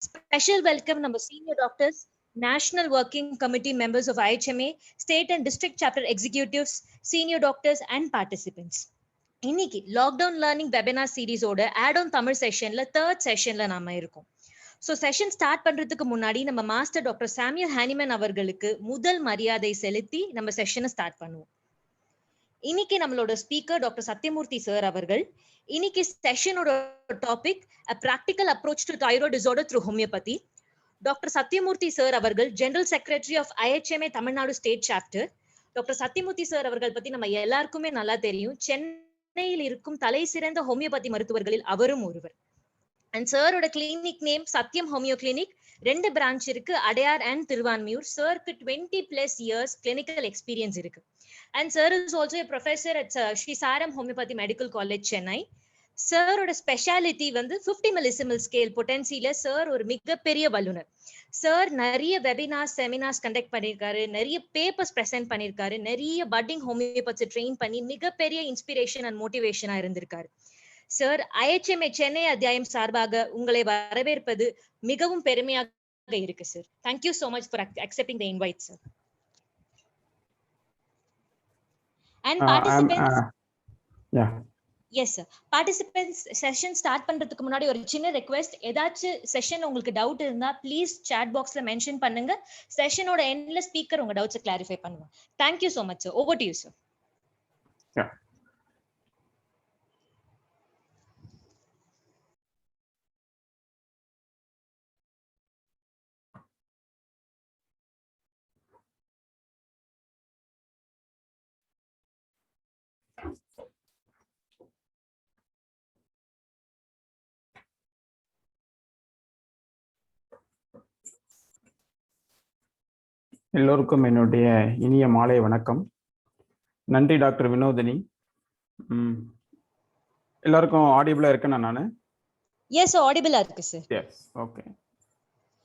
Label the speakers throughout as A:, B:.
A: Special welcome number senior doctors, National Working Committee members of IHMA, state and district chapter executives, senior doctors and participants. இன்னைக்கு lockdown learning webinar சீரிஸோட add on Tamil செஷன்ல third செஷன்ல நாம இருக்கோம். So session start பண்றதுக்கு முன்னாடி நம்ம master doctor சாமியல் ஹானிமன் அவர்களுக்கு முதல் மரியாதை செலுத்தி நம்ம செஷனை ஸ்டார்ட் பண்ணுவோம். இன்னைக்கு நம்மளோட ஸ்பீக்கர் டாக்டர் சத்யமூர்த்தி சார் அவர்கள். இன்னைக்கு செஷனோட topic a practical approach to thyroid disorder through homeopathy. Doctor Sathyamoorthy sir அவர்கள் general secretary of IHMA Tamil Nadu state chapter. Doctor Sathyamoorthy sir அவர்கள் பத்தி நம்ம எல்லாருக்குமே நல்லா தெரியும். சென்னையில் இருக்கும் தலை சிறந்த ஹோமியோபதி மருத்துவர்களில் அவரும் ஒருவர். அண்ட் சாரோட கிளினிக் நேம் சத்யம் ஹோமியோ கிளினிக். 2 பிரான்ச் இருக்கு, அடையார் அண்ட் திருவான்மியூர். சாருக்கு 20+ years கிளினிக்கல் எக்ஸ்பீரியன்ஸ் இருக்கு. And sir is also a professor at Sri Saram Homeopathy Medical College, Chennai. சாரோட ஸ்பெஷாலிட்டி வந்து 50 millisimal ஸ்கேல் பொட்டன்சில சார் ஒரு மிகப்பெரிய வல்லுனர். சார் நிறைய வெபினார்ஸ் செமினார்ஸ் கண்டக்ட் பண்ணியிருக்காரு, நிறைய பேப்பர்ஸ் பிரசென்ட் பண்ணியிருக்காரு, நிறைய பட்டிங் ஹோமியோபதி ட்ரெயின் பண்ணி மிகப்பெரிய இன்ஸ்பிரேஷன் அண்ட் மோட்டிவேஷனா இருந்திருக்காரு. சார், IHMA சென்னை அத்தியாயம் சார்பாக உங்களை வரவேற்பது மிகவும் பெருமையாக இருக்கு sir. Thank you so much for accepting the invite sir. And participants, yes sir, participants session start பண்றதுக்கு முன்னாடி ஒரு சின்ன ரெக்வெஸ்ட். ஏதாச்சும் செஷன் உங்களுக்கு டவுட் இருந்தா ப்ளீஸ் சாட் பாக்ஸ்ல மென்ஷன் பண்ணுங்க. செஷனோட எண்ட்ல ஸ்பீக்கர் உங்க டவுட்ஸ் கிளாரிஃபை பண்ணுவாங்க. Thank you so much sir. Over to you sir.
B: எல்லோருக்கும் என்னுடைய இனிய மாலை வணக்கம். நன்றி டாக்டர் வினோதினி. எல்லாருக்கும் ஆடிபிளா இருக்கேனா நானு?
A: எஸ் ஆடிபிளா இருக்கு சார்.
B: S, okay.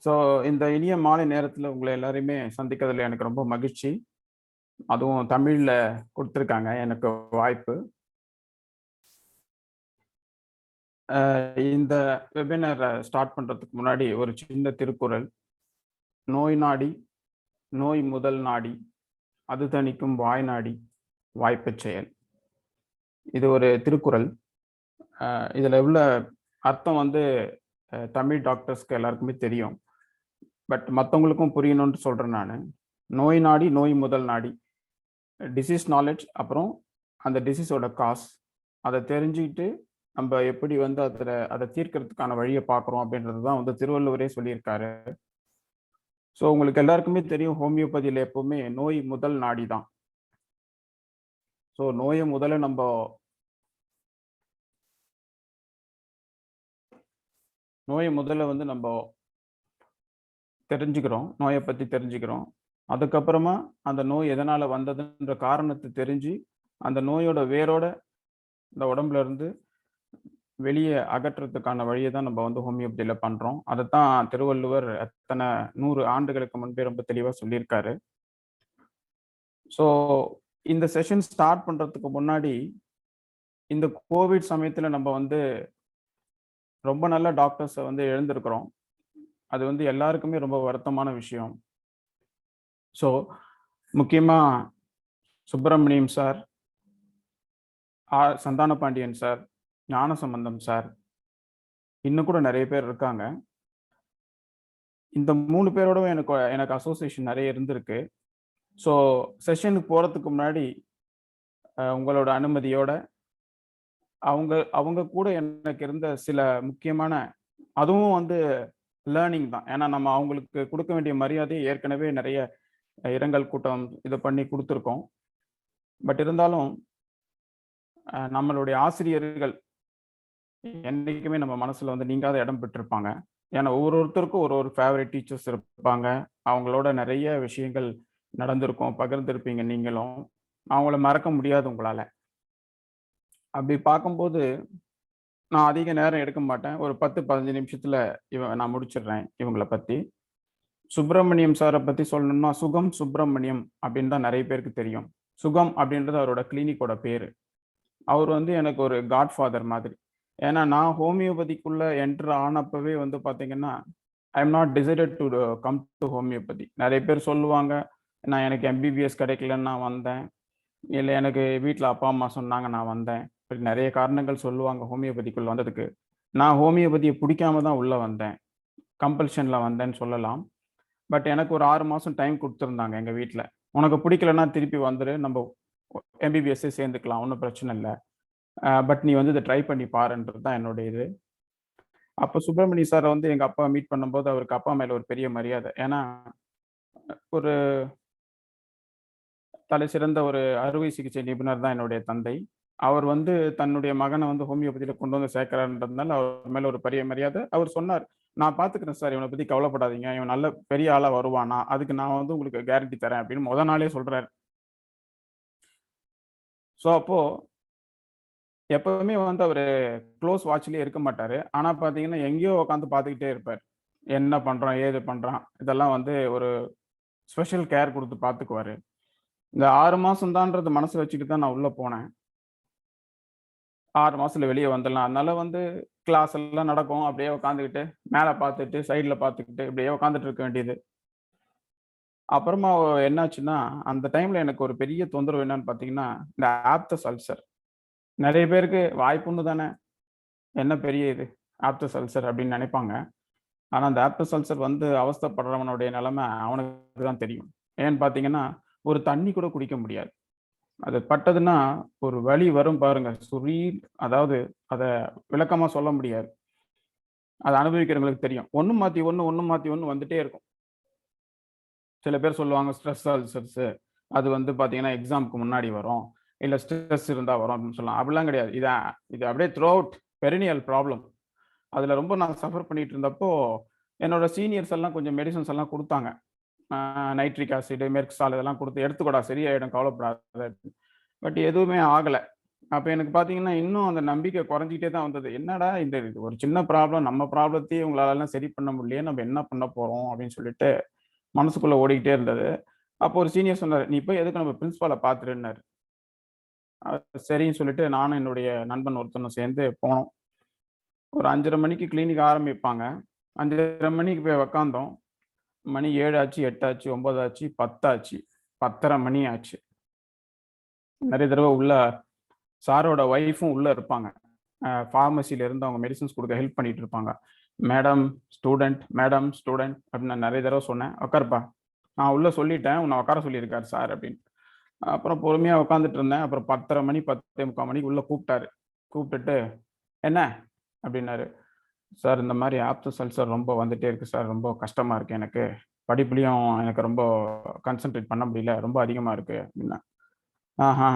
B: ஸோ இந்த இனிய மாலை நேரத்தில் உங்களை எல்லாரையுமே சந்திக்கிறதுல எனக்கு ரொம்ப மகிழ்ச்சி. அதுவும் தமிழில் கொடுத்துருக்காங்க எனக்கு வாய்ப்பு. இந்த வெபினாரை ஸ்டார்ட் பண்ணுறதுக்கு முன்னாடி ஒரு சின்ன திருக்குறள். நோய் நாடி நோய் முதல் நாடி, அது தணிக்கும் வாய் நாடி வாய்ப்புச் செயல். இது ஒரு திருக்குறள். இதில் உள்ள அர்த்தம் வந்து தமிழ் டாக்டர்ஸ்க்கு எல்லாருக்குமே தெரியும், பட் மற்றவங்களுக்கும் புரியணும்னு சொல்கிறேன் நான். நோய் நாடி நோய் முதல் நாடி, டிசீஸ் நாலேஜ், அப்புறம் அந்த டிசீஸோட காஸ், அதை தெரிஞ்சுக்கிட்டு நம்ம எப்படி வந்து அதை தீர்க்கறதுக்கான வழியை பார்க்குறோம் அப்படின்றது தான் வந்து திருவள்ளுவரே சொல்லியிருக்காரு. ஸோ உங்களுக்கு எல்லாருக்குமே தெரியும், ஹோமியோபதியில் எப்பவுமே நோய் முதல் நாடி தான். ஸோ நோயை முதல்ல வந்து நம்ம தெரிஞ்சுக்கிறோம், நோயை பற்றி தெரிஞ்சுக்கிறோம். அதுக்கப்புறமா அந்த நோய் எதனால் வந்ததுன்ற காரணத்தை தெரிஞ்சு அந்த நோயோட வேரோட இந்த உடம்புல இருந்து வெளியே அகற்றுறதுக்கான வழியை தான் நம்ம வந்து ஹோமியோபதியில் பண்ணுறோம். அதைத்தான் திருவள்ளுவர் எத்தனை 100 ஆண்டுகளுக்கு முன்பே ரொம்ப தெளிவாக சொல்லியிருக்காரு. ஸோ இந்த செஷன் ஸ்டார்ட் பண்ணுறதுக்கு முன்னாடி, இந்த கோவிட் சமயத்தில் நம்ம வந்து ரொம்ப நல்ல டாக்டர்ஸை வந்து எழுந்திருக்கிறோம். அது வந்து எல்லாருக்குமே ரொம்ப வருத்தமான விஷயம். ஸோ முக்கியமாக சுப்பிரமணியம் சார், சந்தான பாண்டியன் சார், ஞானசம்பந்தம் சார், இன்னும் கூட நிறைய பேர் இருக்காங்க. இந்த 3 பேரோடவும் எனக்கு அசோசியேஷன் நிறைய இருந்திருக்கு. ஸோ செஷனுக்கு போகிறதுக்கு முன்னாடி உங்களோட அனுமதியோட அவங்க கூட எனக்கு இருந்த சில முக்கியமான, அதுவும் வந்து லேர்னிங் தான். ஏன்னா நம்ம அவங்களுக்கு கொடுக்க வேண்டிய மரியாதையை ஏற்கனவே நிறைய இரங்கல் கூட்டம் இதை பண்ணி கொடுத்துருக்கோம். பட் இருந்தாலும் நம்மளுடைய ஆசிரியர்கள் என்னைக்குமே நம்ம மனசுல வந்து நீங்காத இடம் பெற்றிருப்பாங்க. ஏன்னா ஒவ்வொருத்தருக்கும் ஒரு ஃபேவரட் டீச்சர்ஸ் இருப்பாங்க. அவங்களோட நிறைய விஷயங்கள் நடந்திருக்கும், பகிர்ந்திருப்பீங்க நீங்களும். அவங்கள மறக்க முடியாது உங்களால. அப்படி பார்க்கும்போது நான் அதிக நேரம் எடுக்க மாட்டேன். ஒரு 10-15 நிமிஷத்துல நான் முடிச்சிடுறேன் இவங்களை பத்தி. சுப்பிரமணியம் சாரை பத்தி சொல்லணும்னா, சுகம் சுப்பிரமணியம் அப்படின்னு தான் நிறைய பேருக்கு தெரியும். சுகம் அப்படின்றது அவரோட கிளினிக்கோட பேரு. அவர் வந்து எனக்கு ஒரு காட்ஃபாதர் மாதிரி. ஏன்னா நான் ஹோமியோபதிக்குள்ள என்டர் ஆனப்பவே வந்து பார்த்தீங்கன்னா, I am not decided to come to homeopathy. நிறைய பேர் சொல்லுவாங்க, நான் எனக்கு எம்பிபிஎஸ் கிடைக்கலன்னு நான் வந்தேன், இல்லை எனக்கு வீட்டில் அப்பா அம்மா சொன்னாங்க நான் வந்தேன், இப்படி நிறைய காரணங்கள் சொல்லுவாங்க ஹோமியோபதிக்குள்ள வந்ததுக்கு. நான் ஹோமியோபதியை பிடிக்காம தான் உள்ளே வந்தேன், கம்பல்ஷனில் வந்தேன்னு சொல்லலாம். பட் எனக்கு ஒரு 6 மாதம் டைம் கொடுத்துருந்தாங்க எங்கள் வீட்டில். உனக்கு பிடிக்கலன்னா திருப்பி வந்துரு, நம்ம எம்பிபிஎஸ்ஸே சேர்ந்துக்கலாம், ஒன்றும் பிரச்சனை இல்லை, பட் நீ வந்து இதை ட்ரை பண்ணி பாருன்றது தான் என்னோட இது. அப்போ சுப்பிரமணிய சாரை வந்து எங்கள் அப்பா மீட் பண்ணும்போது அவருக்கு அப்பா மேலே ஒரு பெரிய மரியாதை. ஏன்னா ஒரு தலை சிறந்த ஒரு அறுவை சிகிச்சை நிபுணர் தான் என்னுடைய தந்தை. அவர் வந்து தன்னுடைய மகனை வந்து ஹோமியோபதியில் கொண்டு வந்து சேர்க்கிறான்றதுனால அவர் மேலே ஒரு பெரிய மரியாதை. அவர் சொன்னார், நான் பார்த்துக்கிறேன் சார், இவனை பற்றி கவலைப்படாதீங்க, இவன் நல்ல பெரிய ஆளாக வருவானா, அதுக்கு நான் வந்து உங்களுக்கு கேரண்டி தரேன் அப்படின்னு முத நாளே சொல்கிறார். ஸோ அப்போது எப்பவுமே வந்து அவர் க்ளோஸ் வாட்ச்லேயே இருக்க மாட்டார். ஆனால் பார்த்தீங்கன்னா எங்கேயோ உட்காந்து பார்த்துக்கிட்டே இருப்பார், என்ன பண்ணுறான் ஏது பண்ணுறான் இதெல்லாம் வந்து ஒரு ஸ்பெஷல் கேர் கொடுத்து பார்த்துக்குவார். இந்த 6 மாதம் தான்றது மனசு வச்சுக்கிட்டு தான் நான் உள்ளே போனேன். 6 மாதத்துல வெளியே வந்துடலாம். அதனால வந்து கிளாஸ் எல்லாம் நடக்கும், அப்படியே உட்காந்துக்கிட்டு மேலே பார்த்துட்டு சைடில் பார்த்துக்கிட்டு இப்படியே உட்காந்துட்டு இருக்க வேண்டியது. அப்புறமா என்னாச்சுன்னா, அந்த டைமில் எனக்கு ஒரு பெரிய தொந்தரவு என்னன்னு பார்த்தீங்கன்னா, இந்த ஆப்தஸ் அல்சர். நிறைய பேருக்கு வாய்ப்புன்னு தானே, என்ன பெரிய இது ஆப்தஸ் அல்சர் அப்படின்னு நினைப்பாங்க. ஆனால் அந்த ஆப்தஸ் அல்சர் வந்து அவஸ்தைப்படுறவனுடைய நிலைமை அவனுக்கு தான் தெரியும். ஏன்னு பார்த்தீங்கன்னா, ஒரு தண்ணி கூட குடிக்க முடியாது. அது பட்டதுன்னா ஒரு வலி வரும் பாருங்க, சுரீல். அதாவது அதை விளக்கமாக சொல்ல முடியாது, அதை அனுபவிக்கிறவங்களுக்கு தெரியும். ஒன்று மாற்றி ஒன்று வந்துட்டே இருக்கும். சில பேர் சொல்லுவாங்க ஸ்ட்ரெஸ் அல்சர்ஸ், அது வந்து பார்த்தீங்கன்னா எக்ஸாமுக்கு முன்னாடி வரும், இல்லை ஸ்ட்ரெஸ் இருந்தால் வரும் அப்படின்னு சொல்லலாம். அப்படிலாம் கிடையாது. இது அப்படியே த்ரூ அவுட் பெரினியல் ப்ராப்ளம். அதில் ரொம்ப நான் சஃபர் பண்ணிட்டு இருந்தப்போ என்னோட சீனியர்ஸ் எல்லாம் கொஞ்சம் மெடிசன்ஸ் எல்லாம் கொடுத்தாங்க. நைட்ரிக் ஆசிடு, மெர்க்சால் இதெல்லாம் கொடுத்து எடுத்துக்கூடா சரியாயிடும் கவலைப்படாத. பட் எதுவுமே ஆகலை. அப்போ எனக்கு பார்த்தீங்கன்னா இன்னும் அந்த நம்பிக்கை குறைஞ்சிக்கிட்டே தான் வந்தது. என்னடா இது ஒரு சின்ன ப்ராப்ளம், நம்ம ப்ராப்ளத்தையே உங்களாலலாம் சரி பண்ண முடியலையே, நம்ம என்ன பண்ண போகிறோம் அப்படின்னு சொல்லிட்டு மனசுக்குள்ளே ஓடிக்கிட்டே இருந்தது. அப்போ ஒரு சீனியர் சொன்னார், நீ போய் எதுக்கு நம்ம பிரின்ஸ்பாலை பார்த்துருன்னாரு. சரின்னு சொல்லிட்டு நானும் என்னுடைய நண்பன் ஒருத்தனும் சேர்ந்து போனோம். ஒரு 5:30 மணிக்கு கிளினிக் ஆரம்பிப்பாங்க. 5:30 மணிக்கு போய் உக்காந்தோம். மணி 7 ஆச்சு, 8 ஆச்சு, 9 ஆச்சு, 10 ஆச்சு, 10:30 மணி ஆச்சு. நிறைய தடவை உள்ள சாரோட ஒய்ஃபும் உள்ள இருப்பாங்க. ஃபார்மசியில இருந்து அவங்க மெடிசன்ஸ் கொடுக்க ஹெல்ப் பண்ணிட்டு இருப்பாங்க. மேடம் ஸ்டூடெண்ட், மேடம் ஸ்டூடெண்ட் அப்படின்னு நான் நிறைய தடவை சொன்னேன். உட்காருப்பா, நான் உள்ள சொல்லிட்டேன், உன்னை உட்கார சொல்லியிருக்காரு சார் அப்படின்னு. அப்புறம் பொறுமையாக உட்காந்துட்டு இருந்தேன். அப்புறம் 10:30 மணி 10:45 மணிக்கு உள்ள கூப்பிட்டாரு. கூப்பிட்டுட்டு என்ன அப்படின்னாரு. சார் இந்த மாதிரி ஆப்தஸ் அல்சர் ரொம்ப வந்துட்டே இருக்கு சார், ரொம்ப கஷ்டமா இருக்கு எனக்கு, படிப்புலையும் எனக்கு ரொம்ப கான்சென்ட்ரேட் பண்ண முடியல, ரொம்ப அதிகமாக இருக்கு அப்படின்னா. ஆஹா,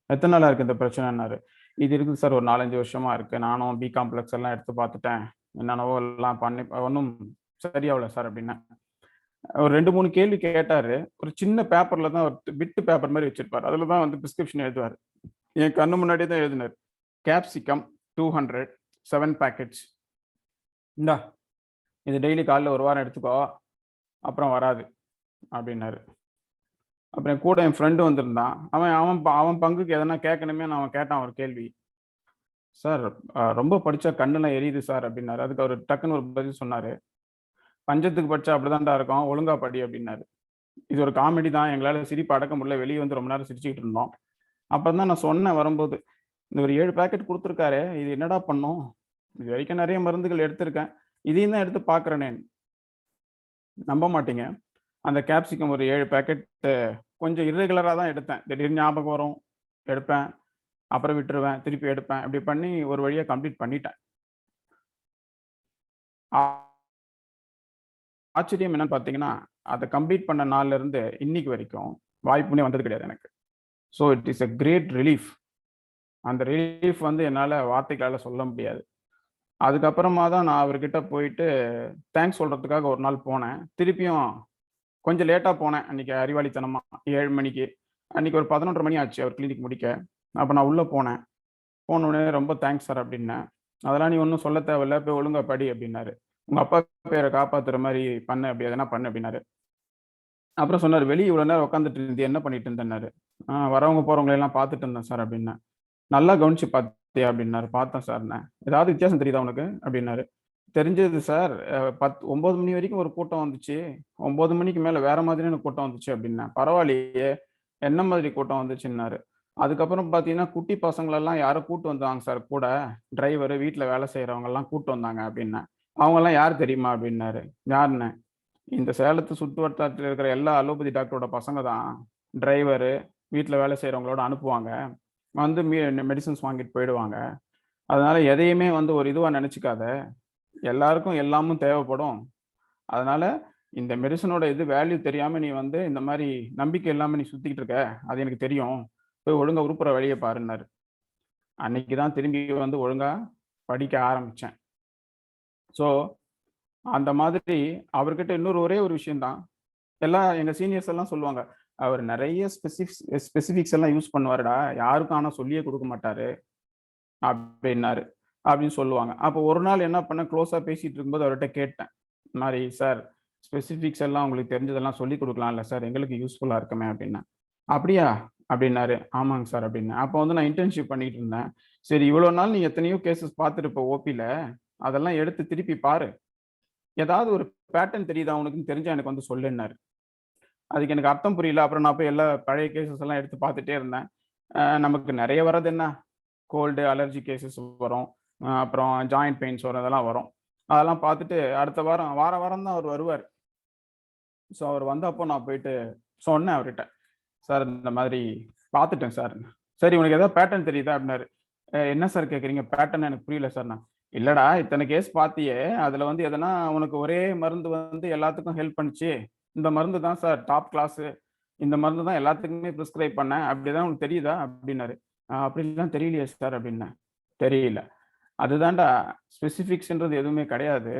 B: எத்தனை நாளாக இருக்குது இந்த பிரச்சனைன்னாரு. இது இருக்குது சார், ஒரு 4-5 வருஷமா இருக்கு, நானும் பி காம்ப்ளெக்ஸ் எல்லாம் எடுத்து பார்த்துட்டேன், என்னென்னவோ எல்லாம் பண்ணி ஒன்றும் சரியாகல சார் அப்படின்னா. ஒரு 2-3 கேள்வி கேட்டாரு. ஒரு சின்ன பேப்பர்ல தான் ஒரு பிட்டு பேப்பர் மாதிரி வச்சிருப்பாரு, அதில் தான் வந்து பிரிஸ்கிரிப்ஷன் எழுதுவார். என் கண்ணு முன்னாடியே தான் எழுதினார். கேப்சிகம் 200 7 பேக்கெட்ஸ், இந்தா இது டெய்லி காலையில் 1 வாரம் எடுத்துக்கோ, அப்புறம் வராது அப்படின்னாரு. அப்புறம் கூட என் ஃப்ரெண்டு வந்திருந்தான். அவன் பங்குக்கு எதனா கேட்கணுமே, அவன் கேட்டான் ஒரு கேள்வி. சார் ரொம்ப படித்தா கண்ணெல்லாம் எரியுது சார் அப்படின்னாரு. அதுக்கு அவர் டக்குன்னு ஒரு பதில் சொன்னார். பஞ்சத்துக்கு படித்தா அப்படிதான்டா இருக்கும், ஒழுங்கா படி அப்படின்னாரு. இது ஒரு காமெடி தான், எங்களால் சிரிப்பு அடக்க முடியல, வெளியே வந்து ரொம்ப நேரம் சிரிச்சுக்கிட்டு இருந்தோம். அப்புறம் தான் நான் சொன்னேன் வரும்போது, இந்த ஒரு 7 பேக்கெட் கொடுத்துருக்காரு, இது என்னடா பண்ணும், இது வரைக்கும் நிறைய மருந்துகள் எடுத்திருக்கேன், இதையும் தான் எடுத்து பார்க்குறேனே. நம்ப மாட்டீங்க, அந்த கேப்சிகம் ஒரு 7 பேக்கெட் கொஞ்சம் இர்ரெகுலராக தான் எடுத்தேன். திடீர்னு ஞாபகம் வரும், எடுப்பேன், அப்புறம் விட்டுருவேன், திருப்பி எடுப்பேன், இப்படி பண்ணி ஒரு வழியாக கம்ப்ளீட் பண்ணிட்டேன். ஆச்சரியம் என்னன்னு பார்த்தீங்கன்னா, அதை கம்ப்ளீட் பண்ண நாள்ல இருந்து இன்னைக்கு வரைக்கும் வாய்ப்புனே வந்தது கிடையாது எனக்கு. So it is a great relief. அந்த ரிலீஃப் வந்து என்னால் வார்த்தைகளால் சொல்ல முடியாது. அதுக்கப்புறமா தான் நான் அவர்கிட்ட போயிட்டு தேங்க்ஸ் சொல்கிறதுக்காக ஒரு நாள் போனேன். திருப்பியும் கொஞ்சம் லேட்டாக போனேன் அன்றைக்கி, அறிவாளித்தனமாக 7 மணிக்கு. அன்றைக்கி ஒரு 11:30 மணி ஆச்சு அவர் கிளினிக் முடிக்க. அப்போ நான் உள்ளே போனேன். போனோடனே ரொம்ப தேங்க்ஸ் சார் அப்படின்னேன். அதெல்லாம் நீ ஒன்றும் சொல்ல தேவையில்ல, போய் ஒழுங்காக படி அப்படின்னாரு. உங்கள் அப்பா பேரை காப்பாற்றுற மாதிரி பண்ணு, அப்படி எதனா பண்ணு அப்படின்னாரு. அப்புறம் சொன்னார், வெளியே இவ்வளோ நேரம் உட்காந்துட்டு இருந்து என்ன பண்ணிட்டு இருந்தேன்னாரு. வரவங்க போகிறவங்களெல்லாம் பார்த்துட்டு இருந்தேன் சார் அப்படின்னேன். நல்லா கவனிச்சு பார்த்தியா அப்படின்னாரு. பார்த்தேன் சார்ண்ணே. ஏதாவது வித்தியாசம் தெரியுதா உனக்கு அப்படின்னாரு. தெரிஞ்சது சார். 9 மணி வரைக்கும் ஒரு கூட்டம் வந்துச்சு. 9 மணிக்கு மேல வேற மாதிரியான கூட்டம் வந்துச்சு அப்படின்னேன். பரவாயில்லையே! என்ன மாதிரி கூட்டம் வந்துச்சுன்னாரு. அதுக்கப்புறம் பார்த்தீங்கன்னா, குட்டி பசங்களெல்லாம் யாரோ கூட்டு வந்தாங்க சார் கூட. டிரைவரு, வீட்ல வேலை செய்றவங்கலாம் கூட்டு வந்தாங்க அப்படின்னேன். அவங்கலாம் யார் தெரியுமா? அப்படின்னாரு. யாருன்னேன். இந்த சேலத்து சுற்றுவட்டாரத்துல இருக்கிற எல்லா அலோபதி டாக்டரோட பசங்க தான். டிரைவரு, வீட்ல வேலை செய்றவங்களோட அனுப்புவாங்க. வந்து மெடிசின்ஸ் வாங்கிட்டு போயிடுவாங்க. அதனால எதையுமே வந்து ஒரு இதுவா நெனச்சுக்காத. எல்லாருக்கும் எல்லாமும் தேவைப்படும். அதனால இந்த மெடிசினோட இது வேல்யூ தெரியாம நீ வந்து இந்த மாரி நம்பிக்கை இல்லாம நீ சுத்திக்கிட்டு இருக்க. அது எனக்கு தெரியும். போய் ஒழுங்கா உருப்புற வழிய பாருன்னாரு. அன்னைக்கு தான் திரும்பி வந்து ஒழுங்கா படிக்க ஆரம்பிச்சேன். ஸோ, அந்த மாதிரி அவர்கிட்ட இன்னொரு ஒரே ஒரு விஷயம் தான். எல்லாம் எங்க சீனியர்ஸ் எல்லாம் சொல்லுவாங்க. "அவர் நெறைய ஸ்பெசிஃபிக்ஸ் எல்லாம் யூஸ் பண்ணுவாருடா. யாருக்கும் ஆனா சொல்லியே குடுக்க மாட்டாரு." அப்டின்னாரு. அப்டின்னு சொல்லுவாங்க. அப்போ ஒரு நாள் என்ன பண்ணேன், க்ளோஸா பேசிட்டு இருக்கும்போது அவர்ட்ட கேட்டேன். இந்த மாரி "சார், ஸ்பெசிஃபிக்ஸ் எல்லாம் உங்களுக்கு தெரிஞ்சதெல்லாம் சொல்லிக் குடுக்கலாம்ல சார். எங்களுக்கு யூஸ்ஃபுல்லா இருக்குமே" அப்டின்னேன். "அப்படியா?" அப்டின்னாரு. "ஆமாங்க சார்" அப்டின்னேன். அப்போ வந்து நான் இன்டர்ன்ஷிப் பண்ணிட்டு இருந்தேன். "சரி இவ்வளோ நாள் நீ எத்தனையோ கேஸஸ் பார்த்துருப்ப ஓபில. அதெல்லாம் எடுத்து திருப்பி பாரு. ஏதாவது ஒரு பேட்டர்ன் தெரியுதா உனக்குன்னு தெரிஞ்சா எனக்கு வந்து சொல்லுன்னாரு." அதுக்கு எனக்கு அர்த்தம் புரியல. அப்புறம் நான் போய் எல்லா பழைய கேஸஸ் எல்லாம் எடுத்து பார்த்துட்டே இருந்தேன். நமக்கு நெறைய வர்றது என்ன, கோல்டு, அலர்ஜி கேஸஸ் வரும். அப்புறம் ஜாயிண்ட் பெயின்ஸ் வரும். இதெல்லாம் வரும். அதெல்லாம் பார்த்துட்டு அடுத்த வாரம் வாரம் தான் அவர் வருவாரு. ஸோ அவர் வந்தப்போ நான் போயிட்டு சொன்னேன் அவர்ட்ட. "சார் இந்த மாதிரி பார்த்துட்டேன் சார்." "சரி உனக்கு ஏதாவது பேட்டர்ன் தெரியுதா?" அப்படின்னாரு. என்ன சார் கேட்குறீங்க? பேட்டர்ன் எனக்கு புரியல சார்ன்னேன். "இல்லடா இத்தன கேஸ் பார்த்தியே, அதுல வந்து எதனா உனக்கு ஒரே மருந்து வந்து எல்லாத்துக்கும் ஹெல்ப் பண்ணுச்சு. இந்த மருந்து தான் சார் டாப் கிளாஸு. இந்த மருந்து தான் எல்லாத்துக்குமே பிரிஸ்கிரைப் பண்ணேன். அப்படி ஏதாவது உனக்கு தெரியுதா?" அப்படின்னாரு. அப்படிலாம் தெரியலையே சார்" அப்படின்னேன். "தெரியல. அதுதான்டா ஸ்பெசிஃபிக்ஸ்ன்றது எதுவுமே கிடையாது.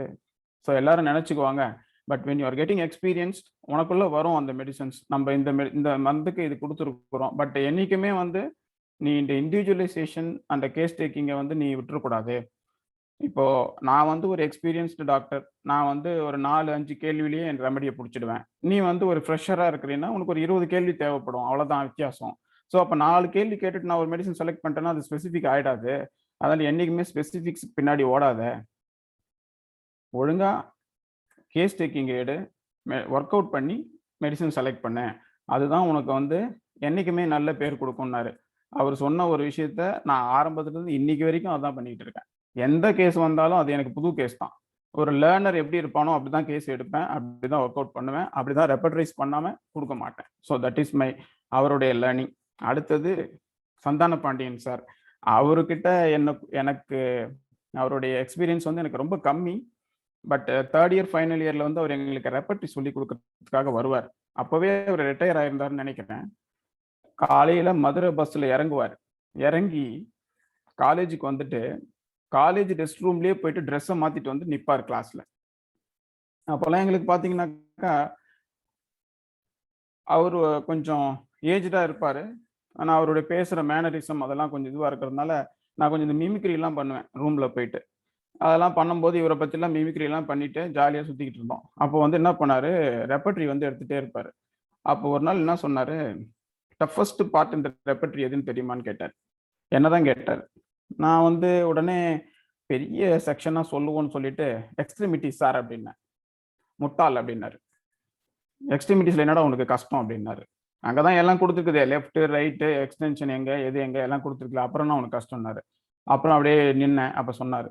B: ஸோ எல்லாரும் நெனச்சுக்குவாங்க. But when you are getting experienced உனக்குள்ள வரும் அந்த மெடிசின்ஸ். நம்ம இந்த மருந்துக்கு இது குடுத்துருக்குறோம். பட் என்னைக்குமே வந்து நீ இந்த இண்டிவிஜுவலைசேஷன் அந்த கேஸ் டேக்கிங்க வந்து நீ விட்டுறக்கூடாது. இப்போ நான் வந்து ஒரு எக்ஸ்பீரியன்ஸ்டு டாக்டர். நான் வந்து ஒரு 4, 5 கேள்வியிலேயே என் ரெமெடிய புடிச்சுடுவேன். நீ வந்து ஒரு ஃப்ரெஷரா இருக்கிறீன்னா, உனக்கு ஒரு 20 கேள்வி தேவைப்படும். அவ்வளோதான் வித்தியாசம். ஸோ அப்ப 4 கேள்வி கேட்டுட்டு நான் ஒரு மெடிசின் செலக்ட் பண்ணிட்டேன்னா, அது ஸ்பெசிஃபிக் ஆயிடாது. அதனால என்னைக்குமே ஸ்பெசிஃபிக்ஸ்க்கு பின்னாடி ஓடாத. ஒழுங்கா கேஸ் டேக்கிங் எடு. ஒர்க் அவுட் பண்ணி மெடிசின் செலக்ட் பண்ணு. அதுதான் உனக்கு வந்து என்னைக்குமே நல்ல பேர் குடுக்கும்னாரு. அவரு சொன்ன ஒரு விஷயத்த நான் ஆரம்பத்துலருந்து இன்னைக்கு வரைக்கும் அதான் பண்ணிட்டு இருக்கேன். எந்த கேஸ் வந்தாலும் அது எனக்கு புது கேஸ் தான். ஒரு லேர்னர் எப்படி இருப்பானோ அப்படிதான் கேஸ் எடுப்பேன். அப்படிதான் ஒர்க் அவுட் பண்ணுவேன். அப்படிதான் ரெப்பர்டரைஸ் பண்ணாம குடுக்க மாட்டேன். ஸோ தட் இஸ் மை அவருடைய லேர்னிங். அடுத்தது சந்தான பாண்டியன் சார். அவருகிட்ட எனக்கு அவருடைய எக்ஸ்பீரியன்ஸ் வந்து எனக்கு ரொம்ப கம்மி. பட் 3 இயர், ஃபைனல் இயர்ல வந்து அவர் எங்களுக்கு ரெப்பர்டரி சொல்லிக் குடுக்கறதுக்காக வருவார். அப்பவே அவர் ரிட்டயர் ஆயிருந்தாருன்னு நெனைக்கிறேன். காலையில மதுரை பஸ்ல இறங்குவாரு. இறங்கி காலேஜுக்கு வந்துட்டு, காலேஜ் ரெஸ்ட் ரூம்லயே போயிட்டு ட்ரெஸ்ஸ மாத்திட்டு வந்து நிப்பாரு கிளாஸ்ல. அப்போலாம் எங்களுக்கு பார்த்தீங்கன்னாக்கா, அவரு கொஞ்சம் ஏஜ்டா இருப்பாரு. ஆனா அவருடைய பேசுற மேனரிசம் அதெல்லாம் கொஞ்சம் இதுவா இருக்கிறதுனால, நான் கொஞ்சம் இந்த மிமிக்ரிலாம் பண்ணுவேன் ரூம்ல போயிட்டு. அதெல்லாம் பண்ணும்போது இவர பத்திலாம் மிமிக்ரிலாம் பண்ணிட்டு ஜாலியா சுத்திக்கிட்டு இருந்தோம். அப்போ வந்து என்ன பண்ணாரு, ரெப்பர்டரி வந்து எடுத்துட்டே இருப்பாரு. அப்போ ஒரு நாள் என்ன சொன்னாரு, "டஃபஸ்ட் பார்ட் இந்த ரெப்பர்டரி எதுன்னு தெரியுமான்னு?" கேட்டாரு. என்னதான் கேட்டாரு. நான் வந்து உடனே பெரிய செக்ஷனா சொல்லுவோம்ன்னு சொல்லிட்டு, "எக்ஸ்ட்ரிமிட்டீஸ் சார்" அப்டின்னேன். "முட்டாள்" அப்டின்னாரு. "எக்ஸ்ட்ரிமிட்டீஸ்ல என்னடா உனக்கு கஷ்டம்?" அப்டின்னாரு. "அங்க தான் எல்லாம் குடுத்துருக்குதே. லெஃப்ட், ரைட், எக்ஸ்டென்ஷன் எங்க, எது எங்க எல்லாம் குடுத்துருக்குல. அப்புறம் என்ன உனக்கு கஷ்டம்னாரு. அப்புறம் அப்படியே நின்னேன். அப்ப சொன்னாரு,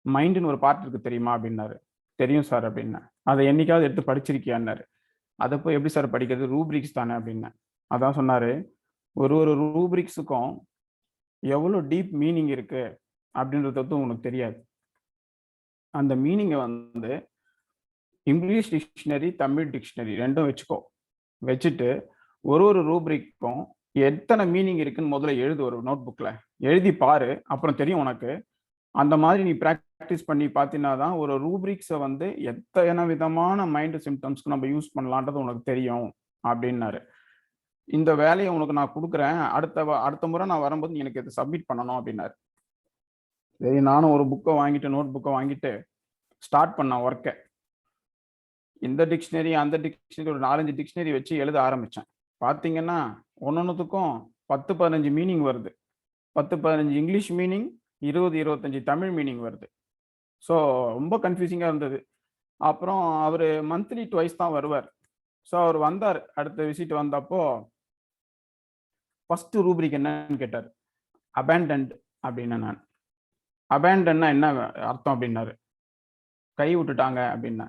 B: "மைண்டுன்னு ஒரு பார்ட் இருக்கு தெரியுமா?" அப்டின்னாரு. "தெரியும் சார்" அப்டின்னேன். "அத என்னைக்காவது எடுத்து படிச்சிருக்கியான்னாரு." "அத போய் எப்படி சார் படிக்கிறது? ரூப்ரிக்ஸ் தானே" அப்டின்னேன். அதான் சொன்னாரு, "ஒரு ஒரு ரூப்ரிக்ஸுக்கும் எவ்வளோ டீப் மீனிங் இருக்கு அப்படின்றது வந்து உனக்கு தெரியாது. அந்த மீனிங்க வந்து இங்கிலீஷ் டிக்ஷனரி, தமிழ் டிக்ஷனரி 2ம் வச்சுக்கோ. வச்சுட்டு ஒரு ஒரு ரூப்ரிக்கும் எத்தன மீனிங் இருக்குன்னு முதல்ல எழுது ஒரு நோட் புக்ல. எழுதி பாரு. அப்புறம் தெரியும் உனக்கு. அந்த மாதிரி நீ பிராக்டிஸ் பண்ணி பார்த்தீன்னா தான் ஒரு ரூப்ரிக்ஸ வந்து எத்தன விதமான மைண்ட் சிம்ப்டம்ஸ்க்கு நம்ம யூஸ் பண்ணலான்றது உனக்கு தெரியும்." அப்படின்னாரு. "இந்த வேலைய உனக்கு நான் குடுக்குறேன். அடுத்த முறை நான் வரும்போது நீ எனக்கு இத சப்மிட் பண்ணணும்." அப்படின்னாரு. சரி நானும் ஒரு புக்க வாங்கிட்டு, நோட் புக்க வாங்கிட்டு ஸ்டார்ட் பண்ணேன் ஒர்க்க. இந்த டிக்ஷனரி, அந்த டிக்ஷனரி ஒரு 4, 5 டிக்ஷனரி வச்சு எழுத ஆரம்பிச்சேன். பார்த்தீங்கன்னா, ஒண்ணொண்ணுத்துக்கும் 10, 15 மீனிங் வருது. 10, 15 இங்கிலீஷ் மீனிங், 20, 25 தமிழ் மீனிங் வருது. ஸோ ரொம்ப கன்ஃபியூசிங்காக இருந்தது. அப்புறம் அவர் மந்த்லி ட்வைஸ் தான் வருவார். ஸோ அவர் வந்தார். அடுத்த விசிட் வந்தப்போ ஃபர்ஸ்ட் ரூப்ரிக் என்னன்னு கேட்டார். அபேண்டன்ட் அப்படின்னா நான் அபேண்டன்னா என்ன அர்த்தம் அப்படின்னாரு. கை விட்டுட்டாங்க அப்படின்னா.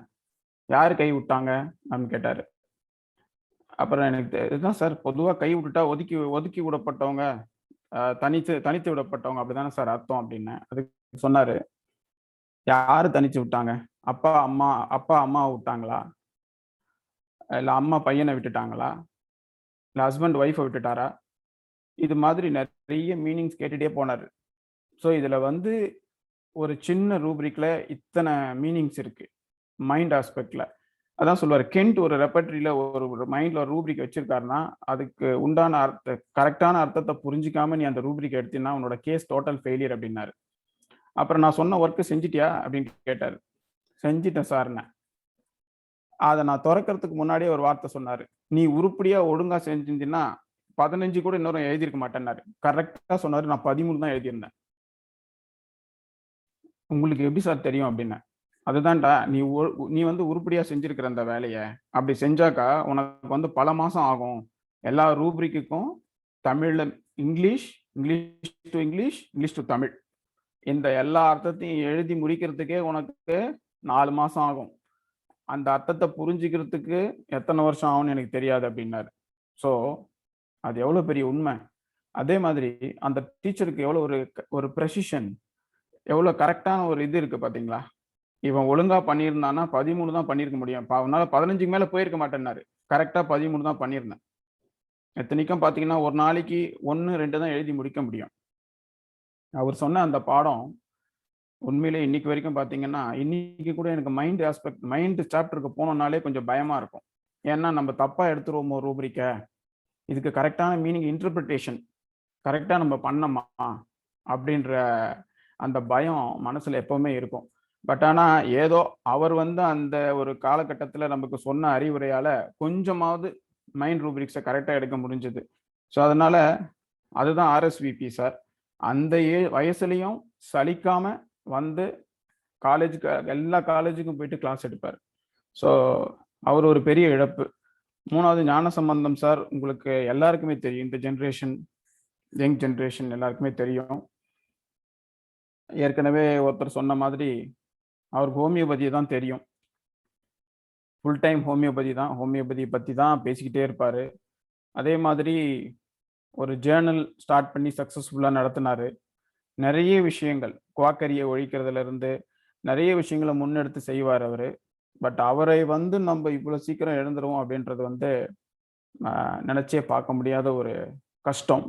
B: யார் கை விட்டாங்க அப்படின்னு கேட்டார். அப்புறம் எனக்கு இதுதான் சார், பொதுவாக கை விட்டுட்டா ஒதுக்கி ஒதுக்கி விடப்பட்டவங்க, தனித்து விடப்பட்டவங்க அப்படிதானே சார் அர்த்தம் அப்படின்னேன். அதுக்கு சொன்னாரு, யாரு தனிச்சு விட்டாங்க? அப்பா அம்மாவை விட்டாங்களா, இல்ல அம்மா பையனை விட்டுட்டாங்களா, இல்ல ஹஸ்பண்ட் ஒய்ஃபை விட்டுட்டாரா? இது மாதிரி நிறைய மீனிங்ஸ் கேட்டுட்டே போனாரு. ஸோ இதுல வந்து ஒரு சின்ன ரூப்ரிக்ல இத்தனை மீனிங்ஸ் இருக்கு மைண்ட் ஆஸ்பெக்ட்ல. அதான் சொல்லுவார், கென்ட் ஒரு ரெப்பர்டரியில ஒரு மைண்ட்ல ஒரு ரூப்ரிக் வச்சிருக்காருன்னா அதுக்கு உண்டான கரெக்டான அர்த்தத்தை புரிஞ்சிக்காம நீ அந்த ரூப்ரிக் எடுத்தீங்கன்னா உன்னோட கேஸ் டோட்டல் ஃபெயிலியர் அப்படின்னாரு. அப்புறம் நான் சொன்ன ஒர்க்கு செஞ்சிட்டியா அப்படின்னு கேட்டாரு. செஞ்சிட்டேன் சார்னு. அதை நான் திறக்கிறதுக்கு முன்னாடியே ஒரு வார்த்தை சொன்னாரு, நீ உருப்படியா ஒழுங்கா செஞ்சிருந்தீங்கன்னா 15 கூட இன்னொரு எழுதியிருக்க மாட்டேன்னாரு. கரெக்டா சொன்னாரு. நான் 13 தான் எழுதியிருந்தேன். உங்களுக்கு எப்படி சார் தெரியும் அப்படின்னா, அதுதான்டா நீ வந்து உருப்படியா செஞ்சிருக்கிற அந்த வேலையை. அப்படி செஞ்சாக்கா உனக்கு வந்து பல மாசம் ஆகும். எல்லா ரூப்ரிக்குக்கும் தமிழ்ல English to English to Tamil, இந்த எல்லா அர்த்தத்தையும் எழுதி முடிக்கிறதுக்கே உனக்கு 4 மாசம் ஆகும். அந்த அர்த்தத்தை புரிஞ்சுக்கிறதுக்கு எத்தனை வருஷம் ஆகும்னு எனக்கு தெரியாது அப்படின்னாரு. ஸோ அது எவ்வளவு பெரிய உண்மை. அதே மாதிரி அந்த டீச்சருக்கு எவ்வளவு ஒரு ப்ரெசிஷன், எவ்வளவு கரெக்டான ஒரு இது இருக்கு பாத்தீங்களா. இவன் ஒழுங்கா பண்ணியிருந்தானா 13 தான் பண்ணியிருக்க முடியும். அவனால 15க்கு மேல போயிருக்க மாட்டேன்னாரு. கரெக்டா 13 தான் பண்ணியிருந்தேன். எத்தனைக்கும் பாத்தீங்கன்னா ஒரு நாளைக்கு 1, 2 தான் எழுதி முடிக்க முடியும். அவர் சொன்ன அந்த பாடம் உண்மையிலே இன்னைக்கு வரைக்கும் பாத்தீங்கன்னா, இன்னைக்கு கூட எனக்கு மைண்ட் சாப்டருக்கு போனோம்னாலே கொஞ்சம் பயமா இருக்கும். ஏன்னா நம்ம தப்பா எடுத்துருவோமோ ரூப்ரிக்க, இதுக்கு கரெக்டான மீனிங் இன்டர்பிரிட்டேஷன் கரெக்டா நம்ம பண்ணோமா அப்படின்ற அந்த பயம் மனசுல எப்பவுமே இருக்கும். பட் ஆனா ஏதோ அவர் வந்து அந்த ஒரு காலகட்டத்துல நமக்கு சொன்ன அறிவுரையால கொஞ்சமாவது மைண்ட் ரூப்ரிக்ஸை கரெக்டா எடுக்க முடிஞ்சது. ஸோ அதனால அதுதான் ஆர்எஸ்விபி சார். அந்த வயசுலயும் சலிக்காம வந்து எல்லா காலேஜுக்கும் போயிட்டு கிளாஸ் எடுப்பார். ஸோ அவர் ஒரு பெரிய இழப்பு. 3வது ஞானசம்பந்தம் சார், உங்களுக்கு எல்லாருக்குமே தெரியும். இந்த ஜென்ரேஷன், யங் ஜென்ரேஷன் எல்லாருக்குமே தெரியும். ஏற்கனவே ஒருத்தர் சொன்ன மாதிரி அவருக்கு ஹோமியோபதி தான் தெரியும். ஃபுல் டைம் ஹோமியோபதி பத்தி தான் பேசிக்கிட்டே இருப்பாரு. அதே மாதிரி ஒரு ஜேர்னல் ஸ்டார்ட் பண்ணி சக்சஸ்ஃபுல்லா நடத்தினாரு. நிறைய விஷயங்கள், குவாக்கரியை ஒழிக்கிறதுல இருந்து நிறைய விஷயங்களை முன்னெடுத்து செய்வார் அவரு. பட் அவரை வந்து நம்ம இவ்வளவு சீக்கிரம் எழுந்துருவோம் அப்படின்றது வந்து நினைச்சே பார்க்க முடியாத ஒரு கஷ்டம்.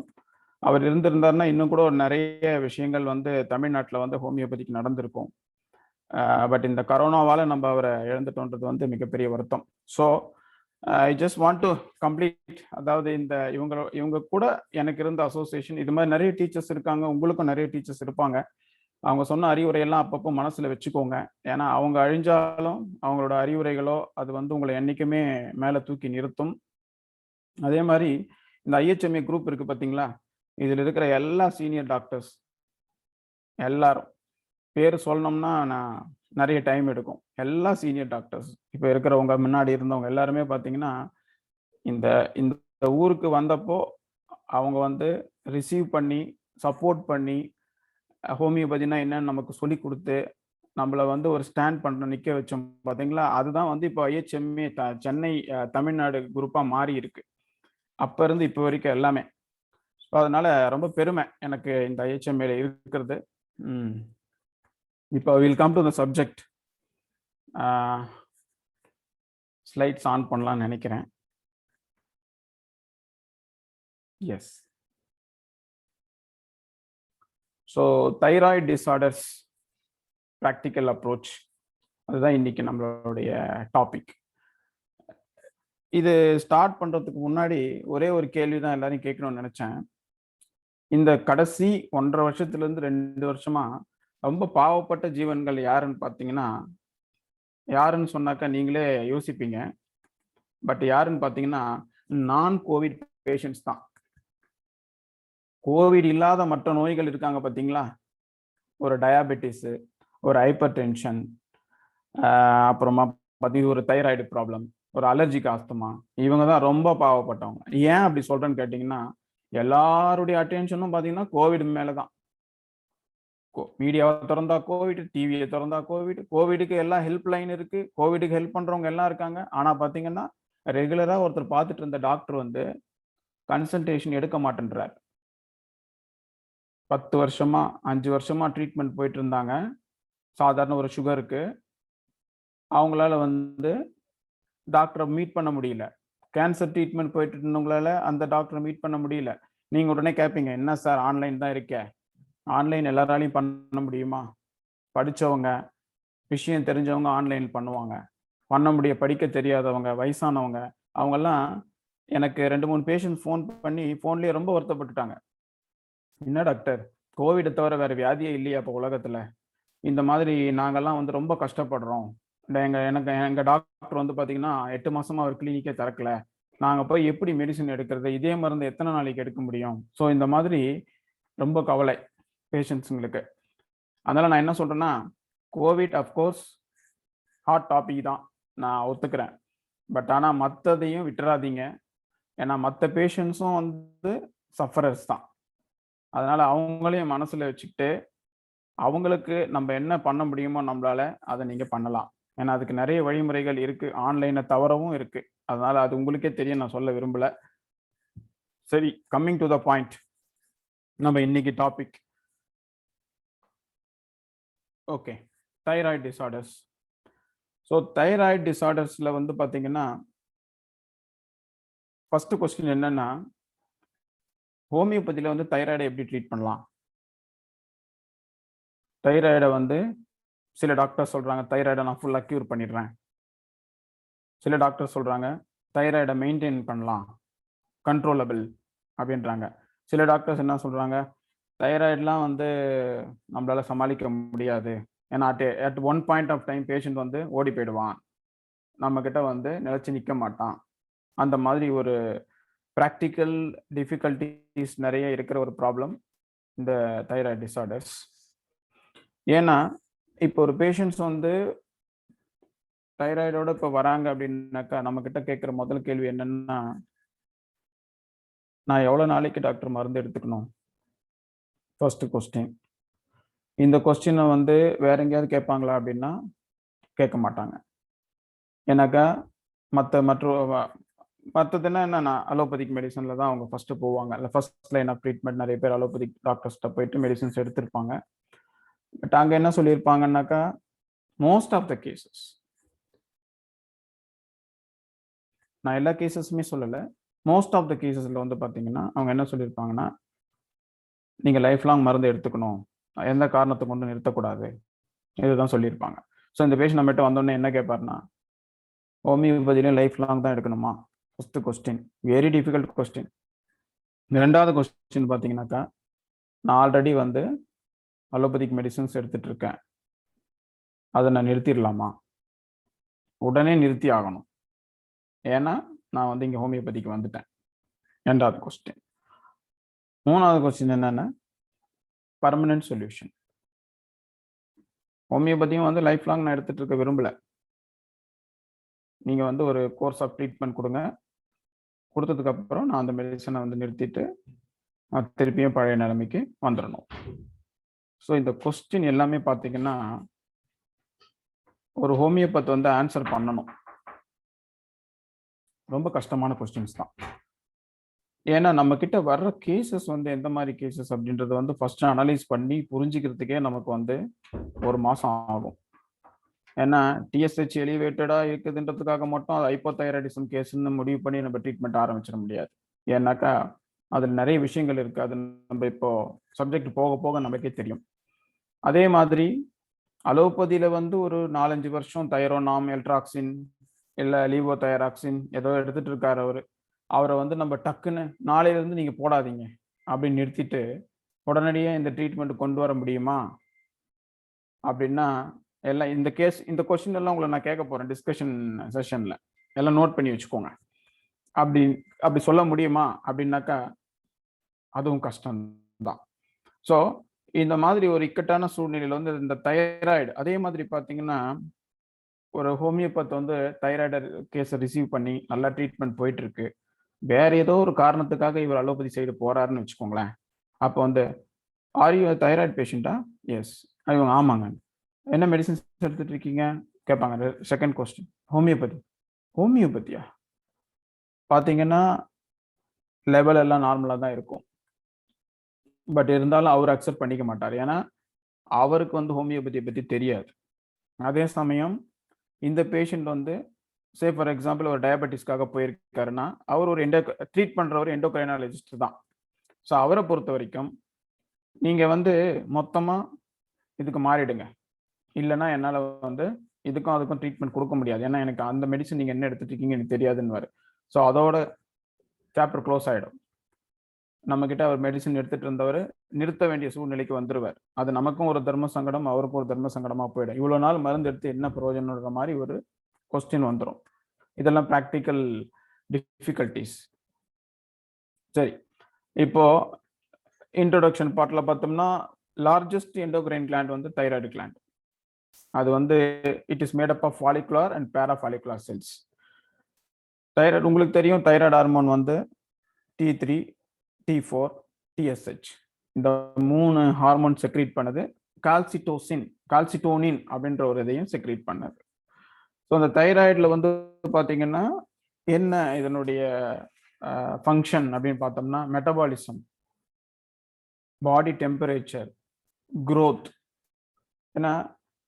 B: அவர் இருந்திருந்தாருன்னா இன்னும் கூட ஒரு நிறைய விஷயங்கள் வந்து தமிழ்நாட்டில் வந்து ஹோமியோபதிக்கு நடந்திருக்கும். பட் இந்த கரோனாவால நம்ம அவரை இழந்துட்டோன்றது வந்து மிகப்பெரிய வருத்தம். So I just want to complete. அதாவது இவங்க கூட எனக்கு இருந்த அசோசியேஷன், இது மாதிரி நிறைய டீச்சர்ஸ் இருக்காங்க, உங்களுக்கும் நிறைய டீச்சர்ஸ் இருப்பாங்க. அவங்க சொன்ன அறிவுரையெல்லாம் அப்பப்போ மனசுல வச்சுக்கோங்க. ஏன்னா அவங்க அழிஞ்சாலும் அவங்களோட அறிவுரைகளோ அது வந்து உங்களை என்னைக்குமே மேல தூக்கி நிறுத்தும். அதே மாதிரி இந்த IHMA குரூப் இருக்கு பார்த்தீங்களா, இதில் இருக்கிற எல்லா சீனியர் டாக்டர்ஸ் எல்லாரும் பேர் சொல்லணும்னா நான் நிறைய டைம் எடுக்கும். எல்லா சீனியர் டாக்டர்ஸ் இப்போ இருக்கிறவங்க, முன்னாடி இருந்தவங்க எல்லாருமே பார்த்தீங்கன்னா இந்த இந்த ஊருக்கு வந்தப்போ அவங்க வந்து ரிசீவ் பண்ணி சப்போர்ட் பண்ணி ஹோமியோபதினா என்னன்னு நமக்கு சொல்லி கொடுத்து நம்மளை வந்து ஒரு ஸ்டாண்ட் பண்ண நிற்க வச்சோம் பார்த்தீங்களா. அதுதான் வந்து இப்போ IHMA சென்னை தமிழ்நாடு குரூப்பாக மாறி இருக்கு. அப்போ இருந்து இப்போ வரைக்கும் எல்லாமே. ஸோ அதனால ரொம்ப பெருமை எனக்கு இந்த IHMA இருக்கிறது. இப்போ will come to the subject. Slides on பண்ணலாம்னு நினைக்கிறேன். Yes. So thyroid disorders practical approach, அதுதான் இன்னைக்கு நம்மளுடைய டாபிக். இது ஸ்டார்ட் பண்றதுக்கு முன்னாடி ஒரே ஒரு கேள்வி தான் எல்லாரும் கேட்கணும்னு நினைச்சேன். இந்த கடைசி 1.5 வருஷத்துல இருந்து 2 வருஷமா ரொம்ப பாவப்பட்ட ஜீவன்கள் யாருன்னு பார்த்தீங்கன்னா, யாருன்னு சொன்னாக்கா நீங்களே யோசிப்பீங்க. பட் யாருன்னு பார்த்தீங்கன்னா நான் கோவிட் பேஷண்ட்ஸ் தான். கோவிட் இல்லாத மற்ற நோய்கள் இருக்காங்க பார்த்தீங்களா, ஒரு டயாபெட்டிஸ், ஒரு ஹைப்பர் டென்ஷன், அப்புறமா பார்த்தீங்கன்னா ஒரு தைராய்டு ப்ராப்ளம், ஒரு அலர்ஜிக் ஆஸ்துமா, இவங்க தான் ரொம்ப பாவப்பட்டவங்க. ஏன் அப்படி சொல்றேன்னு கேட்டிங்கன்னா, எல்லாருடைய அட்டென்ஷனும் பார்த்தீங்கன்னா கோவிட் மேல தான். மீடியாவை திறந்தா கோவிட், டிவியை திறந்தா கோவிட், கோவிடுக்கு எல்லாம் ஹெல்ப் லைன் இருக்கு, கோவிடுக்கு ஹெல்ப் பண்றவங்க எல்லாம் இருக்காங்க. ஆனா பாத்தீங்கன்னா ரெகுலரா ஒருத்தர் பார்த்துட்டு இருந்த டாக்டர் வந்து கன்சல்டேஷன் எடுக்க மாட்டேன்றார். 10 வருஷமா 5 வருஷமா ட்ரீட்மெண்ட் போயிட்டு இருந்தாங்க. சாதாரண ஒரு சுகருக்கு அவங்களால வந்து டாக்டரை மீட் பண்ண முடியல. கேன்சர் ட்ரீட்மெண்ட் போயிட்டு இருந்தவங்களால அந்த டாக்டரை மீட் பண்ண முடியல. நீங்க உடனே கேட்பீங்க, என்ன சார் ஆன்லைன் தான் இருக்கே, ஆன்லைன் எல்லாராலையும் பண்ண முடியுமா? படிச்சவங்க, விஷயம் தெரிஞ்சவங்க ஆன்லைன் பண்ணுவாங்க. பண்ண முடிய படிக்க தெரியாதவங்க, வயசானவங்க, அவங்கெல்லாம் எனக்கு 2, 3 பேஷண்ட் ஃபோன் பண்ணி ஃபோன்லயே ரொம்ப வருத்தப்பட்டுட்டாங்க. என்ன டாக்டர், கோவிட தவிர வேற வியாதியே இல்லையா இப்ப உலகத்துல? இந்த மாதிரி நாங்கெல்லாம் வந்து ரொம்ப கஷ்டப்படுறோம். எங்க டாக்டர் வந்து பாத்தீங்கன்னா 8 மாசமா அவர் கிளினிக்கே திறக்கல. நாங்க போய் எப்படி மெடிசின் எடுக்கிறது? இதே மருந்து எத்தனை நாளைக்கு எடுக்க முடியும்? ஸோ இந்த மாதிரி ரொம்ப கவலை பேஷண்ட்ஸுங்களுக்கு. அதனால நான் என்ன சொல்றேன்னா, கோவிட் அஃப்கோர்ஸ் ஹாட் டாபிக் தான், நான் ஒத்துக்கிறேன். பட் ஆனா மத்ததையும் விட்டுறாதீங்க. ஏன்னா மத்த பேஷண்ட்ஸும் வந்து சஃபரர்ஸ் தான். அதனால அவங்களையும் மனசுல வச்சுக்கிட்டு அவங்களுக்கு நம்ம என்ன பண்ண முடியுமோ நம்மளால அதை நீங்க பண்ணலாம். ஏன்னா அதுக்கு நிறைய வழிமுறைகள் இருக்கு, ஆன்லைனை தவறவும் இருக்கு. அதனால அது உங்களுக்கே தெரியும், நான் சொல்ல விரும்பல. சரி, கம்மிங் டு த பாயிண்ட், நம்ம இன்னைக்கு topic okay, thyroid disorders. So thyroid டிசார்டர்ஸ்ல வந்து பாத்தீங்கன்னா ஃபர்ஸ்ட் கொஸ்டின் என்னன்னா, ஹோமியோபதியில வந்து தைராய்டை எப்படி ட்ரீட் பண்ணலாம்? தைராய்டை வந்து சில டாக்டர் சொல்றாங்க தைராய்டை நான் ஃபுல்லா கியூர் பண்ணிடுறேன். சில டாக்டர் சொல்றாங்க தைராய்டை மெயின்டைன் பண்ணலாம், கண்ட்ரோலபிள் அப்படின்றாங்க. சில டாக்டர்ஸ் என்ன சொல்றாங்க, தைராய்டுலாம் வந்து நம்மளால சமாளிக்க முடியாது, ஏன்னா at one point of time patient வந்து ஓடி போயிடுவான், நம்ம கிட்ட வந்து நிலைச்சு நிற்க மாட்டான். அந்த மாதிரி ஒரு ப்ராக்டிக்கல் டிஃபிகல்டிஸ் நிறைய இருக்கிற ஒரு ப்ராப்ளம் இந்த தைராய்டு டிசார்டர்ஸ். ஏன்னா இப்போ ஒரு பேஷண்ட்ஸ் வந்து தைராய்டோட இப்போ வராங்க அப்படின்னாக்கா நம்ம கிட்ட கேட்குற முதல் கேள்வி என்னன்னா, நான் எவ்வளோ நாளைக்கு டாக்டர் மருந்து எடுத்துக்கணும்? First question. இந்த கொஸ்டினை வந்து வேற எங்கேயாவது கேட்பாங்களா அப்படின்னா கேட்க மாட்டாங்க. ஏன்னாக்கா மற்றதுன்னா என்னன்னா அலோபதிக் மெடிசன்ல தான் அவங்க ஃபர்ஸ்ட் போவாங்க. இல்லை ஃபர்ஸ்ட் லைன் ஆஃப் ட்ரீட்மெண்ட் நிறைய பேர் அலோபதிக் டாக்டர்ஸ்ட்ட போயிட்டு மெடிசன்ஸ் எடுத்திருப்பாங்க. பட் அங்கே என்ன சொல்லியிருப்பாங்கன்னாக்கா, மோஸ்ட் ஆஃப் த கேசஸ், நான் எல்லா கேசஸுமே சொல்லலை, மோஸ்ட் ஆஃப் த கேசஸில் வந்து பார்த்தீங்கன்னா அவங்க என்ன சொல்லியிருப்பாங்கன்னா, நீங்கள் லைஃப் லாங் மருந்து எடுத்துக்கணும், எந்த காரணத்தை கொண்டு நிறுத்தக்கூடாது, இதுதான் சொல்லியிருப்பாங்க. ஸோ இந்த பேஷண்ட் நம்மகிட்ட வந்தோடனே என்ன கேட்பாருன்னா, ஹோமியோபதியிலையும் லைஃப் லாங் தான் எடுக்கணுமா? First question, very difficult question. ரெண்டாவது கொஸ்டின் பார்த்தீங்கன்னாக்கா, நான் ஆல்ரெடி வந்து அலோபதிக் மெடிசன்ஸ் எடுத்துட்டு இருக்கேன், அதை நான் நிறுத்திடலாமா? உடனே நிறுத்தி ஆகணும், ஏன்னா நான் வந்து இங்கே ஹோமியோபதிக்கு வந்துட்டேன். ரெண்டாவது கொஸ்டின். மூணாவது கொஸ்டின் என்னன்னா, பர்மனன்ட் சொல்யூஷன். ஹோமியோபதியும் வந்து லைஃப் லாங் நான் எடுத்துட்டு இருக்க விரும்பல, நீங்க வந்து ஒரு கோர்ஸ் ஆஃப் ட்ரீட்மெண்ட் கொடுங்க, கொடுத்ததுக்கு அப்புறம் நான் அந்த மெடிசனை வந்து நிறுத்திட்டு திருப்பியும் பழைய நிலைமைக்கு வந்துடணும். ஸோ இந்த கொஸ்டின் எல்லாமே பார்த்தீங்கன்னா ஒரு ஹோமியோபதி வந்து ஆன்சர் பண்ணணும். ரொம்ப கஷ்டமான கொஸ்டின்ஸ் தான். ஏன்னா நம்ம கிட்ட வர்ற கேசஸ் வந்து எந்த மாதிரி கேசஸ் அப்படின்றது வந்து ஃபர்ஸ்ட் அனலைஸ் பண்ணி புரிஞ்சுக்கிறதுக்கே நமக்கு வந்து 1 மாசம் ஆகும். ஏன்னா டிஎஸ்ஹெச் எலிவேட்டடா இருக்குதுன்றதுக்காக மட்டும் அது ஹைப்போதைராய்டிசம் கேஸ்ன்னு முடிவு பண்ணி நம்ம ட்ரீட்மெண்ட் ஆரம்பிச்சிட முடியாது. ஏன்னாக்கா அதில் நிறைய விஷயங்கள் இருக்கு, அது நம்ம இப்போ சப்ஜெக்ட் போக போக நமக்கே தெரியும். அதே மாதிரி அலோபதியில வந்து ஒரு 4-5 வருஷம் தைரோனாம், எல்ட்ராக்சின், இல்லை லீவோ தைராக்சின் ஏதோ எடுத்துட்டு இருக்காரு அவரை வந்து நம்ம டக்குன்னு நாளையில இருந்து நீங்க போடாதீங்க அப்படின்னு நிறுத்திட்டு உடனடியே இந்த ட்ரீட்மெண்ட் கொண்டு வர முடியுமா அப்படின்னா, எல்லாம் இந்த கொஸ்டின் எல்லாம் உங்களை நான் கேட்க போறேன் டிஸ்கஷன் செஷன்ல, எல்லாம் நோட் பண்ணி வச்சுக்கோங்க. அப்படி சொல்ல முடியுமா அப்படின்னாக்கா அதுவும் கஷ்டம்தான். ஸோ இந்த மாதிரி ஒரு இக்கட்டான சூழ்நிலையில வந்து இந்த தைராய்டு அதே மாதிரி பார்த்தீங்கன்னா, ஒரு ஹோமியோபத் வந்து தைராய்டு கேஸ ரிசீவ் பண்ணி நல்லா ட்ரீட்மெண்ட் போயிட்டு இருக்கு. வேற ஏதோ ஒரு காரணத்துக்காக இவர் அலோபதி சைடு போறாருன்னு வச்சுக்கோங்களேன். அப்போ வந்து ஆர் யூ தைராய்டு பேஷண்டா? எஸ். இவங்க ஆமாங்க. என்ன மெடிசின்ஸ் எடுத்துட்டு இருக்கீங்க? கேட்பாங்க. Second question. ஹோமியோபதி. ஹோமியோபதியா? பார்த்தீங்கன்னா, லெவல் எல்லாம் நார்மலா தான் இருக்கும். பட் இருந்தாலும் அவர் அக்செப்ட் பண்ணிக்க மாட்டாரு. ஏன்னா, அவருக்கு வந்து ஹோமியோபதிய பத்தி தெரியாது. அதே சமயம் இந்த பேஷண்ட் வந்து ஃபார் எக்ஸாம்பிள் ஒரு டயபெட்டிஸ்க்காக போயிருக்காருன்னா, அவர் ஒரு ட்ரீட் பண்றவர் எண்டோக்ரைனாலஜிஸ்ட் தான். ஸோ அவர பொறுத்தவரைக்கும், நீங்க வந்து மொத்தமா இதுக்கு மாறிடுங்க. இல்லன்னா என்னால வந்து இதுக்கும் அதுக்கும் ட்ரீட்மெண்ட் குடுக்க முடியாது. ஏன்னா எனக்கு அந்த மெடிசின் நீங்க என்ன எடுத்துட்டு இருக்கீங்கன்னு எனக்கு தெரியாதுன்னுவாரு. ஸோ அதோட சாப்டர் க்ளோஸ் ஆயிடும். நம்மகிட்ட அவர் மெடிசின் எடுத்துட்டு இருந்தவரு நிறுத்த வேண்டிய சூழ்நிலைக்கு வந்துருவார். அது நமக்கும் ஒரு தர்ம சங்கடம், அவருக்கும் ஒரு தர்ம சங்கடமா போயிடும். இவ்வளவு நாள் மருந்து எடுத்து என்ன பிரயோஜனம்ன்ற மாதிரி ஒரு கொஸ்டின் வந்துரும். இதெல்லாம் பிராக்டிக்கல் டிஃபிகல்டிஸ். சரி, இப்போ இன்ட்ரோடக்ஷன் பார்ட்ல பார்த்தோம்னா, லார்ஜஸ்ட் எண்டோக்ரைன் கிளாண்ட் வந்து தைராய்டு கிளாண்ட். அது வந்து it is made up of follicular and parafollicular cells. Thyroid உங்களுக்கு தெரியும், தைராய்டு ஹார்மோன் வந்து T3, T4, TSH இந்த 3 ஹார்மோன் செக்ரீட் பண்ணுது. கால்சிட்டோனின் அப்படின்ற ஒரு இதையும் செக்ரீட் பண்ணுது. ஸோ அந்த தைராய்டில் வந்து பார்த்தீங்கன்னா என்ன இதனுடைய ஃபங்க்ஷன் அப்படின்னு பார்த்தோம்னா, மெட்டபாலிசம், பாடி டெம்பரேச்சர், growth. ஏன்னா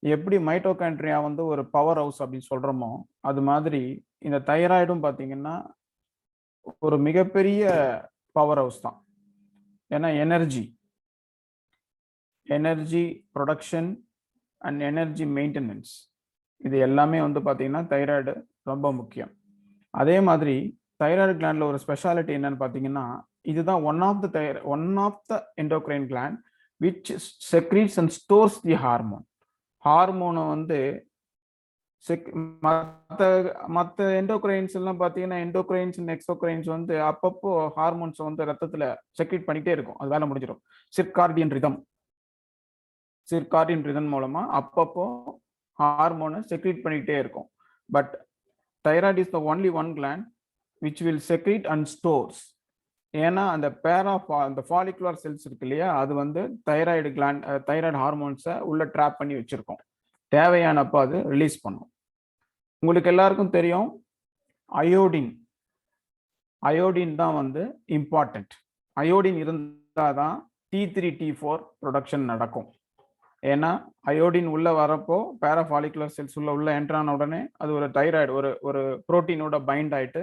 B: எப்படி மைட்டோகாண்ட்ரியா வந்து ஒரு பவர் ஹவுஸ் அப்படின்னு சொல்றோமோ, அது மாதிரி இந்த தைராய்டும் பார்த்தீங்கன்னா ஒரு மிகப்பெரிய பவர் ஹவுஸ் தான். ஏன்னா energy production and energy maintenance இது எல்லாமே வந்து பார்த்தீங்கன்னா தைராய்டு ரொம்ப முக்கியம். அதே மாதிரி தைராய்டு கிளாண்ட்ல ஒரு ஸ்பெஷாலிட்டி என்னன்னு பார்த்தீங்கன்னா, இதுதான் one of the endocrine gland which secretes and stores the ஹார்மோனை வந்து மற்ற எண்டோக்ரைன்ஸ் எல்லாம் பார்த்தீங்கன்னா, எண்டோக்ரைன்ஸ் அண்ட் எக்ஸோக்ரைன்ஸ் வந்து அப்பப்போ ஹார்மோன்ஸ் வந்து ரத்தத்துல செக்ரீட் பண்ணிட்டே இருக்கும். அது வேலை முடிஞ்சிடும். சிர்கார்டியன் ரிதம் மூலமா அப்பப்போ ஹார்மோனை செக்ரீட் பண்ணிட்டே இருக்கும். But thyroid is the only one gland which will secrete and stores. ஏன்னா அந்த அந்த ஃபாலிகுலர் செல்ஸ் இருக்கு இல்லையா, அது வந்து தைராய்டு ஹார்மோன்ஸை உள்ள ட்ராப் பண்ணி வச்சிருக்கோம். தேவையானப்போ அது ரிலீஸ் பண்ணும். உங்களுக்கு எல்லாருக்கும் தெரியும், அயோடின் தான் வந்து இம்பார்ட்டன்ட். அயோடின் இருந்தாதான் T3, T4 ப்ரொடக்ஷன் நடக்கும். ஏன்னா அயோடின் உள்ள வரப்போ பாராஃபாலிகுலர் செல்ஸ் உள்ள என்ட்ரான உடனே அது ஒரு தைராய்டு ஒரு புரோட்டீனோட பைண்ட் ஆயிட்டு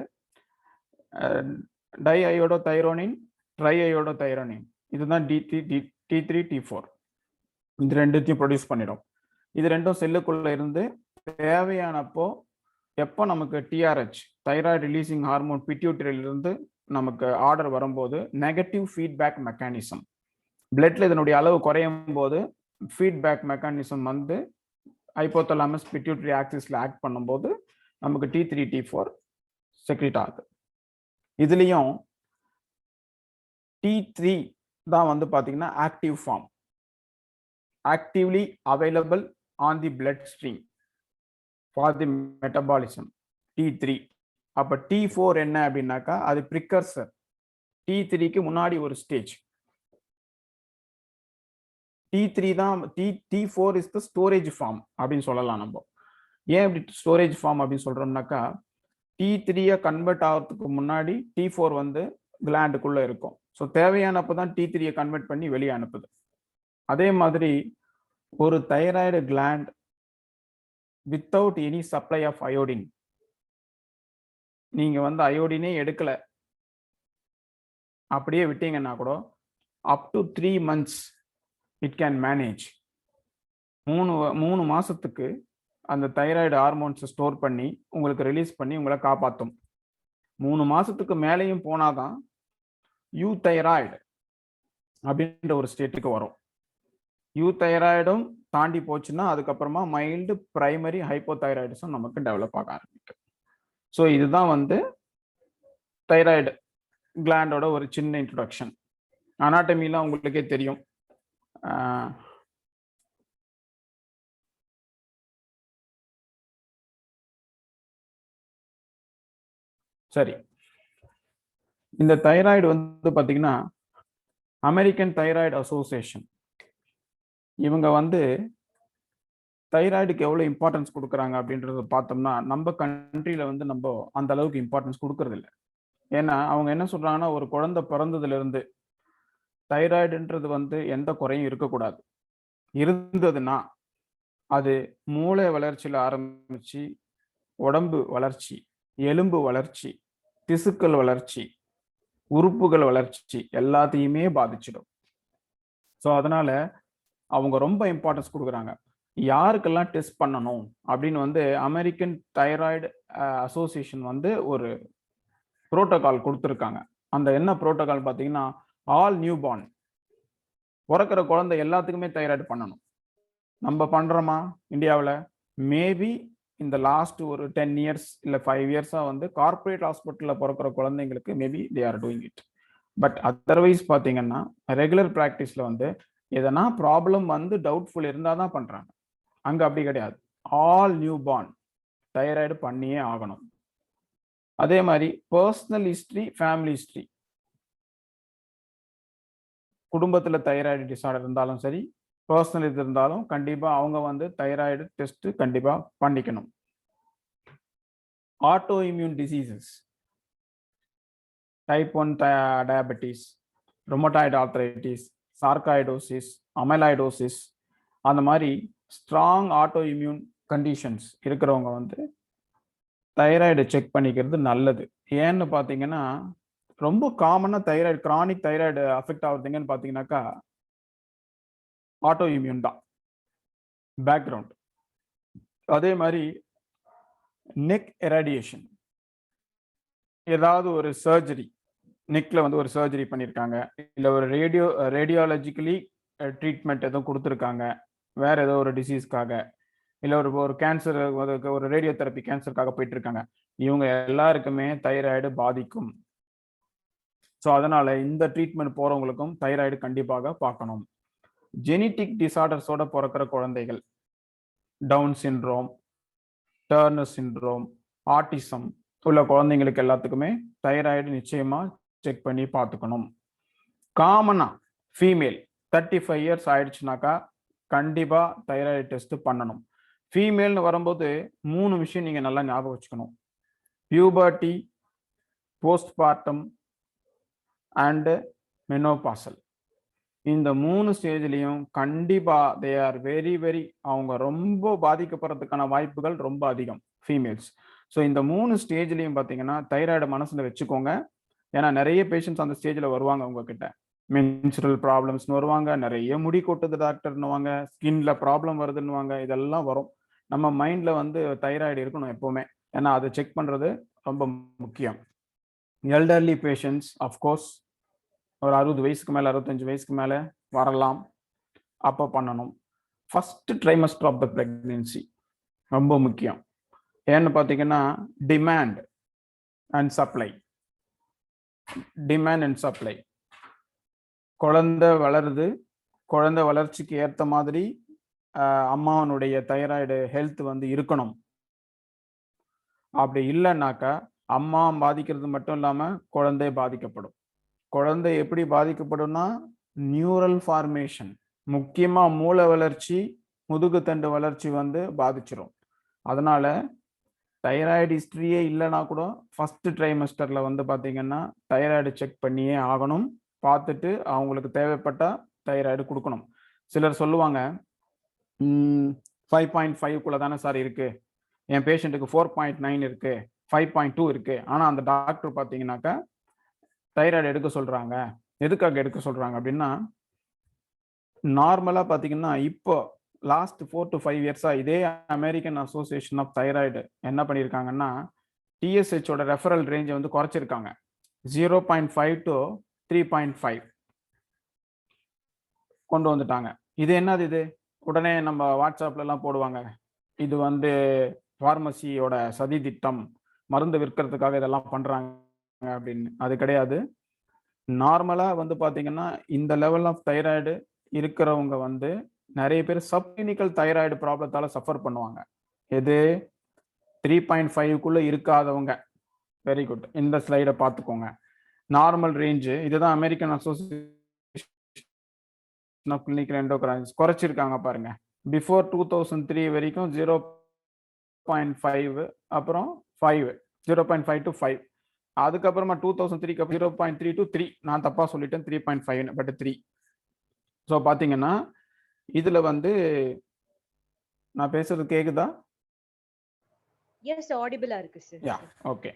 B: டை அயோடோ தைரோனின், ட்ரை அயோடோ தைரோனின், இதுதான் T3, T4 இது ரெண்டுத்தையும் ப்ரொடியூஸ் பண்ணிடும். இது ரெண்டும் செல்லுக்குள்ள இருந்து தேவையானப்போ எப்போ நமக்கு டிஆர்ஹெச் தைராய்டு ரிலீசிங் ஹார்மோன் பிட்யூட்டரியிலிருந்து நமக்கு ஆர்டர் வரும்போது நெகட்டிவ் ஃபீட்பேக் மெக்கானிசம், பிளட்ல இதனுடைய அளவு குறையும் போது ஃபீட்பேக் மெக்கானிசம் வந்து ஹைப்போதலாமஸ் பிட்யூட்டரி ஆக்சிஸ்ல ஆக்ட் பண்ணும்போது நமக்கு T3, T4 செக்ரீட் ஆகுது. இதுலயும் T3 தான் வந்து பாத்தீங்கன்னா active form, actively available on the blood stream for the metabolism T3. அப்ப T4 என்ன அப்படின்னாக்கா அது ப்ரிகர்சர். T3க்கு முன்னாடி ஒரு ஸ்டேஜ். T3 தான் T4 is the storage form அப்படின்னு சொல்லலாம். நம்ம ஏன் இப்படி ஸ்டோரேஜ் ஃபார்ம் அப்படின்னு சொல்றோம்னாக்கா, T3 கன்வெர்ட் ஆகிறதுக்கு முன்னாடி T4 வந்து கிளாண்டுக்குள்ள இருக்கும். ஸோ தேவையானப்பதான் T3 கன்வெர்ட் பண்ணி வெளியே அனுப்புது. அதே மாதிரி ஒரு thyroid gland without any supply of iodine, நீங்க வந்து அயோடினே எடுக்கல அப்படியே விட்டீங்கன்னா கூட up to 3 months it can manage. 3 மாசத்துக்கு அந்த தைராய்டு ஹார்மோன்ஸை ஸ்டோர் பண்ணி உங்களுக்கு ரிலீஸ் பண்ணி உங்களை காப்பாற்றும். 3 மாசத்துக்கு மேலேயும் போனாதான் யூதைராய்டு அப்படின்ற ஒரு ஸ்டேட்டுக்கு வரும். யூதைராய்டும் தாண்டி போச்சுன்னா அதுக்கப்புறமா மைல்டு பிரைமரி ஹைப்போதைராய்டிசம் நமக்கு டெவலப் ஆக ஆரம்பிக்கும். ஸோ இதுதான் வந்து தைராய்டு கிளாண்டோட ஒரு சின்ன இன்ட்ரோடக்ஷன். அனாட்டமிலாம் உங்களுக்கே தெரியும். சரி, இந்த தைராய்டு வந்து பாத்தீங்கன்னா அமெரிக்கன் தைராய்டு அசோசியேஷன் இவங்க வந்து தைராய்டுக்கு எவ்வளவு இம்பார்ட்டன்ஸ் கொடுக்குறாங்க அப்படின்றத பார்த்தோம்னா நம்ம கண்ட்ரியில வந்து நம்ம அந்த அளவுக்கு இம்பார்ட்டன்ஸ் கொடுக்கறது இல்லை. ஏன்னா அவங்க என்ன சொல்றாங்கன்னா, ஒரு குழந்தை பிறந்ததுல இருந்து தைராய்டுன்றது வந்து எந்த குறையும் இருக்கக்கூடாது. இருந்ததுன்னா அது மூளை வளர்ச்சியில ஆரம்பிச்சு உடம்பு வளர்ச்சி, எலும்பு வளர்ச்சி, திசுக்கள் வளர்ச்சி, உறுப்புகள் வளர்ச்சி எல்லாத்தையுமே பாதிச்சிடும். ஸோ அதனால அவங்க ரொம்ப இம்பார்ட்டன்ஸ் கொடுக்குறாங்க. யாருக்கெல்லாம் டெஸ்ட் பண்ணணும் அப்படின்னு வந்து அமெரிக்கன் தைராய்டு அசோசியேஷன் வந்து ஒரு புரோட்டோகால் கொடுத்துருக்காங்க. அந்த என்ன புரோட்டோகால் பார்த்தீங்கன்னா, ஆல் நியூ பார்ன் பிறக்கிற குழந்தை எல்லாத்துக்குமே தைராய்டு பண்ணணும். நம்ம பண்றோமா இந்தியாவில்? மேபி இந்த லாஸ்ட் ஒரு 10 இயர்ஸ் இல்லை 5 இயர்ஸா வந்து கார்பரேட் ஹாஸ்பிட்டலில் பிறக்கிற குழந்தைங்களுக்கு maybe they are doing it. But otherwise பார்த்தீங்கன்னா ரெகுலர் ப்ராக்டிஸ்ல வந்து எதனா ப்ராப்ளம் வந்து டவுட்ஃபுல் இருந்தால் தான் பண்றாங்க. அங்க அப்படி கிடையாது. ஆல் நியூ பார்ன் தைராய்டு பண்ணியே ஆகணும். அதே மாதிரி பர்சனல் ஹிஸ்டரி, ஃபேமிலி ஹிஸ்டரி, குடும்பத்துல தைராய்டு டிசார்டர் இருந்தாலும் சரி, பர்சனல் இது இருந்தாலும் கண்டிப்பா அவங்க வந்து தைராய்டு டெஸ்ட் கண்டிப்பா பண்ணிக்கணும். Auto immune diseases, type 1 diabetes, rheumatoid arthritis, sarcoidosis, amyloidosis, அந்த மாதிரி ஸ்ட்ராங் ஆட்டோ இம்யூன் கண்டிஷன்ஸ் இருக்கிறவங்க வந்து தைராய்டு செக் பண்ணிக்கிறது நல்லது. ஏன்னு பார்த்தீங்கன்னா ரொம்ப காமனா தைராய்டு, கிரானிக் தைராய்டு அஃபெக்ட் ஆகுறதுங்கன்னு பார்த்தீங்கன்னாக்கா ஆட்டோ இம்யூன் தான் பேக்ரவுண்ட். அதே மாதிரி நெக் எராடியேஷன், ஏதாவது ஒரு சர்ஜரி, நெக்ல வந்து ஒரு சர்ஜரி பண்ணியிருக்காங்க, இல்லை ஒரு ரேடியாலஜிக்கலி ட்ரீட்மெண்ட் எதுவும் கொடுத்துருக்காங்க வேற ஏதோ ஒரு டிசீஸ்க்காக, இல்லை ஒரு கேன்சர், ஒரு ரேடியோ தெரப்பி கேன்சருக்காக போயிட்டு இருக்காங்க, இவங்க எல்லாருக்குமே தைராய்டு பாதிக்கும். ஸோ அதனால இந்த ட்ரீட்மெண்ட் போறவங்களுக்கும் தைராய்டு கண்டிப்பாக பார்க்கணும். ஜெனட்டிக் டிசார்டர்ஸோட பிறக்கிற குழந்தைகள், Down syndrome, Turner syndrome, autism உள்ள குழந்தைங்களுக்கு எல்லாத்துக்குமே தைராய்டு நிச்சயமா செக் பண்ணி பார்த்துக்கணும். காமனா ஃபீமேல் 35 இயர்ஸ் ஆயிடுச்சுனாக்கா கண்டிப்பா தைராய்டு டெஸ்ட் பண்ணணும். ஃபீமேல்னு வரும்போது 3 விஷயம் நீங்க நல்லா ஞாபகம் வச்சுக்கணும். Puberty, postmortem and menopausal. இந்த 3 ஸ்டேஜ்லையும் கண்டிப்பா தே ஆர் வெரி வெரி, அவங்க ரொம்ப பாதிக்கப்படுறதுக்கான வாய்ப்புகள் ரொம்ப அதிகம் ஃபீமேல்ஸ். ஸோ இந்த 3 ஸ்டேஜ்லையும் பார்த்தீங்கன்னா தைராய்டு மனசுல வச்சுக்கோங்க. ஏன்னா நிறைய பேஷண்ட்ஸ் அந்த ஸ்டேஜில் வருவாங்க உங்ககிட்ட, மென்சுரல் ப்ராப்ளம்ஸ்னு வருவாங்க, நிறைய முடி கொட்டுது டாக்டர்னுவாங்க, ஸ்கின்ல ப்ராப்ளம் வருதுன்னுவாங்க, இதெல்லாம் வரும். நம்ம மைண்ட்ல வந்து தைராய்டு இருக்கணும் எப்பவுமே, ஏன்னா அதை செக் பண்றது ரொம்ப முக்கியம். எல்டர்லி பேஷண்ட்ஸ் அஃப்கோர்ஸ் ஒரு 60 வயசுக்கு மேலே, 65 வயசுக்கு மேலே வரலாம், அப்போ பண்ணணும். First trimester of the pregnancy ரொம்ப முக்கியம். ஏன்னு பார்த்தீங்கன்னா demand and supply, demand and supply. குழந்தை வளருது, குழந்தை வளர்ச்சிக்கு ஏற்ற மாதிரி அம்மாவனுடைய தைராய்டு ஹெல்த் வந்து இருக்கணும். அப்படி இல்லைன்னாக்கா அம்மா பாதிக்கிறது மட்டும் இல்லாம குழந்தை பாதிக்கப்படும். குழந்தை எப்படி பாதிக்கப்படும்னா நியூரல் ஃபார்மேஷன், முக்கியமா மூளை வளர்ச்சி, முதுகுத்தண்டு வளர்ச்சி வந்து பாதிச்சிடும். அதனால தைராய்டு ஹிஸ்டரியே இல்லைன்னா கூட ஃபர்ஸ்ட் ட்ரைமஸ்டர்ல வந்து பார்த்தீங்கன்னா தைராய்டு செக் பண்ணியே ஆகணும். பார்த்துட்டு அவங்களுக்கு தேவைப்பட்ட தைராய்டு கொடுக்கணும். சிலர் சொல்லுவாங்க 5.5 தானே சார் இருக்கு, என் பேஷண்ட்டுக்கு 4.9 இருக்கு, 5.2 இருக்கு, ஆனால் அந்த டாக்டர் பார்த்தீங்கன்னாக்கா தைராய்டு எடுக்க சொல்றாங்க. எதுக்காக எடுக்க சொல்றாங்க அப்படின்னா, நார்மலா பார்த்தீங்கன்னா இப்போ லாஸ்ட் 4 to 5 இயர்ஸா இதே அமெரிக்கன் அசோசியேஷன் ஆஃப் தைராய்டு என்ன பண்ணியிருக்காங்கன்னா டிஎஸ்ஹெச்சோட ரெஃபரல் ரேஞ்சை வந்து குறைச்சிருக்காங்க. 0.5 to 3.5 கொண்டு வந்துட்டாங்க. இது என்னது இது? உடனே நம்ம வாட்ஸ்அப்ல எல்லாம் போடுவாங்க, இது வந்து ஃபார்மசியோட சதி திட்டம், மருந்து விற்கிறதுக்காக இதெல்லாம் பண்றாங்க அப்படின்னு. அது கிடையாது. நார்மலா வந்து பாத்தீங்கன்னா இந்த லெவல் ஆஃப் தைராய்டு இருக்கிறவங்க வந்து நிறைய பேர் சப்கிளினிக்கல் தைராய்டு ப்ராப்ளத்தால சஃபர் பண்ணுவாங்க. எது 3.5க்குள்ள இருக்காதவங்க. Very good. இந்த ஸ்லைடை பார்த்துக்கோங்க. நார்மல் ரேஞ்சு இதுதான் அமெரிக்கன் அசோசியேஷன் ஆஃப் கிளினிக்கல் எண்டோகிரைன்ஸ் குறைச்சிருக்காங்க பாருங்க. பிஃபோர் 2003 வரைக்கும் 0.5, அப்புறம் 5, 0.5 to 5. அதுக்கப்புறமா 2003க்கு 0.3 to 3. நான் தப்பா சொல்லிட்டேன், 3.5 பட் 3. ஸோ பார்த்தீங்கன்னா இதுல வந்து நான் பேசுறது கேக்குதா?
A: எஸ், ஆடிபிளா இருக்கு சார்.
B: யா, ஓகே.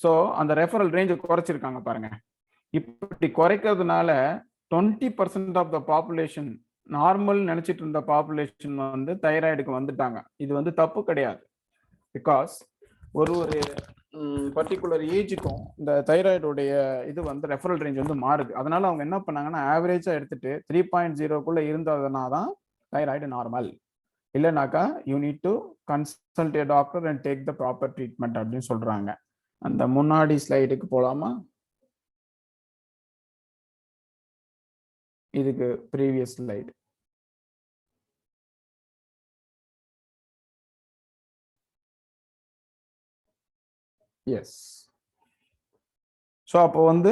B: ஸோ அந்த ரெஃபரல் ரேஞ்ச் குறைச்சிருக்காங்க பாருங்க. இப்படி குறைக்கிறதுனால 20% ஆஃப் த பாப்புலேஷன், நார்மல் நினைச்சிட்டு இருந்த பாப்புலேஷன் வந்து தைராய்டுக்கு வந்துட்டாங்க. இது வந்து தப்பு கிடையாது. பிகாஸ் ஒரு பர்டிகுலர் ஏஜுக்கும் இந்த தைராய்டுடைய இது வந்து ரெஃபரல் ரேஞ்ச் வந்து மாறுது. அதனால அவங்க என்ன பண்ணாங்கன்னா ஆவரேஜா எடுத்துட்டு 3.0க்குள்ள இருந்ததுனா தான் தைராய்டு நார்மல். இல்லைனாக்கா you need to consult A doctor and take the proper treatment அப்படின்னு சொல்றாங்க. அந்த முன்னாடி ஸ்லைடுக்கு போலாமா? இதுக்கு ப்ரீவியஸ் ஸ்லைடு. எஸ். ஸோ அப்போ வந்து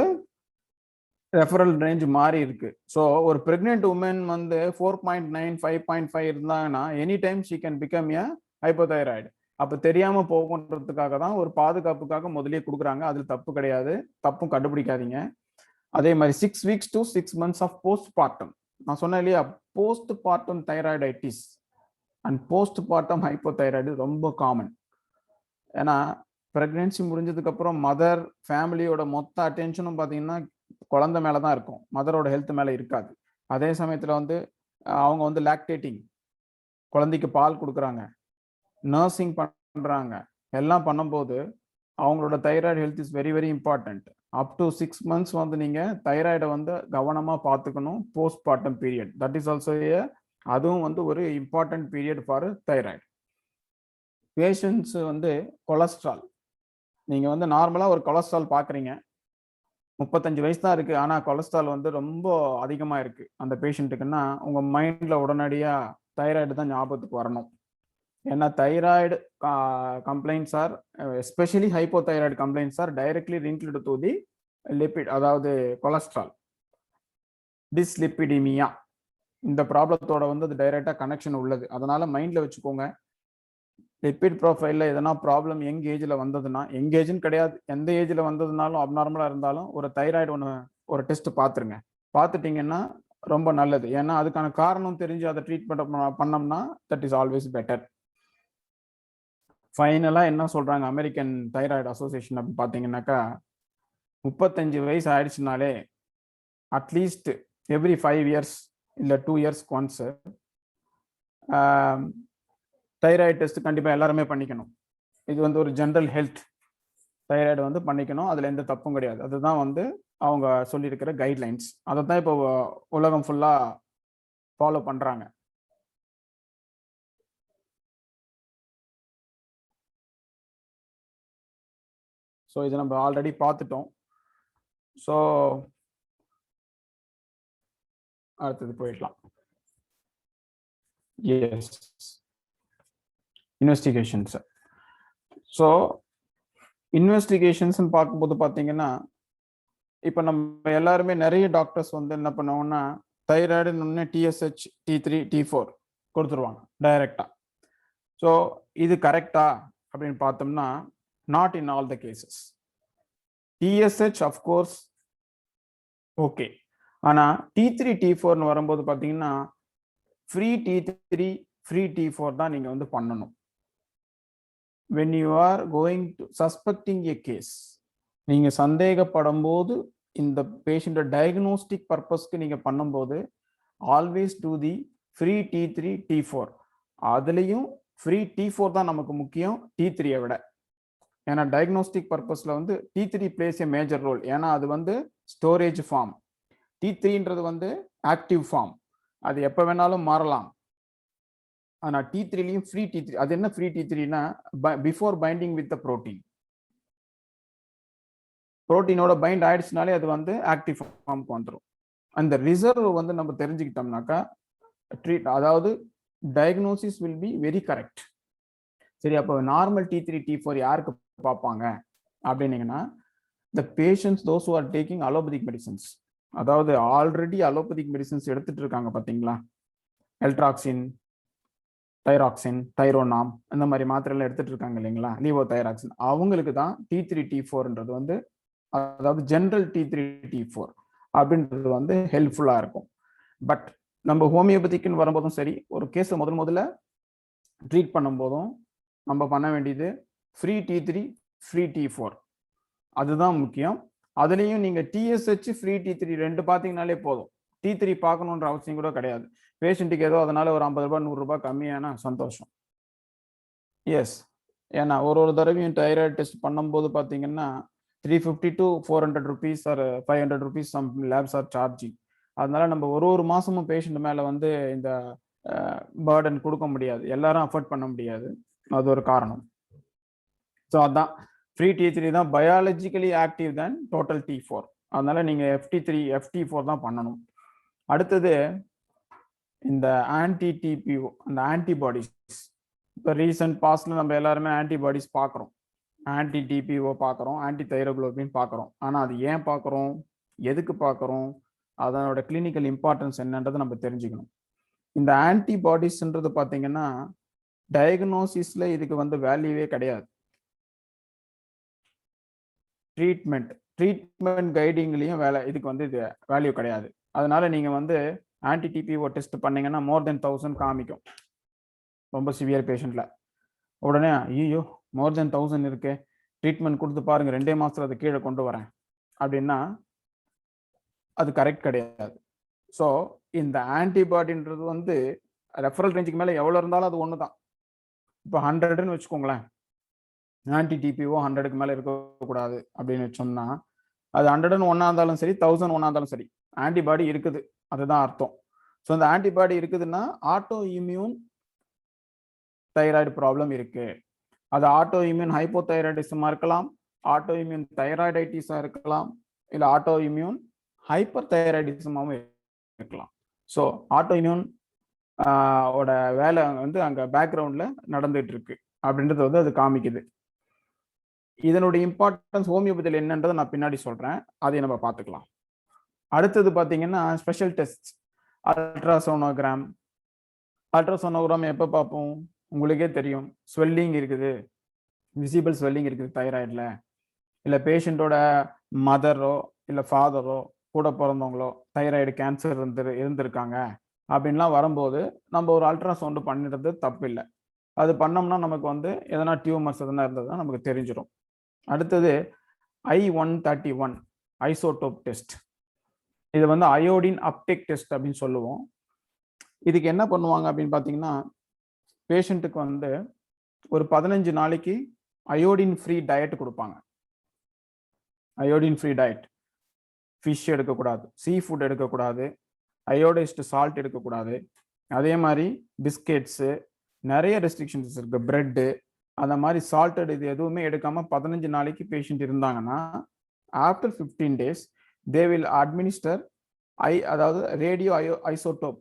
B: ரெஃபரல் ரேஞ்ச் மாறி இருக்கு. ஸோ ஒரு பிரெக்னென்ட் உமன் வந்து 4.9, 5.5 இருந்தாங்கன்னா any time she can become a hypothyroid. அப்போ தெரியாம போகுன்றதுக்காக தான் ஒரு பாதுகாப்புக்காக முதலே கொடுக்குறாங்க. அதில் தப்பு கிடையாது, தப்பும் கண்டுபிடிக்காதீங்க. அதே மாதிரி 6 weeks to 6 months of post partum. நான் சொன்னேன் இல்லையா, post partum thyroiditis and post partum hypothyroid ரொம்ப காமன். ஏன்னா பிரெக்னன்சி முடிஞ்சதுக்கு அப்புறம் மதர் ஃபேமிலியோட மொத்த அட்டென்ஷனும் பார்த்தீங்கன்னா குழந்தை மேல தான் இருக்கும், மதரோட ஹெல்த் மேல இருக்காது. அதே சமயத்துல வந்து அவங்க வந்து லாக்டேட்டிங், குழந்தைக்கு பால் கொடுக்குறாங்க, நர்சிங் பண்றாங்க, எல்லாம் பண்ணும்போது அவங்களோட thyroid health is very very important. Up to 6 months வந்து நீங்க தைராய்டை வந்து கவனமா பார்த்துக்கணும். Post partum period, that is also அதுவும் வந்து ஒரு important period for thyroid. Patients வந்து கொலஸ்ட்ரால், நீங்க வந்து நார்மலா ஒரு கொலஸ்ட்ரால் பாக்குறீங்க, 35 வயசு தான் இருக்கு, ஆனா கொலஸ்ட்ரால் வந்து ரொம்ப அதிகமா இருக்கு அந்த பேஷண்ட்டுக்குன்னா உங்க மைண்ட்ல உடனடியா தைராய்டு தான் ஞாபகத்துக்கு வரணும். ஏன்னா thyroid complaints are especially hypothyroid complaints are directly linked to the lipid, அதாவது கொலஸ்ட்ரால் டிஸ்லிபிடிமியா. இந்த ப்ராப்ளத்தோட வந்து அது டைரக்டா கனெக்ஷன் உள்ளது. அதனால மைண்ட்ல வச்சுக்கோங்க. லிபிட் ப்ரொஃபைல்ல எதனா ப்ராப்ளம் யங் ஏஜ்ல வந்ததுன்னா, யங் ஏஜ்னு கிடையாது, எந்த ஏஜ்ல வந்ததுனாலும் அப்நார்மலா இருந்தாலும் ஒரு தைராய்டு ஒரு டெஸ்ட் பார்த்துருங்க. பார்த்துட்டீங்கன்னா ரொம்ப நல்லது. ஏன்னா அதுக்கான காரணம் தெரிஞ்சு அதை ட்ரீட்மெண்ட் பண்ணோம்னா தட் இஸ் ஆல்வேஸ் பெட்டர். ஃபைனலா என்ன சொல்றாங்க அமெரிக்கன் தைராய்டு அசோசியேஷன் அப்படின்னு பார்த்தீங்கன்னாக்கா, 35 வயசு ஆயிடுச்சுனாலே அட்லீஸ்ட் எவ்ரி 5 years இல்லை 2 years ஒன்ஸ் தைராய்டு டெஸ்ட் கண்டிப்பாக எல்லாருமே பண்ணிக்கணும். இது வந்து ஒரு ஜென்ரல் ஹெல்த், தைராய்டு வந்து பண்ணிக்கணும், அதில் எந்த தப்பும் கிடையாது. அதுதான் வந்து அவங்க சொல்லியிருக்கிற கைட்லைன்ஸ். அதை தான் இப்போ உலகம் ஃபுல்லாக ஃபாலோ பண்ணுறாங்க. ஸோ இதை நம்ம ஆல்ரெடி பார்த்துட்டோம். ஸோ அடுத்தது போயிடலாம். S, investigations. ஸோ இன்வெஸ்டிகேஷன்ஸ் பார்க்கும்போது பார்த்தீங்கன்னா, இப்போ நம்ம எல்லாருமே நிறைய டாக்டர்ஸ் வந்து என்ன பண்ணுவாங்கன்னா தைராய்டுன்னு TSH, T3, T4 கொடுத்துருவாங்க டைரக்டா. ஸோ இது கரெக்டா அப்படின்னு பார்த்தோம்னா not in all the cases. TSH of course okay, ஆனால் T3, T4ன்னு வரும்போது பார்த்தீங்கன்னா ஃப்ரீ T3, ஃப்ரீ T4 தான் நீங்கள் வந்து பண்ணணும். when you are going to suspecting a case, நீங்க சந்தேகப்படும் போது இந்த பேஷண்ட் டயக்னோஸ்டிக் பர்பஸ்க்கு நீங்க பண்ணும்போது always to the free T3, T4. அதுலேயும் ஃப்ரீ T4 தான் நமக்கு முக்கியம் T3யை விட. ஏன்னா டயக்னோஸ்டிக் பர்பஸ்ல வந்து T3 பிளேஸ் ஏ மேஜர் ரோல். ஏன்னா அது வந்து ஸ்டோரேஜ் ஃபார்ம், T3ன்றது வந்து ஆக்டிவ் ஃபார்ம், அது எப்போ வேணாலும் மாறலாம். ஆனால் T3லையும் ஃப்ரீ T3, அது என்ன ஃப்ரீ T3னா before binding with the protein, ப்ரோட்டீனோட பைண்ட் ஆயிடுச்சுனாலே அது வந்து ஆக்டிவ் ஃபார்முக்கு வந்துடும். அந்த ரிசர்வ் வந்து நம்ம தெரிஞ்சுக்கிட்டோம்னாக்கா அதாவது diagnosis will be very correct. சரி, அப்போ நார்மல் T3 T4 யாருக்கு பார்ப்பாங்க அப்படின்னீங்கன்னா the patients those who are taking allopathic medicines, அதாவது ஆல்ரெடி அலோபதிக் மெடிசன்ஸ் எடுத்துட்டு இருக்காங்க பாத்தீங்களா, எல்ட்ராக்சின், தைராக்சின், தைரோனாம், இந்த மாதிரி மாத்திரைலாம் எடுத்துட்டு இருக்காங்க இல்லைங்களா, லீவோ தைராக்சின், அவங்களுக்கு தான் T3 T4ன்றது வந்து, அதாவது ஜென்ரல் T3 T4 அப்படின்றது வந்து ஹெல்ப்ஃபுல்லா இருக்கும். பட் நம்ம ஹோமியோபதிக்குன்னு வரும்போதும் சரி, ஒரு கேஸை முதல்ல ட்ரீட் பண்ணும் போதும் நம்ம பண்ண வேண்டியது ஃப்ரீ T3 ஃப்ரீ T4 அதுதான் முக்கியம். அதுலேயும் நீங்க TSH ஃப்ரீ T3 ரெண்டு பார்த்தீங்கனாலே போதும். T3 பார்க்கணுன்ற அவசியம் கூட கிடையாது. பேஷண்ட்டுக்கு ஏதோ அதனால ஒரு 50 ரூபாய் 100 ரூபாய் கம்மியானா சந்தோஷம். எஸ், ஏன்னா ஒரு தடவையும் தைராய்டு டெஸ்ட் பண்ணும்போது பார்த்தீங்கன்னா 350 to 400 rupees or 500 rupees some labs are charging. அதனால நம்ம ஒரு மாசமும் பேஷண்ட் மேல வந்து இந்த பேர்டன் கொடுக்க முடியாது, எல்லாரும் அஃபோர்ட் பண்ண முடியாது. அது ஒரு காரணம். ஸோ அதான் ஃப்ரீ T3 தான் பயாலஜிக்கலி ஆக்டிவ் தேன் டோட்டல் T4. அதனால நீங்க FT4 தான் பண்ணணும். அடுத்தது இந்த ஆன்டி-TPO, அந்த ஆன்டிபாடிஸ். இப்போ ரீசன்ட் பாஸ்ட்ல நம்ம எல்லாருமே ஆன்டிபாடிஸ் பார்க்குறோம், ஆன்டி-TPO பார்க்குறோம், ஆன்டி தைரோகுளோபின் பார்க்குறோம். ஆனால் அது ஏன் பார்க்குறோம், எதுக்கு பார்க்குறோம், அதனோட கிளினிக்கல் இம்பார்ட்டன்ஸ் என்னன்றதை நம்ம தெரிஞ்சுக்கணும். இந்த ஆன்டிபாடிஸ்ன்றது பார்த்தீங்கன்னா டயக்னோசிஸ்ல இதுக்கு வந்து வேல்யூவே கிடையாது. ட்ரீட்மெண்ட் கைடிங்லயும் இதுக்கு வந்து இது வேல்யூ கிடையாது. அதனால நீங்க வந்து ஆன்டி-TPO டெஸ்ட் பண்ணீங்கன்னா மோர் தென் 1000 காமிக்கும் ரொம்ப சிவியர் பேஷண்ட்ல. உடனே ஐயோ மோர் தென் 1000 இருக்கு, ட்ரீட்மெண்ட் கொடுத்து பாருங்க 2 மாசத்துல அது கீழே கொண்டு வரேன் அப்படின்னா அது கரெக்ட் கிடையாது. ஸோ இந்த ஆன்டிபாடின்றது வந்து ரெஃபரல் ரேஞ்சுக்கு மேலே எவ்வளோ இருந்தாலும் அது ஒன்று தான். இப்போ 100ன்னு வச்சுக்கோங்களேன், ஆன்டி-TPO 100க்கு மேலே இருக்கக்கூடாது அப்படின்னு வச்சோம்னா அது 101 இருந்தாலும் சரி, 1001 இருந்தாலும் சரி, ஆன்டிபாடி இருக்குது, அதுதான் அர்த்தம். ஸோ அந்த ஆன்டிபாடி இருக்குதுன்னா ஆட்டோ இம்யூன் தைராய்டு ப்ராப்ளம் இருக்கு. அது ஆட்டோ இம்யூன் ஹைப்போதைராய்டிசமா இருக்கலாம், ஆட்டோ இம்யூன் தைராய்டைட்டிஸா இருக்கலாம், இல்லை ஆட்டோ இம்யூன் ஹைப்பர் தைராய்டிசமாகவும் இருக்கலாம். ஸோ ஆட்டோ இம்யூன் ஓட வேலை வந்து அங்க பேக்ரவுண்ட்ல நடந்துட்டு இருக்கு அப்படின்றது வந்து அது காமிக்குது. இதனுடைய இம்பார்ட்டன்ஸ் ஹோமியோபதியில் என்னன்றதை நான் பின்னாடி சொல்றேன், அதை நம்ம பார்த்துக்கலாம். அடுத்தது பார்த்தீங்கன்னா ஸ்பெஷல் டெஸ்ட், அல்ட்ராசோனோகிராம். அல்ட்ராசோனோகிராம் எப்போ பார்ப்போம், உங்களுக்கே தெரியும், ஸ்வெல்லிங் இருக்குது, விசிபிள் ஸ்வெல்லிங் இருக்குது தைராய்டில், இல்லை பேஷண்ட்டோட மதரோ இல்லை ஃபாதரோ கூட பிறந்தவங்களோ தைராய்டு கேன்சர் இருந்திருக்காங்க அப்படின்லாம் வரும்போது நம்ம ஒரு அல்ட்ராசவுண்டு பண்ணிடுறது தப்பு இல்லை. அது பண்ணோம்னா நமக்கு வந்து எதனா டியூமர்ஸ் எதனா இருந்ததுன்னா நமக்கு தெரிஞ்சிடும். அடுத்தது I-131 ஐசோடோப் டெஸ்ட். இது வந்து அயோடின் அப்டேக் டெஸ்ட் அப்படின்னு சொல்லுவோம். இதுக்கு என்ன பண்ணுவாங்க அப்படின்னு பார்த்தீங்கன்னா, பேஷண்ட்டுக்கு வந்து ஒரு 15 நாளைக்கு அயோடின் ஃப்ரீ டயட் கொடுப்பாங்க. அயோடின் ஃப்ரீ டயட், ஃபிஷ் எடுக்கக்கூடாது, சீ ஃபுட் எடுக்கக்கூடாது, அயோடைஸ்டு சால்ட் எடுக்கக்கூடாது, அதே மாதிரி பிஸ்கெட்ஸு, நிறைய ரெஸ்ட்ரிக்ஷன்ஸ் இருக்கு, பிரெட்டு, அந்த மாதிரி சால்டட் இது எதுவுமே எடுக்காம 15 நாளைக்கு பேஷண்ட் இருந்தாங்கன்னா after 15 days they will administer அதாவது ரேடியோ ஐசோடோப்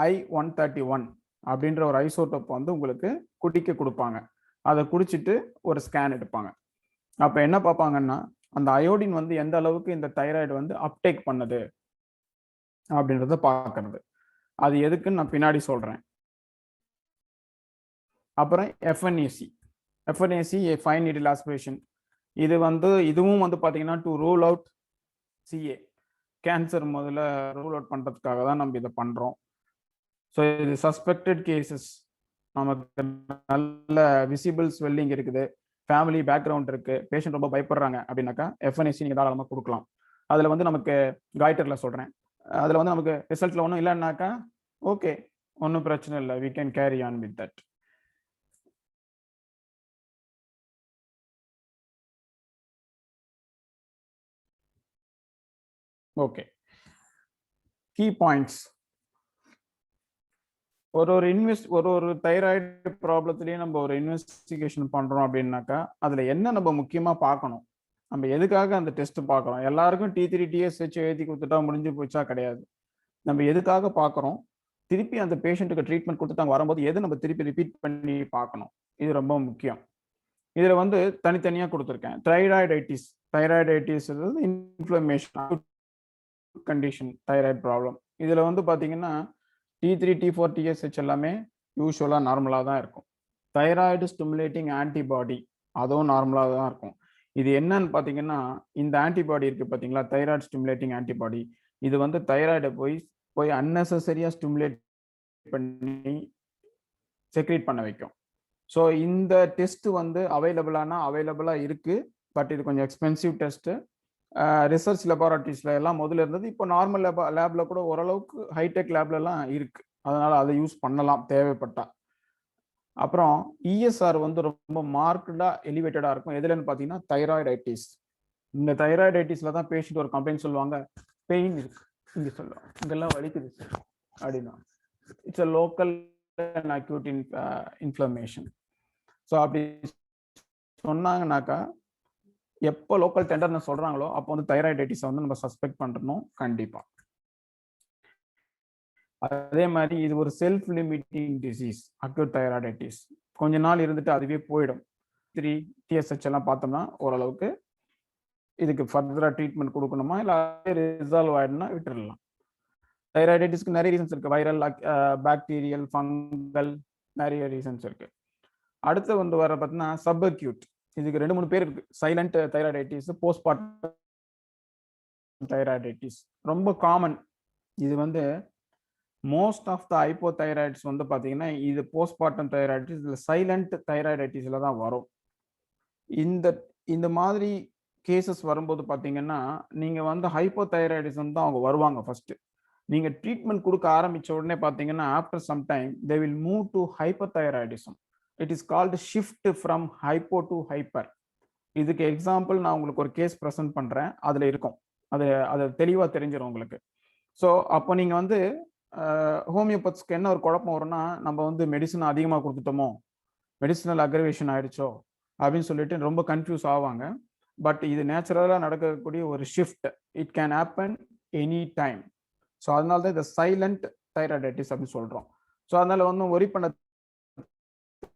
B: I-131 அப்படின்ற ஒரு ஐசோடோப் வந்து உங்களுக்கு குடிக்க கொடுப்பாங்க. அதை குடிச்சிட்டு ஒரு ஸ்கேன் எடுப்பாங்க. அப்போ என்ன பார்ப்பாங்கன்னா அந்த அயோடின் வந்து எந்த அளவுக்கு இந்த தைராய்டு வந்து அப்டேக் பண்ணுது அப்படின்றத பார்க்கறது. அது எதுக்குன்னு நான் பின்னாடி சொல்றேன். அப்புறம் FNAC ஃபைன் நீடில் ஆஸ்பிரேஷன். இதுவும் வந்து பார்த்தீங்கன்னா to rule out CA, cancer முதல்ல ரூல் அவுட் பண்ணுறதுக்காக தான் நம்ம இதை பண்ணுறோம். ஸோ இது சஸ்பெக்டட் கேசஸ், நமக்கு நல்ல விசிபிள் ஸ்வெல்லிங் இருக்குது, ஃபேமிலி பேக்ரவுண்ட் இருக்கு, பேஷண்ட் ரொம்ப பயப்படுறாங்க அப்படின்னாக்கா FNAC நீங்கள் தாராளமாக கொடுக்கலாம். அதில் வந்து நமக்கு காய்டரில் சொல்கிறேன், அதில் வந்து நமக்கு ரிசல்ட்டில் ஒன்றும் இல்லைன்னாக்கா ஓகே, ஒன்றும் பிரச்சனை இல்லை, we can carry on with that. Okay, key points. ஒரு தைராய்டு ப்ராப்ளத்திலேயே நம்ம ஒரு இன்வெஸ்டிகேஷன் பண்றோம் அப்படின்னாக்கா அதுல என்ன நம்ம முக்கியமா பார்க்கணும் நம்ம எதுக்காக அந்த டெஸ்ட் பார்க்குறோம்? எல்லாருக்கும் T3 TSH எழுதி கொடுத்துட்டா முடிஞ்சு போச்சா? கிடையாது. நம்ம எதுக்காக பார்க்குறோம்? திருப்பி அந்த பேஷண்ட்டுக்கு ட்ரீட்மெண்ட் கொடுத்துட்டு அங்க வரும்போது எது நம்ம திருப்பி ரிப்பீட் பண்ணி பார்க்கணும். இது ரொம்ப முக்கியம். இதுல வந்து தனித்தனியா கொடுத்துருக்கேன். Thyroiditis. Thyroiditis inflammation condition, thyroid problem. இதுல வந்து பாத்தீங்கன்னா T3 T4 TSH எல்லாமே யூஸ்வலா நார்மலா தான் இருக்கும். தைராய்டு ஸ்டிமுலேட்டிங் ஆன்டிபாடி அதுவும் நார்மலா தான் இருக்கும். இது என்னன்னு பாத்தீங்கன்னா இந்த ஆன்டிபாடி இருக்கு பாத்தீங்களா, தைராய்டு ஸ்டிமுலேட்டிங் ஆன்டிபாடி. இது வந்து தைராய்டை போய் அன்னெசரியா ஸ்டிமுலேட் பண்ணி செக்ரேட் பண்ண வைக்கும். ஸோ இந்த டெஸ்ட் வந்து அவைலபிளா இருக்கு. பட் இது கொஞ்சம் எக்ஸ்பென்சிவ் டெஸ்ட். ரிசர்ச் லெபார்டரிஸ்ல எல்லாம் முதல்ல இருந்தது. இப்போ நார்மல் லேப்ல கூட ஓரளவுக்கு ஹைடெக் லேப்ல எல்லாம் இருக்கு. அதனால அதை யூஸ் பண்ணலாம் தேவைப்பட்டா. அப்புறம் இஎஸ்ஆர் வந்து ரொம்ப மார்க்டா எலிவேட்டடா இருக்கும். எதுலன்னு பாத்தீங்கன்னா தைராய்டைட்டிஸ். இந்த தைராய்டைட்டிஸ்ல தான் பேஷண்ட் ஒரு கம்ப்ளைண்ட் சொல்லுவாங்க, பெயின் இருக்கு இங்க சொல்லுவாங்க, இங்கெல்லாம் வலிக்குது சார் அப்படின்னா. It's a local acute inflammation. So அப்படி சொன்னாங்கன்னாக்கா எப்போ லோக்கல் டெண்டர்னஸ் சொல்றாங்களோ அப்போ வந்து தைராய்டைட்டிஸை வந்து நம்ம சஸ்பெக்ட் பண்ணணும் கண்டிப்பா. அதே மாதிரி இது ஒரு self limiting disease acute thyroiditis. கொஞ்ச நாள் இருந்துட்டு அதுவே போயிடும். 3 TSH எல்லாம் பார்த்தோம்னா ஓரளவுக்கு இதுக்கு ஃபர்தரா ட்ரீட்மெண்ட் கொடுக்கணுமா இல்லை ரிசால்வ் ஆயிடும்னா விட்டுடலாம். தைராய்டைட்டிஸ்க்கு நிறைய ரீசன்ஸ் இருக்கு. வைரல், பாக்டீரியல், ஃபங்கல், நிறைய ரீசன்ஸ் இருக்கு. அடுத்து வந்து வர பார்த்தீங்கன்னா சப் அக்யூட். இதுக்கு 2-3 பேர் இருக்கு. சைலண்ட் தைராய்டைட்டிஸ், போஸ்ட்மார்ட்டம் தைராய்டைட்டிஸ் ரொம்ப காமன். இது வந்து மோஸ்ட் ஆஃப் த ஹைப்போதைராய்ட்ஸ் வந்து பாத்தீங்கன்னா இது போஸ்ட்மார்ட்டம் தைராய்டிஸ், இதுல சைலண்ட் தைராய்டைட்டிஸ்ல தான் வரும். இந்த மாதிரி கேசஸ் வரும்போது பாத்தீங்கன்னா நீங்க வந்து ஹைப்போதைராய்டிசம் தான் அவங்க வருவாங்க ஃபர்ஸ்ட். நீங்க ட்ரீட்மெண்ட் கொடுக்க ஆரம்பிச்ச உடனே பாத்தீங்கன்னா after some time they will move to hypothyroidism. It is called shift from hypo to hyper. இதுக்கு எக்ஸாம்பிள் நான் உங்களுக்கு ஒரு கேஸ் ப்ரெசென்ட் பண்றேன், அதுல இருக்கும். அது தெளிவா தெரிஞ்சிடும் உங்களுக்கு. ஸோ அப்போ நீங்க வந்து ஹோமியோபதிஸ்க்கு என்ன ஒரு குழப்பம் வரும்னா, நம்ம வந்து மெடிசன் அதிகமாக கொடுத்துட்டோமோ, மெடிசினல் அக்ரவேஷன் ஆயிடுச்சோ அப்படின்னு சொல்லிட்டு ரொம்ப கன்ஃபியூஸ் ஆவாங்க. பட் இது நேச்சுரலாக நடக்கக்கூடிய ஒரு shift. It can happen any time. So அதனால தான் இதை சைலண்ட் தைராய்டைட்டிஸ் அப்படின்னு சொல்றோம். ஸோ அதனால வந்து ஒரி பண்ண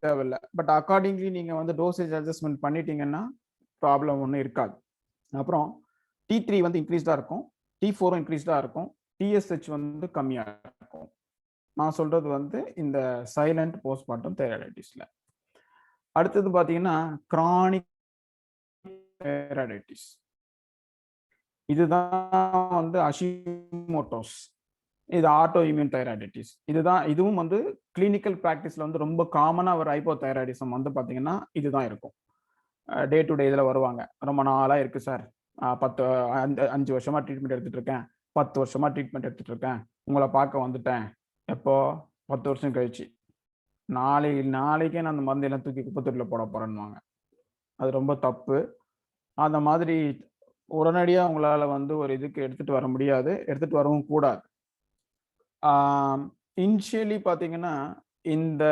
B: தேவையில்லை. பட் அக்கார்டிங்லி நீங்க வந்து டோசேஜ் அட்ஜஸ்ட்மெண்ட் பண்ணிட்டீங்கன்னா ப்ராப்ளம் ஒன்றும் இருக்காது. அப்புறம் T3 வந்து இன்க்ரீஸ்டா இருக்கும், T4 இன்க்ரீஸ்டா இருக்கும், TSH வந்து கம்மியா இருக்கும். நான் சொல்றது வந்து இந்த சைலண்ட் போஸ்ட்மார்ட்டம் தைராய்டைட்டிஸ்ல. அடுத்தது பாத்தீங்கன்னா கிரானிக் தைராய்டைட்டிஸ். இதுதான் வந்து ஹஷிமோட்டோஸ். இது ஆட்டோ இம்யூன் தைராய்டைட்டிஸ். இதுவும் வந்து கிளினிக்கல் பிராக்டிஸ்ல வந்து ரொம்ப காமனா ஒரு ஹைப்போதைராய்டிசம் வந்து பாத்தீங்கன்னா இதுதான் இருக்கும். டே டு டே இதில் வருவாங்க. ரொம்ப நாளா இருக்கு சார், 5 வருஷமா ட்ரீட்மெண்ட் எடுத்துட்டு இருக்கேன், 10 வருஷமா ட்ரீட்மெண்ட் எடுத்துட்டு இருக்கேன், உங்களை பார்க்க வந்துட்டேன் எப்போ 10 வருஷம் கழிச்சு, நாளைக்கே நான் அந்த மருந்து எல்லாம் தூக்கி குப்பத்தொட்டியில் போட போறேன்னுவாங்க. அது ரொம்ப தப்பு. அந்த மாதிரி உடனடியாக உங்களால வந்து ஒரு இதுக்கு எடுத்துட்டு வர முடியாது, எடுத்துட்டு வரவும் கூடாது. இனிஷியலி பார்த்தீங்கன்னா இந்த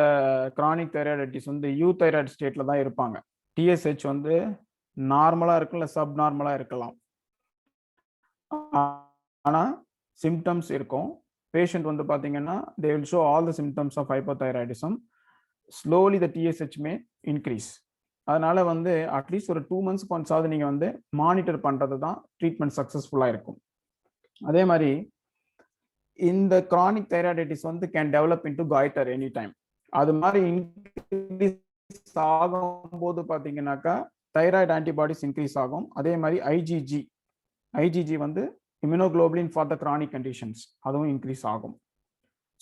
B: கிரானிக் தைராய்டைட்டிஸ் வந்து யூதைராய்டு ஸ்டேட்ல தான் இருப்பாங்க. TSH வந்து நார்மலா இருக்கும், இல்லை சப் நார்மலா இருக்கலாம். ஆனா சிம்டம்ஸ் இருக்கும். பேஷண்ட் வந்து பாத்தீங்கன்னா they will show all the symptoms of hypothyroidism. Slowly the TSH may increase. அதனால வந்து அட்லீஸ்ட் ஒரு 2 months ஒன்ஸாவது நீங்க வந்து மானிட்டர் பண்றது தான் ட்ரீட்மெண்ட் சக்சஸ்ஃபுல்லா இருக்கும். அதே மாதிரி இந்த கிரானிக் தைராய்டைட்டிஸ் வந்து can develop into goitre any time. அது மாதிரி இன்க்ரீஸ் ஆகும்போது பாத்தீங்கன்னாக்கா தைராய்டு ஆன்டிபாடிஸ் இன்க்ரீஸ் ஆகும். அதே மாதிரி ஐஜிஜி வந்து immunoglobulin for the chronic conditions அதுவும் இன்க்ரீஸ் ஆகும்.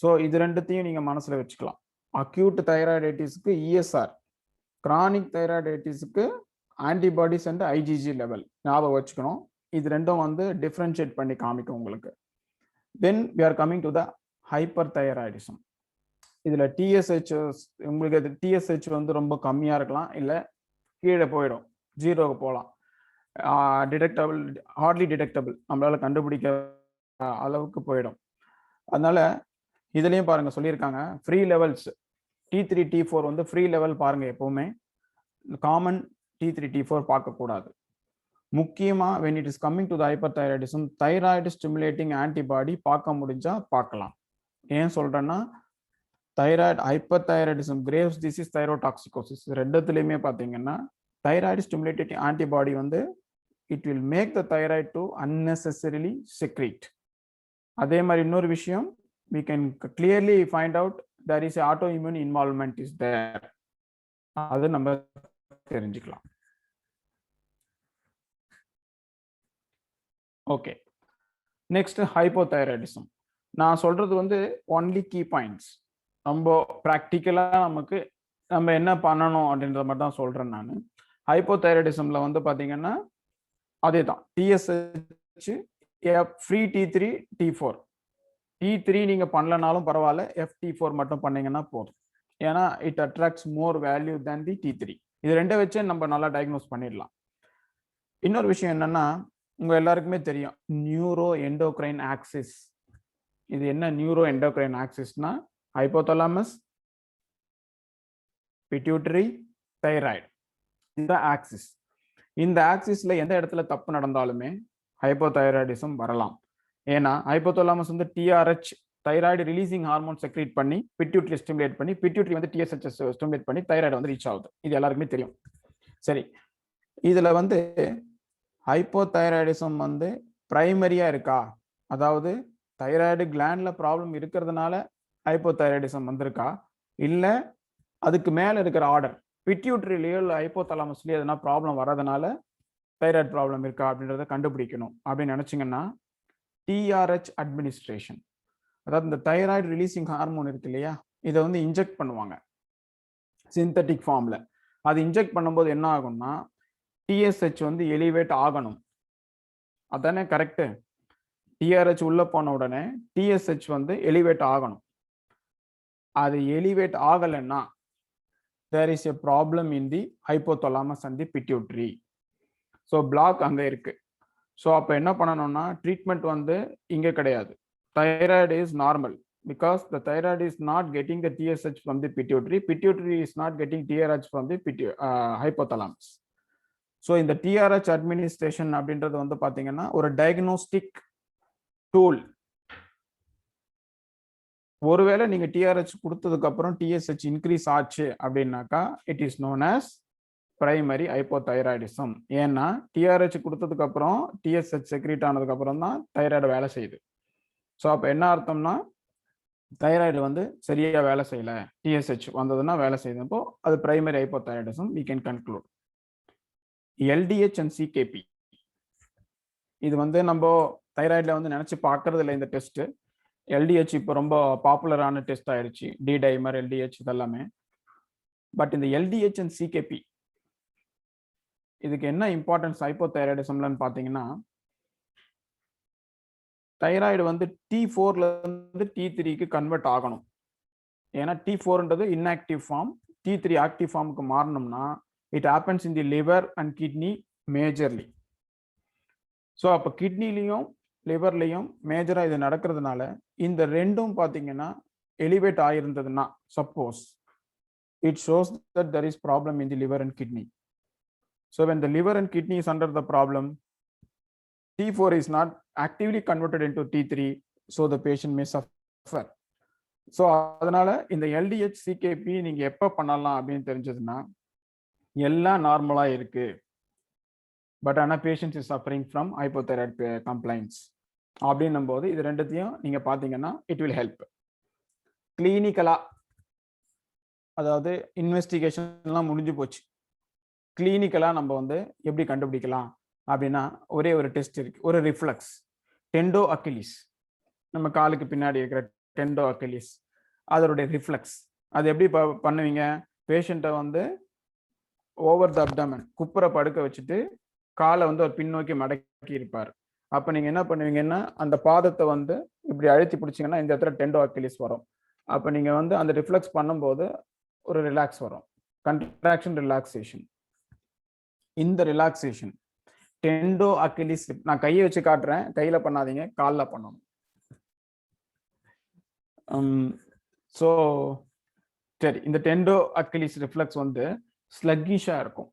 B: ஸோ இது ரெண்டுத்தையும் நீங்க மனசுல வச்சுக்கலாம். அக்யூட் தைராய்டைட்டிஸ்க்கு இஎஸ்ஆர், கிரானிக் தைராய்டைட்டிஸ்க்கு ஆன்டிபாடிஸ் அண்ட் ஐஜிஜி லெவல் ஞாபகம் வச்சுக்கணும். இது ரெண்டும் வந்து டிஃபரன்ஷியேட் பண்ணி காமிக்கும் உங்களுக்கு. Then we are coming to the hyper thyroidism. இதுல TSH உங்களுக்கு TSH வந்து ரொம்ப கம்மியா இருக்கலாம், இல்லை கீழே போயிடும், 0க்கு போகலாம். டிடெக்டபிள், ஹார்ட்லி டிடெக்டபிள், நம்மளால கண்டுபிடிக்க அளவுக்கு போயிடும். அதனால இதுலயும் பாருங்க சொல்லியிருக்காங்க ஃப்ரீ லெவல்ஸ். T3 T4 வந்து ஃப்ரீ லெவல் பாருங்க. எப்பவுமே காமன் T3 T4 பார்க்க கூடாது. முக்கியமா when it is coming to the hyperthyroidism thyroid stimulating antibody பார்க்க முடிஞ்சா பார்க்கலாம். ஏன் சொல்றேன்னா thyroid hyperthyroidism, Graves disease, thyrotoxicosis ரெண்டுத்துலயுமே பாத்தீங்கன்னா தைராய்டு ஸ்டிமுலேட்டிங் ஆன்டிபாடி வந்து it will make the thyroid to unnecessarily secrete. அதே மாதிரி இன்னொரு விஷயம் we can clearly find out there is a autoimmune involvement is there. அது நம்ம தெரிஞ்சுக்கலாம். Okay, next hypothyroidism. நான் சொல்றது வந்து ஒன்லி கீ பாயிண்ட்ஸ். ரொம்ப ப்ராக்டிக்கலா நமக்கு நம்ம என்ன பண்ணணும் அப்படின்றத மட்டும் தான் சொல்றேன் நான். ஹைப்போதைராய்டிசம்ல வந்து பாத்தீங்கன்னா அதே தான் TSH, free T3 T4. T3 நீங்க பண்ணலனாலும் பரவாயில்ல, FT4 மட்டும் பண்ணீங்கன்னா போதும். ஏன்னா it attracts more value than the T3. இது ரெண்டை வச்சே நம்ம நல்லா டயக்னோஸ் பண்ணிடலாம். இன்னொரு விஷயம் என்னன்னா உங்க எல்லாருக்குமே தெரியும் நியூரோ எண்டோக்ரைன் ஆக்சிஸ். இது என்ன நியூரோ எண்டோக்ரைன் ஆக்சிஸ்னா ஹைப்போதலாமஸ், பிட்யூட்டரி, தைராய்டு, இந்த ஆக்சிஸ். இந்த ஆக்சிஸ்ல எந்த இடத்துல தப்பு நடந்தாலுமே ஹைப்போதைராய்டிசம் வரலாம். ஏன்னா ஹைப்போதலாமஸ் வந்து TRH thyroid releasing hormone secrete பண்ணி பிட்யூட்டரி ஸ்டிமுலேட் பண்ணி, பிட்யூட்டரி வந்து TSH ஸ்டிமுலேட் பண்ணி தைராய்டு வந்து ரீச் ஆகுது. இது எல்லாருக்குமே தெரியும். சரி, இதுல வந்து ஹைப்போதைராய்டிசம் வந்து பிரைமரியா இருக்கா, அதாவது தைராய்டு கிளாண்ட்ல ப்ராப்ளம் இருக்கிறதுனால ஹைப்போதைராய்டிசம் வந்திருக்கா, இல்ல அதுக்கு மேல இருக்கிற ஆர்டர் பிட்யூட்டரிலேயோ இல்லை ஹைப்போதலாமஸ்லயோ எதனா ப்ராப்ளம் வர்றதுனால தைராய்டு ப்ராப்ளம் இருக்கா அப்படின்றத கண்டுபிடிக்கணும் அப்படின்னு நினைச்சீங்கன்னா TRH அட்மினிஸ்ட்ரேஷன், அதாவது இந்த தைராய்டு ரிலீசிங் ஹார்மோன் இருக்கு இல்லையா, இதை வந்து இன்ஜெக்ட் பண்ணுவாங்க சிந்தட்டிக் ஃபார்ம்ல. அது இன்ஜெக்ட் பண்ணும்போது என்ன ஆகும்னா TSH வந்து எலிவேட் ஆகணும். அதானே கரெக்ட்? TRH உள்ள போன உடனே TSH வந்து எலிவேட் ஆகணும். அது எலிவேட் ஆகலைன்னா there is a problem in the hypothalamus and the pituitary. So block அங்கே இருக்கு. ஸோ அப்போ என்ன பண்ணணும்னா ட்ரீட்மெண்ட் வந்து இங்கே கிடையாது. Thyroid is normal because the thyroid is not getting the TSH from the pituitary, pituitary is not getting TRH from the hypothalamus. So இந்த TRH administration அப்படின்றது வந்து பார்த்தீங்கன்னா ஒரு டயக்னோஸ்டிக் டூல். ஒருவேளை நீங்க TRH கொடுத்ததுக்கு அப்புறம் TSH இன்க்ரீஸ் ஆச்சு அப்படின்னாக்கா it is known as primary hypothyroidism. ஏன்னா TRH கொடுத்ததுக்கு அப்புறம் TSH செக்ரீட் ஆனதுக்கு அப்புறம் தான் தைராய்டு வேலை செய்யுது. ஸோ அப்போ என்ன அர்த்தம்னா தைராய்டு வந்து சரியா வேலை செய்யல, TSH வந்ததுன்னா வேலை செய்யுதுப்போ அது primary hypothyroidism. we can conclude. LDH and CKP இது வந்து நம்ம தைராய்டுல வந்து நினைச்சு பார்க்கறது இல்லை இந்த டெஸ்ட். LDH இப்போ ரொம்ப பாப்புலரான டெஸ்ட் ஆயிடுச்சு, டி டைமர், LDH இதெல்லாமே. பட் இந்த LDH and CKP இதுக்கு என்ன இம்பார்ட்டன்ஸ் ஹைப்போதைராய்டிசம்லன்னு பார்த்தீங்கன்னா தைராய்டு வந்து T4ல இருந்து T3க்கு கன்வெர்ட் ஆகணும். ஏன்னா T4ன்றது இன்ஆக்டிவ் ஃபார்ம், T3 ஆக்டிவ் ஃபார்முக்கு மாறணும்னா it happens in the liver and kidney majorly. So அப்போ கிட்னிலையும் லிவர்லையும் மேஜரா இது நடக்கிறதுனால இந்த ரெண்டும் பார்த்தீங்கன்னா எலிவேட் ஆயிருந்ததுன்னா suppose it shows that there is problem in the liver and kidney. So when the liver and kidney is under the problem, T4 is not actively converted into T3, so the patient may suffer. So அதனால இந்த LDH CKP நீங்க எப்போ பண்ணலாம் அப்படின்னு தெரிஞ்சதுன்னா எல்லாம் நார்மலா இருக்கு, பட் ஆனால் patient is suffering from hypothyroid complaints அப்படின்னும் போது இது ரெண்டுத்தையும் நீங்க பாத்தீங்கன்னா இட் வில் ஹெல்ப். கிளினிக்கலா, அதாவது இன்வெஸ்டிகேஷன்லாம் முடிஞ்சு போச்சு, கிளினிக்கலா நம்ம வந்து எப்படி கண்டுபிடிக்கலாம் அப்படின்னா ஒரே ஒரு டெஸ்ட் இருக்கு, ஒரு ரிஃப்ளக்ஸ் டெண்டோ அக்கிலிஸ், நம்ம காலுக்கு பின்னாடி இருக்கிற டெண்டோ அக்கிலிஸ் அதோடைய ரிஃப்ளக்ஸ். அது எப்படி பண்ணுவீங்க, பேஷண்ட்டை வந்து ஓவர் த அப்டமன் குப்புற படுக்க வச்சுட்டு காலை வந்து ஒரு பின்னோக்கி மடக்கி இருப்பார். அப்ப நீங்க என்ன பண்ணுவீங்கன்னா அந்த பாதத்தை வந்து இப்படி அழுத்தி பிடிச்சீங்கன்னா இந்த இடத்துல டெண்டோ அக்கிலிஸ் வரும். அப்ப நீங்க வந்து அந்த ரிஃப்ளெக்ஸ் பண்ணும்போது ஒரு ரிலாக்ஸ் வரும், கண்ட்ராக்ஷன் ரிலாக்ஸேஷன். இந்த ரிலாக்ஸேஷன் டெண்டோ அக்கிலிஸ், நான் கையை வச்சு காட்டுறேன், கையில பண்ணாதீங்க, காலில் பண்ணணும். ஸோ சரி, இந்த டெண்டோ அக்கிலிஸ் ரிஃப்ளெக்ஸ் வந்து ஸ்லக்கிஷா இருக்கும்.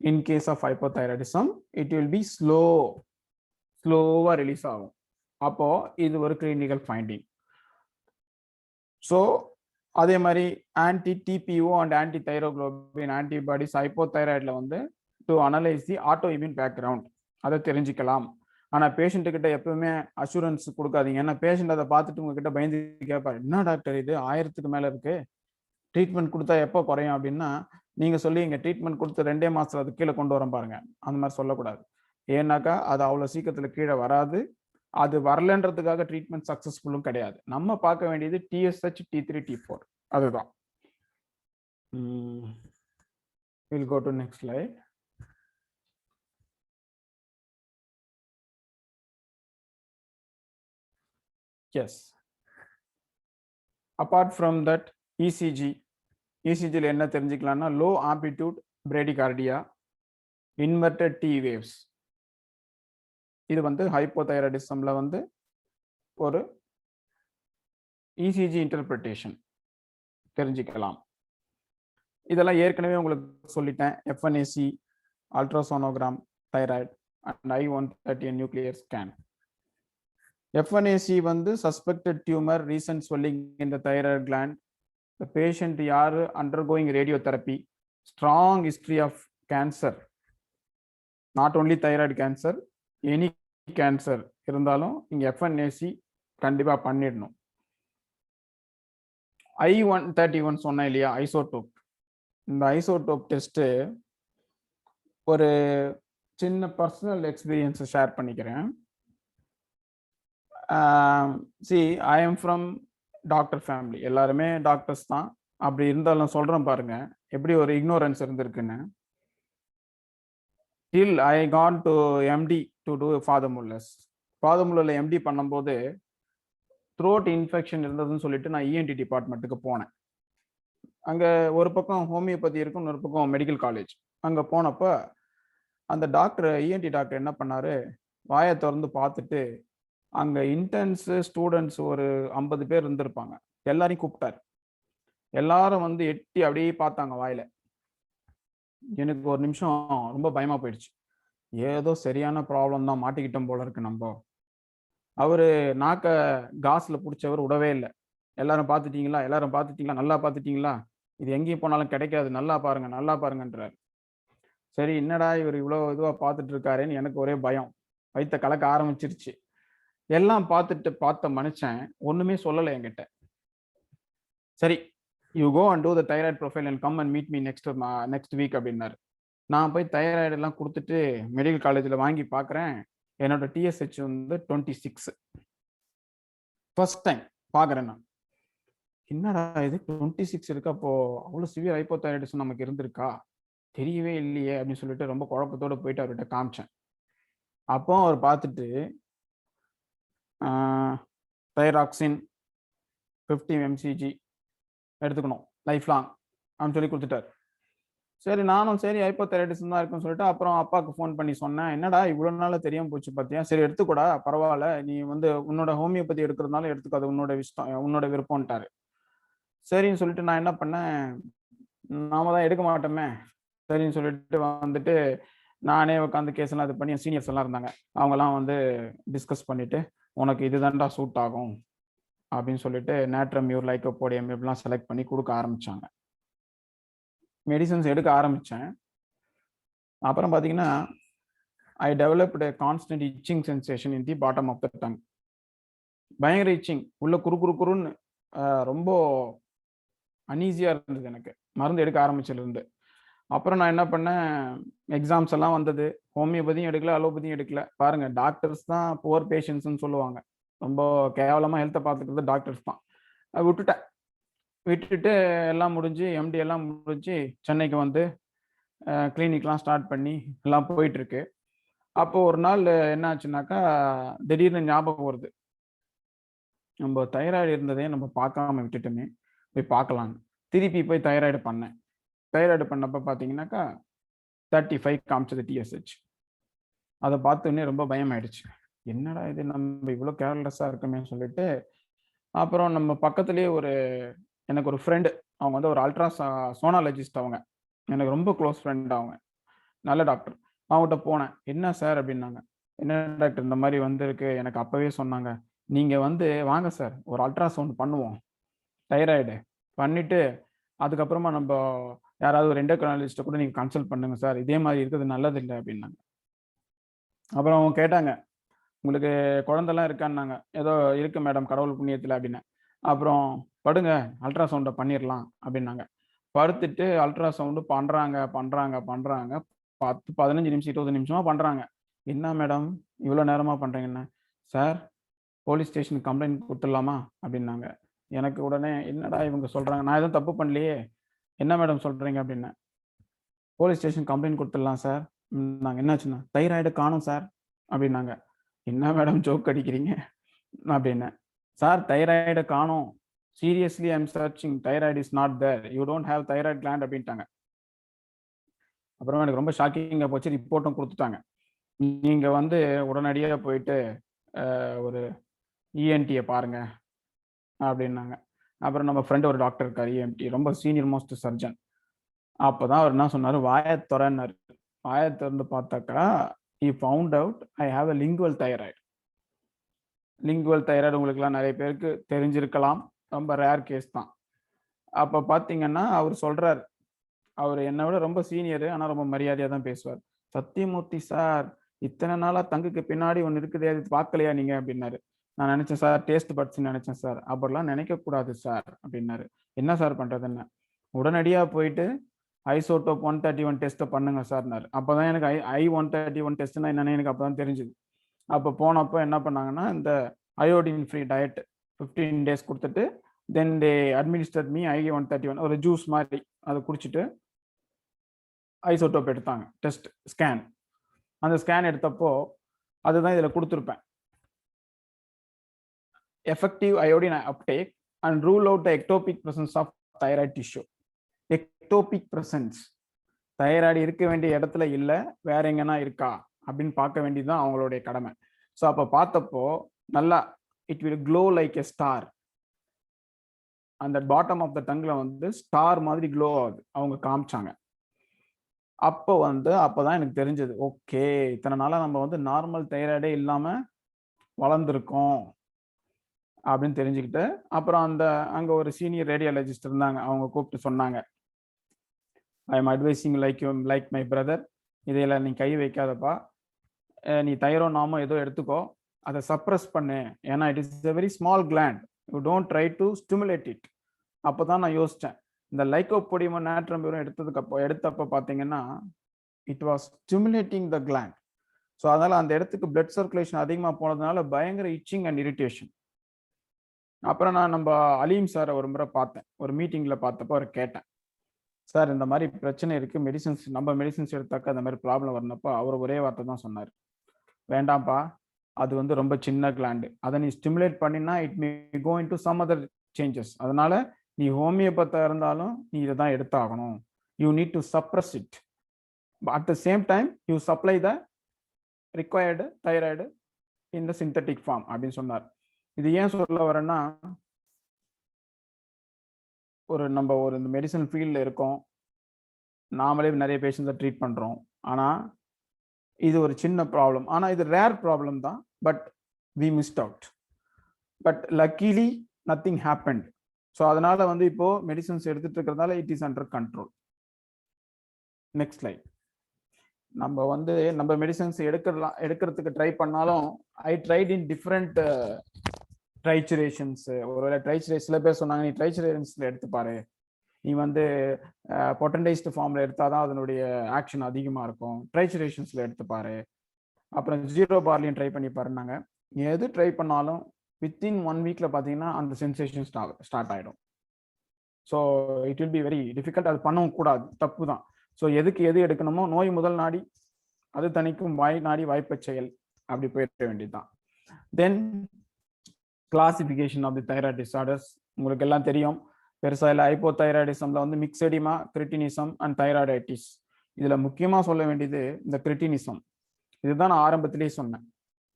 B: In case of hypothyroidism, it will be slower release ஆகும். அப்போ இது ஒரு கிளினிக்கல் ஃபைண்டிங். ஸோ அதே மாதிரி anti TPO and anti thyroglobulin antibodies ஹைப்போதைராய்டில் வந்து to analyse the auto immune background அதை தெரிஞ்சுக்கலாம். ஆனால் பேஷண்ட்டுக்கிட்ட எப்பவுமே அஷூரன்ஸ் கொடுக்காதீங்க. ஏன்னா பேஷண்ட் அதை பார்த்துட்டு உங்ககிட்ட பயந்து கேட்பாரு, என்ன டாக்டர் இது 1000க்கு மேலே இருக்கு, ட்ரீட்மெண்ட் கொடுத்தா எப்போ குறையும் அப்படின்னா, நீங்கள் சொல்லி இங்கே ட்ரீட்மெண்ட் கொடுத்து 2 மாதத்தில் அது கீழே கொண்டு வரோம் பாருங்க, அந்த மாதிரி சொல்லக்கூடாது. ஏன்னாக்கா அது அவ்வளோ சீக்கிரத்தில் கீழே வராது. அது வரலன்றதுக்காக ட்ரீட்மெண்ட் சக்சஸ்ஃபுல்லும் கிடையாது. நம்ம பார்க்க வேண்டியது TSH, T3, T4 அதுதான். We'll go to next slide. Yes. Apart from that, ECG ல என்ன தெரிஞ்சுக்கலாம்னா, low amplitude bradycardia, inverted T waves. இது வந்து ஹைப்போதைராய்டிசம்ல வந்து ஒரு ECG இன்டர்பிரிட்டேஷன் தெரிஞ்சுக்கலாம். இதெல்லாம் ஏற்கனவே உங்களுக்கு சொல்லிட்டேன். FNAC, ultrasonogram, thyroid and I-130 nuclear scan. FNAC வந்து suspected tumour, recent swelling in the thyroid gland, the patient யாரு undergoing radiotherapy, strong history of cancer, not only thyroid cancer, any cancer இருந்தாலும் இங்க FNAC கண்டிப்பா பண்ணிடணும். I-131 சொன்னேன் இல்லையா, isotope. இந்த isotope test ஒரு சின்ன பர்சனல் எக்ஸ்பீரியன்ஸ் ஷேர் பண்ணிக்கிறேன். I am from doctor family, எல்லாருமே டாக்டர்ஸ் தான். அப்படி இருந்தாலும் சொல்றேன் பாருங்க எப்படி ஒரு இக்னோரன்ஸ் இருந்திருக்குன்னு. till I gone to MD to do Father Muller's. Father Mullerல MD பண்ணும்போது த்ரோட் இன்ஃபெக்ஷன் இருந்ததுன்னு சொல்லிட்டு நான் ENT டிபார்ட்மெண்ட்டுக்கு போனேன். அங்க ஒரு பக்கம் ஹோமியோபதி இருக்கும், ஒரு பக்கம் மெடிக்கல் காலேஜ். அங்க போனப்ப அந்த டாக்டர், ENT டாக்டர் என்ன பண்ணாரு, வாயை திறந்து பார்த்துட்டு அங்க இன்டர்ன்ஸ் ஸ்டூடெண்ட்ஸ் ஒரு 50 பேர் இருந்திருப்பாங்க, எல்லாரையும் கூப்பிட்டாரு. எல்லாரும் வந்து எட்டி அப்படியே பார்த்தாங்க வாயில. எனக்கு ஒரு நிமிஷம் ரொம்ப பயமா போயிடுச்சு. ஏதோ சரியான ப்ராப்ளம் தான், மாட்டிக்கிட்டோம் போல இருக்கு நம்ம. அவரு நாக்க காசுல பிடிச்சவர் விடவே இல்லை. எல்லாரும் பார்த்துட்டீங்களா, எல்லாரும் பார்த்துட்டீங்களா, நல்லா பார்த்துட்டீங்களா, இது எங்கேயும் போனாலும் கிடைக்காது, நல்லா பாருங்க, நல்லா பாருங்கன்றாரு. சரி, என்னடா இவர் இவ்வளவு இதுவா பார்த்துட்டு இருக்காருன்னு எனக்கு ஒரே பயம், வயித்த கலக்க ஆரம்பிச்சிருச்சு. எல்லாம் பார்த்த மனுஷன் ஒண்ணுமே சொல்லலை என்கிட்ட. சரி, you go and do the thyroid profile and come and meet me next week அப்படின்னாரு. நான் போய் தைராய்டு எல்லாம் கொடுத்துட்டு மெடிக்கல் காலேஜில் வாங்கி பார்க்குறேன். என்னோட TSH வந்து 26. ஃபர்ஸ்ட் டைம் பார்க்குறேன் நான். என்னடா இது 26 இருக்கு, அப்போ அவ்வளோ சிவியர் ஹைப்போதைராய்டிசம் நமக்கு இருந்திருக்கா, தெரியவே இல்லையே அப்படின்னு சொல்லிட்டு ரொம்ப குழப்பத்தோடு போயிட்டு அவர்கிட்ட காமிச்சேன். அப்போ அவர் பார்த்துட்டு தைராக்சின் 50 mcg எடுத்துக்கணும் லைஃப் லாங் அப்படின்னு சொல்லி கொடுத்துட்டார். சரி, நானும் சரி ஹைப்போதைராய்டிசம் தான் இருக்குன்னு சொல்லிட்டு அப்புறம் அப்பாவுக்கு ஃபோன் பண்ணி சொன்னேன், என்னடா இவ்வளோ நாள் தெரியாமல் போச்சு பார்த்தியா, சரி எடுத்துக்கூடா, பரவாயில்ல, நீ வந்து உன்னோட ஹோமியோபதி எடுக்கிறதுனால எடுத்துக்கோ, அது உன்னோட இஷ்டம், உன்னோட விருப்பம்ட்டாரு. சரின்னு சொல்லிட்டு நான் என்ன பண்ணேன், நாம தான் எடுக்க மாட்டோமே, சரின்னு சொல்லிட்டு வந்துட்டு நானே உட்காந்து கேஸ்லாம் இது பண்ணி என் சீனியர்ஸ் எல்லாம் இருந்தாங்க, அவங்கெல்லாம் வந்து டிஸ்கஸ் பண்ணிட்டு உனக்கு இதுதான்டா சூட் ஆகும் அப்படின்னு சொல்லிட்டு நேட்ரமியூர், லைக்கோபோடியம் இப்படிலாம் செலக்ட் பண்ணி கொடுக்க ஆரம்பிச்சாங்க. மெடிசன்ஸ் எடுக்க ஆரம்பித்தேன். அப்புறம் பார்த்தீங்கன்னா I developed constant itching sensation in the bottom of the tongue. பயங்கர இச்சிங், உள்ள குறுன்னு ரொம்ப அன்ஈஸியாக இருந்தது எனக்கு மருந்து எடுக்க ஆரம்பிச்சிலிருந்து. அப்புறம் நான் என்ன பண்ணேன், எக்ஸாம்ஸ் எல்லாம் வந்தது, ஹோமியோபதியும் எடுக்கல, அலோபதியும் எடுக்கல. பாருங்க, டாக்டர்ஸ் தான் புவர் பேஷண்ட்ஸ்ன்னு சொல்லுவாங்க, ரொம்ப கேவலமாக ஹெல்த்தை பார்த்துக்கிறது டாக்டர்ஸ் தான். விட்டுட்டு எல்லாம் முடிஞ்சு MD எல்லாம் முடிஞ்சு சென்னைக்கு வந்து கிளினிக்லாம் ஸ்டார்ட் பண்ணி எல்லாம் போயிட்டு இருக்கு. அப்போ ஒரு நாள் என்ன ஆச்சுனாக்கா, திடீர்னு ஞாபகம் வருது, நம்ம தைராய்டு இருந்ததே நம்ம பார்க்காம விட்டுட்டோமே, போய் பார்க்கலான்னு திருப்பி போய் தைராய்டு பண்ணேன். தைராய்டு பண்ணப்போ பார்த்தீங்கன்னாக்கா 35 காமிச்சது TSH. அதை பார்த்தோன்னே ரொம்ப பயம் ஆயிடுச்சு, என்னடா இது நம்ம இவ்வளோ கேர்லெஸ்ஸாக இருக்குமே சொல்லிட்டு. அப்புறம் நம்ம பக்கத்துலேயே எனக்கு ஒரு ஃப்ரெண்டு, அவங்க வந்து ஒரு சோனாலஜிஸ்ட், அவங்க எனக்கு ரொம்ப க்ளோஸ் ஃப்ரெண்ட் அவங்க. நல்ல டாக்டர். அவங்ககிட்ட போனேன். என்ன சார் அப்படின்னாங்க. என்ன டாக்டர் இந்த மாதிரி வந்திருக்கு, எனக்கு அப்பவே சொன்னாங்க. நீங்க வந்து வாங்க சார், ஒரு அல்ட்ராசவுண்ட் பண்ணுவோம் தைராய்டு பண்ணிட்டு, அதுக்கப்புறமா நம்ம யாராவது ஒரு எண்டோக்ரைனாலஜிஸ்ட்டை கூட நீங்க கன்சல்ட் பண்ணுங்க சார், இதே மாதிரி இருக்கிறது நல்லது இல்லை அப்படின்னாங்க. அப்புறம் அவங்க கேட்டாங்க, உங்களுக்கு குழந்தைலாம் இருக்கான்னாங்க. ஏதோ இருக்கு மேடம் கடவுள் புண்ணியத்தில் அப்படின்னு. அப்புறம் படுங்க அல்ட்ராசவுண்டை பண்ணிடலாம் அப்படின்னாங்க. படுத்துட்டு அல்ட்ராசவுண்டு பண்றாங்க பண்றாங்க பண்றாங்க 10 15 நிமிஷம் 20 நிமிஷமா பண்றாங்க. என்ன மேடம் இவ்வளோ நேரமா பண்றீங்கன்னு? சார் போலீஸ் ஸ்டேஷனுக்கு கம்ப்ளைண்ட் கொடுத்துடலாமா அப்படின்னாங்க. எனக்கு உடனே என்னடா இவங்க சொல்றாங்க, நான் எதுவும் தப்பு பண்ணலையே, என்ன மேடம் சொல்றீங்க அப்படின்னு. போலீஸ் ஸ்டேஷன் கம்ப்ளைண்ட் கொடுத்துடலாம் சார். நாங்கள் என்னாச்சுன்னா தைராய்டு காணும் சார் அப்படின்னாங்க. என்ன மேடம் ஜோக் அடிக்கிறீங்க அப்படின்னு. சார் தைராய்டை காணோம், seriously I am searching, thyroid is not there, you don't have thyroid gland அப்படின்ட்டாங்க. அப்புறமா எனக்கு ரொம்ப ஷாக்கிங்காக போச்சு. ரிப்போர்ட்டும் கொடுத்துட்டாங்க. நீங்க வந்து உடனடியாக போயிட்டு ஒரு இஎன்டியை பாருங்க அப்படின்னாங்க. அப்புறம் நம்ம ஃப்ரெண்ட் ஒரு டாக்டர் இருக்கார், இஎன்டி, ரொம்ப சீனியர் மோஸ்ட் சர்ஜன். அப்போதான் அவர் என்ன சொன்னார், வாயை திறன்னாரு. வாயை திறந்து பார்த்தாக்கா he found out I have a lingual thyroid. Lingual thyroid உங்களுக்குலாம் நிறைய பேருக்கு தெரிஞ்சிருக்கலாம், ரொம்ப ரேர் கேஸ் தான். அப்போ பார்த்தீங்கன்னா அவர் சொல்றார், அவர் என்னை விட ரொம்ப சீனியரு, ஆனால் ரொம்ப மரியாதையாக தான் பேசுவார். சத்தியமூர்த்தி சார், இத்தனை நாளா தங்குக்கு பின்னாடி ஒன்று இருக்குது, அது பார்க்கலையா நீங்க அப்படின்னாரு. நான் நினைச்சேன் சார் டேஸ்ட் பட்ஸ்ன்னு நினைச்சேன் சார். அப்படிலாம் நினைக்கக்கூடாது சார் அப்படின்னாரு. என்ன சார் பண்றதுன்னு, உடனடியாக போயிட்டு ஐசோடோப் 131 டெஸ்ட்டை பண்ணுங்க சார்னாரு. அப்போதான் எனக்கு I131 டெஸ்ட்னா என்னன்னு எனக்கு அப்போதான் தெரிஞ்சுது. அப்போ போனப்போ என்ன பண்ணாங்கன்னா, இந்த அயோடின் ஃப்ரீ டயட் 15 days கொடுத்துட்டு, தென் தே அட்மினிஸ்டர்ட் மீ I131 ஒரு ஜூஸ் மாதிரி அதை குடிச்சிட்டு ஐசோடோப் எடுத்தாங்க, டெஸ்ட் ஸ்கேன். அந்த ஸ்கேன் எடுத்தப்போ அதுதான் இதில் கொடுத்துருப்பேன், effective iodine uptake and rule out the ectopic presence of thyroid tissue. Ectopic presence, thyroid இருக்க வேண்டிய இடத்துல இல்லை, வேற எங்கன்னா இருக்கா அப்படின்னு பார்க்க வேண்டியதுதான் அவங்களுடைய கடமை. ஸோ அப்போ பார்த்தப்போ நல்லா it will glow like a star. அந்த பாட்டம் ஆஃப் த டங்ல வந்து ஸ்டார் மாதிரி க்ளோ ஆகுது, அவங்க காமிச்சாங்க. அப்போ வந்து அப்போதான் எனக்கு தெரிஞ்சது, ஓகே இத்தனை நாளாக நம்ம வந்து நார்மல் தைராய்டே இல்லாமல் வளர்ந்துருக்கோம் அப்படின்னு தெரிஞ்சுக்கிட்டு, அப்புறம் அங்கே ஒரு சீனியர் ரேடியாலஜிஸ்ட் இருந்தாங்க, அவங்க கூப்பிட்டு சொன்னாங்க, I am advising like my brother, இதையெல்லாம் நீ கை வைக்காதப்பா, நீ தைரோனாமோ ஏதோ எடுத்துக்கோ, அதை சப்ரஸ் பண்ணு, ஏன்னா it is a very small gland, you don't try to stimulate it. அப்போ தான் நான் யோசித்தேன், இந்த லைக்கோபோடியம் நேட்ரம் எடுத்தப்போ பார்த்தீங்கன்னா it was stimulating the gland. So அதனால் அந்த இடத்துக்கு பிளட் சர்க்குலேஷன் அதிகமாக போனதுனால பயங்கர இச்சிங் அண்ட் இரிட்டேஷன். அப்புறம் நான் நம்ம அலீம் சாரை ஒரு முறை பார்த்தேன், ஒரு மீட்டிங்கில் பார்த்தப்போ அவர் கேட்டேன், சார் இந்த மாதிரி பிரச்சனை இருக்குது, நம்ம மெடிசின்ஸ் எடுத்தாக்க அந்த மாதிரி ப்ராப்ளம் வரணுப்போ அவர் ஒரே வார்த்தை தான் சொன்னார், வேண்டாம்ப்பா அது வந்து ரொம்ப சின்ன கிளாண்டு, அதை நீ ஸ்டிமுலேட் பண்ணினா it may go into some other changes, அதனால நீ ஹோமியோபத்தா இருந்தாலும் நீ இதை தான் எடுத்தாகணும், you need to suppress it, at the same time you supply the required thyroid in the synthetic form அப்படின்னு சொன்னார். இது ஏன் சொல்ல வரேன்னா, நம்ம இந்த மெடிசன் ஃபீல்டில் இருக்கோம், நாமளே நிறைய பேஷண்ட்ஸை ட்ரீட் பண்ணுறோம், ஆனால் இது ஒரு சின்ன ப்ராப்ளம், ஆனால் இது ரேர் ப்ராப்ளம் தான், but we missed out, but luckily nothing happened. So அதனால வந்து இப்போ மெடிசன்ஸ் எடுத்துட்டு இருக்கிறதால it is under control. Next slide. நம்ம மெடிசன்ஸ் எடுக்கிறதுக்கு ட்ரை பண்ணாலும் ஐ ட்ரைட் இன் டிஃப்ரெண்ட் ட்ரைச்சுரேஷன்ஸ். ஒருவேளை சில பேர் சொன்னாங்க, நீ ட்ரைச்சுரேஷன்ஸ்ல எடுத்துப்பாரு, நீ வந்து பொட்டன்டைஸ்டு ஃபார்ம்ல எடுத்தாதான் அதனுடைய ஆக்ஷன் அதிகமாக இருக்கும், ட்ரைச்சுரேஷன்ஸ்ல எடுத்துப்பாரு, அப்புறம் 0 பார்லையும் ட்ரை பண்ணி பாருன்னாங்க. எது ட்ரை பண்ணாலும் வித்தின் 1 வீக்ல பார்த்தீங்கன்னா அந்த சென்சேஷன் ஸ்டார்ட் ஆகிடும். So it will be very difficult, அது பண்ணவும் கூடாது, தப்பு தான். ஸோ எதுக்கு எது எடுக்கணுமோ, நோய் முதல் நாடி அது தணிக்கும் வாய் நாடி வாய்ப்பச் செயல், அப்படி போயிட வேண்டியதுதான். Then classification of the thyroid disorders உங்களுக்கு எல்லாம் தெரியும். பெருசா இல்லை, ஹைப்போதைராய்டிசம்ல வந்து மிக்சடிமா, கிரிட்டினிசம் அண்ட் தைராய்டைட்டிஸ். இதுல முக்கியமா சொல்ல வேண்டியது இந்த கிரிட்டினிசம். இதுதான் நான் ஆரம்பத்திலேயே சொன்னேன்,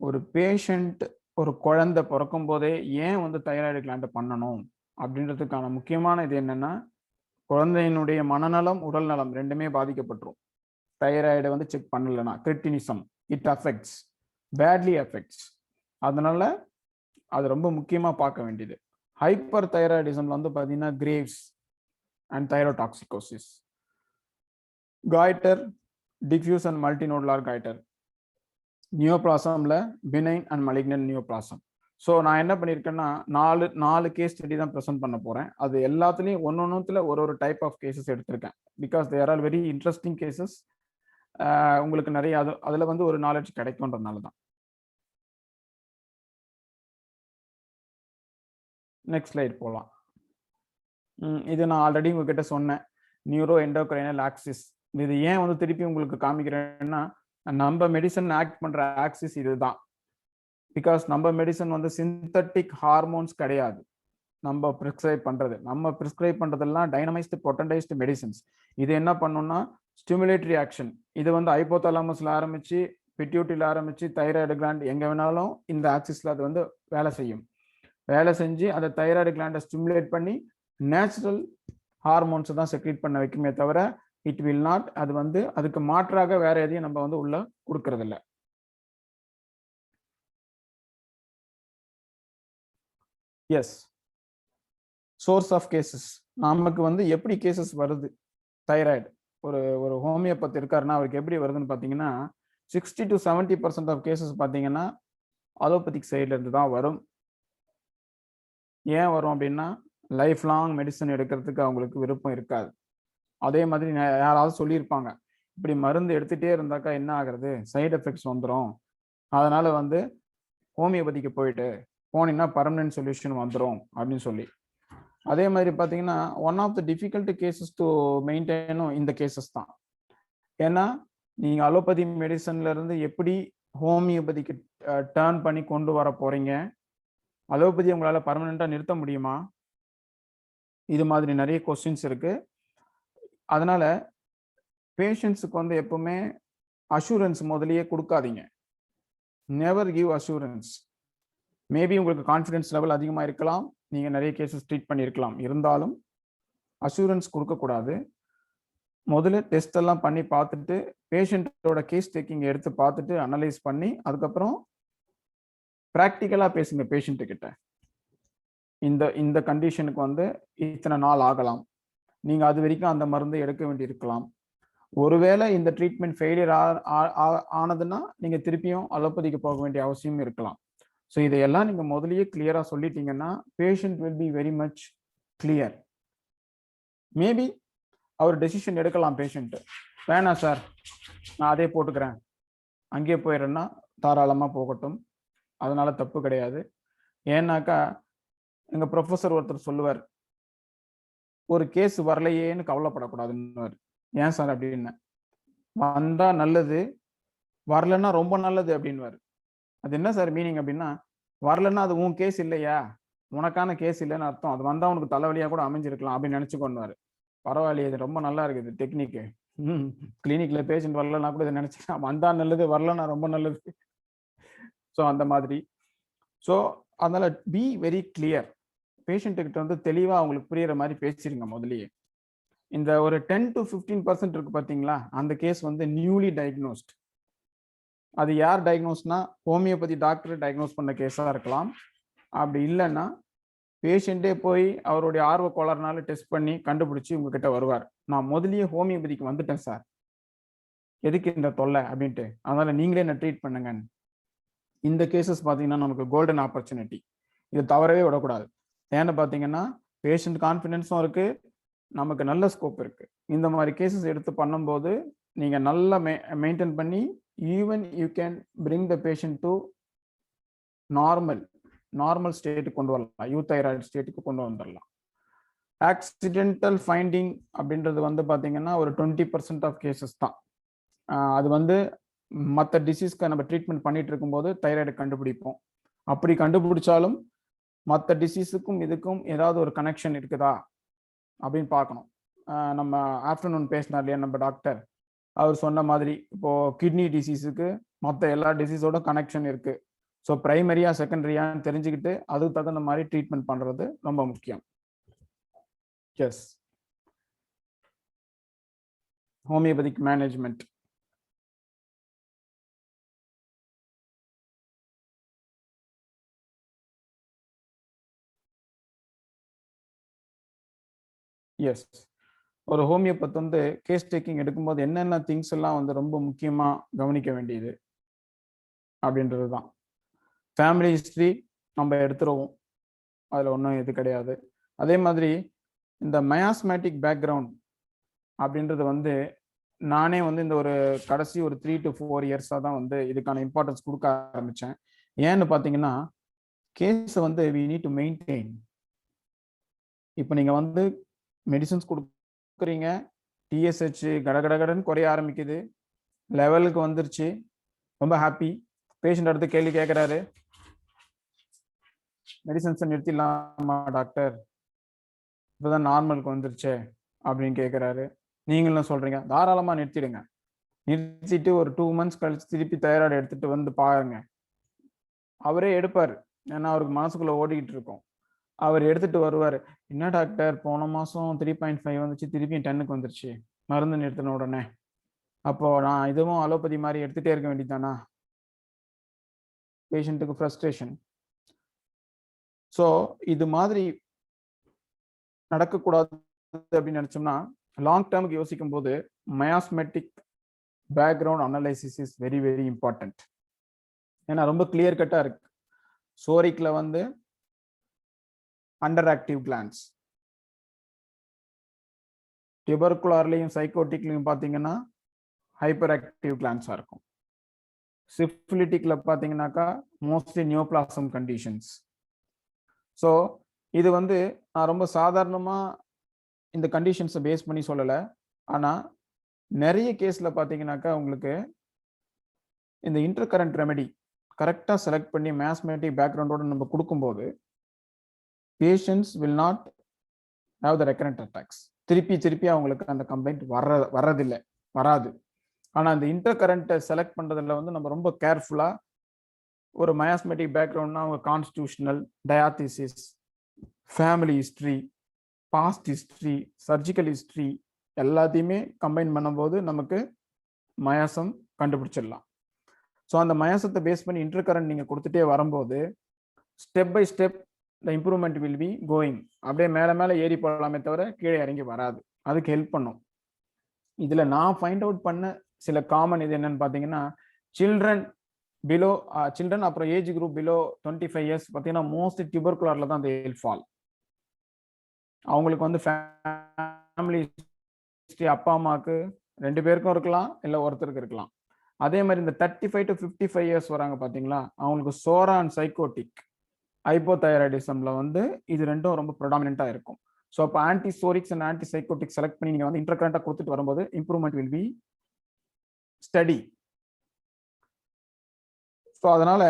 B: ஒரு பேஷண்ட் ஒரு குழந்தை பிறக்கும் போதே ஏன் வந்து தைராய்டு கிளாண்ட் பண்ணணும் அப்படின்றதுக்கான முக்கியமான இது என்னன்னா, குழந்தையினுடைய மனநலம் உடல் நலம் ரெண்டுமே பாதிக்கப்பட்டுரும். தைராய்டை வந்து செக் பண்ணலன்னா cretinism it affects, badly affects. அதனால அது ரொம்ப முக்கியமாக பார்க்க வேண்டியது. ஹைப்பர் தைராய்டிசம்ல வந்து பார்த்தீங்கன்னா Graves and thyrotoxicosis, goitre, diffuse and multinodular goitre, நியோபிளாசம்ல benign and malignant neoplasm. So நான் என்ன பண்ணியிருக்கேன்னா நாலு கேஸ் ஸ்டடி தான் ப்ரெசென்ட் பண்ண போகிறேன். அது எல்லாத்துலேயும் ஒன்னொன்னுத்துல ஒரு டைப் ஆஃப் கேசஸ் எடுத்திருக்கேன். Because there are very interesting cases. உங்களுக்கு நிறைய அதில் வந்து ஒரு நாலேஜ் கிடைக்கும்ன்றதுனால தான். நெக்ஸ்ட் ஸ்லைட் போகலாம். இது நான் ஆல்ரெடி உங்ககிட்ட சொன்னேன், நியூரோ எண்டோக்ரைனல் ஆக்சிஸ். இது ஏன் வந்து திருப்பி உங்களுக்கு காமிக்கிறேன்னா, நம்ம மெடிசன் ஆக்ட் பண்ற ஆக்சிஸ் இதுதான். பிகாஸ் நம்ம மெடிசன் வந்து சிந்தட்டிக் ஹார்மோன்ஸ் கிடையாது. நம்ம ப்ரிஸ்கிரைப் பண்றதெல்லாம் டைனமைஸ்டு பொட்டன்டைஸ்டு மெடிசன்ஸ். இது என்ன பண்ணும்னா ஸ்டிமுலேட்டரி ஆக்ஷன். இது வந்து ஹைப்போதாலமஸ்ல ஆரம்பிச்சு பிட்யூட்டில ஆரம்பிச்சு தைராய்டு கிளாண்ட் எங்க வேணாலும் இந்த ஆக்சிஸ்ல அது வந்து வேலை செஞ்சு அதை தைராய்டு கிளாண்டை ஸ்டிமுலேட் பண்ணி நேச்சுரல் ஹார்மோன்ஸ் தான் செக்ரீட் பண்ண வைக்குமே தவிர இட் வில் நாட், அது வந்து அதுக்கு மாற்றாக வேற எதையும் நம்ம வந்து உள்ள கொடுக்கறது இல்லை. Yes, source of cases. நமக்கு வந்து எப்படி கேசஸ் வருது தைராய்டு, ஒரு ஹோமியோபதி இருக்காருன்னா அவருக்கு எப்படி வருதுன்னு பார்த்தீங்கன்னா 60 to 70% ஆஃப் கேசஸ் பார்த்தீங்கன்னா அலோபதிக் சைட்ல இருந்து தான் வரும். ஏன் வரும் அப்படின்னா லைஃப் லாங் மெடிசன் எடுக்கிறதுக்கு அவங்களுக்கு விருப்பம் இருக்காது. அதே மாதிரி யாராவது சொல்லியிருப்பாங்க, இப்படி மருந்து எடுத்துகிட்டே இருந்தாக்கா என்ன ஆகுறது, சைடு எஃபெக்ட்ஸ் வந்துடும், அதனால வந்து ஹோமியோபதிக்கு போனீங்கன்னா பர்மனன்ட் சொல்யூஷன் வந்துடும் அப்படின்னு சொல்லி. அதே மாதிரி பார்த்தீங்கன்னா one of the difficult cases to மெயின்டைனும் இந்த கேசஸ் தான். ஏன்னா நீங்கள் அலோபதி மெடிசன்ல இருந்து எப்படி ஹோமியோபதிக்கு டேர்ன் பண்ணி கொண்டு வர போறீங்க, அலோபதி உங்களால் பர்மனெண்ட்டாக நிறுத்த முடியுமா, இது மாதிரி நிறைய கொஸ்டின்ஸ் இருக்கு. அதனால பேஷண்ட்ஸுக்கு வந்து எப்பவுமே அஷூரன்ஸ் முதலியே கொடுக்காதீங்க. Never give assurance. மேபி உங்களுக்கு கான்ஃபிடன்ஸ் லெவல் அதிகமாக இருக்கலாம், நீங்கள் நிறைய கேசஸ் ட்ரீட் பண்ணியிருக்கலாம், இருந்தாலும் அஷூரன்ஸ் கொடுக்கக்கூடாது. முதல்ல டெஸ்ட் எல்லாம் பண்ணி பார்த்துட்டு பேஷண்ட்டோட கேஸ் டேக்கிங் எடுத்து பார்த்துட்டு அனலைஸ் பண்ணி அதுக்கப்புறம் ப்ராக்டிக்கலாக பேசுங்க பேஷண்ட்டு கிட்ட. இந்த கண்டிஷனுக்கு வந்து இத்தனை நாள் ஆகலாம், நீங்கள் அது வரைக்கும் அந்த மருந்து எடுக்க வேண்டியிருக்கலாம். ஒருவேளை இந்த ட்ரீட்மெண்ட் ஃபெயிலியர் ஆனதுன்னா நீங்கள் திருப்பியும் அலோபதிக்கு போக வேண்டிய அவசியம் இருக்கலாம். ஸோ இதையெல்லாம் நீங்கள் முதலியே கிளியராக சொல்லிட்டீங்கன்னா patient will be very much clear. Maybe அவர் டெசிஷன் எடுக்கலாம். பேஷண்ட்டு வேணாம் சார் நான் அதே போட்டுக்கிறேன் அங்கேயே போயிடுறேன்னா தாராளமாக போகட்டும், அதனால தப்பு கிடையாது. ஏன்னாக்கா எங்கள் ப்ரொஃபஸர் ஒருத்தர் சொல்லுவார், ஒரு கேஸ் வரலையேன்னு கவலைப்படக்கூடாதுன்னு. ஏன் சார் அப்படின்னு, வந்தா நல்லது, வரலன்னா ரொம்ப நல்லது அப்படின்வாரு. அது என்ன சார் மீனிங் அப்படின்னா, வரலன்னா அது உன் கேஸ் இல்லையா, உனக்கான கேஸ் இல்லைன்னு அர்த்தம், அது வந்தா உனக்கு தலைவலியா கூட அமைஞ்சிருக்கலாம் அப்படின்னு நினைச்சுக்கொண்டாரு. பரவாயில்லையே, இது ரொம்ப நல்லா இருக்குது டெக்னிக்கு. கிளினிக்ல பேஷண்ட் வரலன்னா கூட இதை நினைச்சுக்கலாம், வந்தா நல்லது வரலன்னா ரொம்ப நல்லது. ஸோ அந்த மாதிரி. ஸோ அதனால பி வெரி கிளியர். பேஷண்ட்டுக்கிட்ட வந்து தெளிவாக அவங்களுக்கு புரியுற மாதிரி பேசிடுங்க முதலியே. இந்த ஒரு 10 to 15% இருக்கு பார்த்தீங்களா, அந்த கேஸ் வந்து நியூலி டயக்னோஸ்ட். அது யார் டயக்னோஸ்னா ஹோமியோபதி டாக்டர் டயக்னோஸ் பண்ண கேஸாக இருக்கலாம். அப்படி இல்லைன்னா பேஷண்ட்டே போய் அவருடைய ஆர்வ கோளாறுனால டெஸ்ட் பண்ணி கண்டுபிடிச்சி உங்ககிட்ட வருவார், நான் முதலியே ஹோமியோபதிக்கு வந்துட்டேன் சார், எதுக்கு இந்த தொல்லை அப்படின்ட்டு, அதனால நீங்களே என்ன ட்ரீட் பண்ணுங்க. இந்த கேசஸ் பார்த்தீங்கன்னா நமக்கு கோல்டன் ஆப்பர்ச்சுனிட்டி, இது தவறவே விடக்கூடாது. ஏன்னு பார்த்தீங்கன்னா பேஷண்ட் கான்ஃபிடென்ஸும் இருக்கு, நமக்கு நல்ல ஸ்கோப் இருக்கு. இந்த மாதிரி கேசஸ் எடுத்து பண்ணும்போது நீங்க நல்லா மெயின்டைன் பண்ணி even you can bring the patient to normal ஸ்டேட்டுக்கு கொண்டு வரலாம், யூதைராய்டு ஸ்டேட்டுக்கு கொண்டு வந்துடலாம். ஆக்சிடென்டல் ஃபைண்டிங் அப்படின்றது வந்து பார்த்தீங்கன்னா ஒரு 20% ஆஃப் கேசஸ் தான். அது வந்து மற்ற டிசீஸ்க்கு நம்ம ட்ரீட்மெண்ட் பண்ணிட்டு இருக்கும்போது தைராய்டு கண்டுபிடிப்போம். அப்படி கண்டுபிடிச்சாலும் மற்ற டிசீஸுக்கும் இதுக்கும் ஏதாவது ஒரு கனெக்ஷன் இருக்குதா அப்படின்னு பார்க்கணும். நம்ம ஆஃப்டர்நூன் பேசினார் இல்லையா நம்ம டாக்டர், அவர் சொன்ன மாதிரி இப்போ கிட்னி டிசீஸுக்கு மற்ற எல்லா டிசீஸோட கனெக்ஷன் இருக்கு. ஸோ பிரைமரியா செகண்டரியான்னு தெரிஞ்சுக்கிட்டு அதுக்கு தகுந்த மாதிரி ட்ரீட்மெண்ட் பண்றது ரொம்ப முக்கியம். Yes, homeopathic management yes. ஒரு ஹோமியோபத் வந்து கேஸ் டேக்கிங் எடுக்கும்போது என்னென்ன திங்ஸ் எல்லாம் வந்து ரொம்ப முக்கியமா கவனிக்க வேண்டியது அப்படின்றது தான். ஃபேமிலி ஹிஸ்டரி நம்ம எடுத்துருவோம், அதில் ஒன்றும் இது கிடையாது. அதே மாதிரி இந்த மயாஸ்மேட்டிக் பேக்ரவுண்ட் அப்படின்றது வந்து நானே வந்து இந்த ஒரு கடைசி ஒரு 3 to 4 இயர்ஸாக தான் வந்து இதுக்கான இம்பார்ட்டன்ஸ் கொடுக்க ஆரம்பித்தேன். ஏன்னு பார்த்தீங்கன்னா கேஸை வந்து வி நீட் டு மெயின்டைன். இப்போ நீங்கள் வந்து மெடிசன்ஸ் கொடுக்குறீங்க, டிஎஸ்ஹெச் கடகடன்னு குறைய ஆரம்பிக்குது, லெவலுக்கு வந்துருச்சு, ரொம்ப ஹாப்பி. பேஷண்ட் அடுத்து கேள்வி கேட்குறாரு, மெடிசன்ஸை நிறுத்திடலாமா டாக்டர், இப்போதான் நார்மலுக்கு வந்துருச்சே அப்படின்னு கேட்குறாரு. நீங்களும் சொல்றீங்க தாராளமாக நிறுத்திடுங்க, நிறுத்திட்டு ஒரு 2 months கழிச்சு திருப்பி தைராய்டு எடுத்துட்டு வந்து பாருங்க. அவரே எடுப்பார், ஏன்னா அவருக்கு மனசுக்குள்ள ஓடிக்கிட்டு இருக்கோம். அவர் எடுத்துட்டு வருவார், என்ன டாக்டர் போன மாதம் 3.5 வந்துச்சு, திருப்பியும் 10க்கு வந்துருச்சு மருந்து நிறுத்தின உடனே, அப்போ நான் இதுவும் அலோபதி மாதிரி எடுத்துகிட்டே இருக்க வேண்டியதானா? பேஷண்ட்டுக்கு ஃப்ரஸ்ட்ரேஷன். ஸோ இது மாதிரி நடக்கக்கூடாது அப்படின்னு நினச்சோம்னா லாங் டேர்முக்கு யோசிக்கும் போது miasmatic background analysis is very very important. ஏன்னா ரொம்ப கிளியர் கட்டாக இருக்கு. சோரிக்கில் வந்து அண்டர் ஆக்டிவ் கிளான்ஸ், டியூபர்குலார்லையும் சைக்கோட்டிக்லையும் பார்த்தீங்கன்னா ஹைப்பர் ஆக்டிவ் கிளான்ஸாக இருக்கும். சிஃபிலிட்டிக்ல பார்த்தீங்கன்னாக்கா மோஸ்ட்லி நியோபிளாசம் கண்டிஷன்ஸ். ஸோ இது வந்து நான் ரொம்ப சாதாரணமாக இந்த கண்டிஷன்ஸை பேஸ் பண்ணி சொல்லலை. ஆனால் நிறைய கேஸில் பார்த்தீங்கன்னாக்கா உங்களுக்கு இந்த இன்டர் கரண்ட் ரெமெடி கரெக்டாக செலக்ட் பண்ணி மேஸ்மேட்டிக் பேக்ரவுண்டோட நம்ம கொடுக்கும்போது patients will not have the recurrent attacks. திருப்பி அவங்களுக்கு அந்த கம்ப்ளைண்ட் வராது. ஆனால் அந்த இன்டர் கரண்ட்டை செலக்ட் பண்ணுறதுல வந்து நம்ம ரொம்ப கேர்ஃபுல்லாக, ஒரு மயாஸ்மெட்டிக் பேக்ரவுண்ட்னா அவங்க constitutional, diathesis, family history, past history, surgical history எல்லாத்தையுமே கம்பைன் பண்ணும்போது நமக்கு மயாசம் கண்டுபிடிச்சிடலாம். ஸோ அந்த மயாசத்தை பேஸ் பண்ணி இன்டர் கரண்ட் நீங்கள் கொடுத்துட்டே வரும்போது step by step the improvement will be going. அப்படியே மேலே ஏறி போகலாமே தவிர கீழே இறங்கி வராது. அதுக்கு ஹெல்ப் பண்ணும். இதில் நான் ஃபைண்ட் அவுட் பண்ண சில காமன் இது என்னன்னு பார்த்தீங்கன்னா, சில்ட்ரன் அப்புறம் ஏஜ் குரூப் பிலோ 25 years பார்த்தீங்கன்னா மோஸ்ட் டியூபர்குலாரில் தான் தே வில் ஃபால். அவங்களுக்கு வந்து ஃபேமிலி ஹிஸ்ட்ரி அப்பா அம்மாவுக்கு 2 பேருக்கும் இருக்கலாம், இல்லை ஒருத்தருக்கு இருக்கலாம். அதே மாதிரி இந்த 35 to 55 years வராங்க பார்த்தீங்களா, அவங்களுக்கு சோரா அண்ட் சைக்கோட்டிக் ஹைப்போதைராய்டிசம்ல வந்து இது ரெண்டும் ரொம்ப ப்ரொடாமினெண்ட்டாக இருக்கும். ஸோ அப்போ ஆன்டிசோரிக்ஸ் அண்ட் ஆன்டிசைக்கோட்டிக் செலக்ட் பண்ணி நீங்கள் வந்து இன்டர்கரண்ட்டாக கொடுத்துட்டு வரும்போது improvement will B study. So அதனால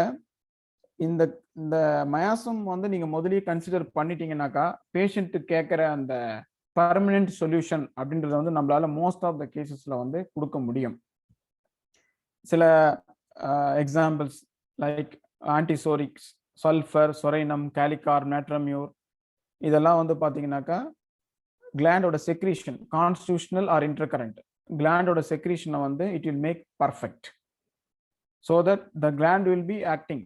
B: இந்த இந்த மயாசம் வந்து நீங்கள் முதலியே கன்சிடர் பண்ணிட்டீங்கன்னாக்கா பேஷண்ட்டு கேட்குற அந்த பர்மனெண்ட் சொல்யூஷன் அப்படின்றத வந்து நம்மளால மோஸ்ட் ஆஃப் த கேசஸ்ல வந்து கொடுக்க முடியும். சில examples like antipsorics, sulphur, psorinum, kali carb, natrum mur, இதெல்லாம் வந்து பார்த்தீங்கன்னாக்கா கிளாண்டோட செக்ரீஷன், கான்ஸ்டியூஷனல் ஆர் இன்டர்கரண்ட் கிளாண்டோட செக்ரீஷனை வந்து it will make perfect so that the gland will be acting.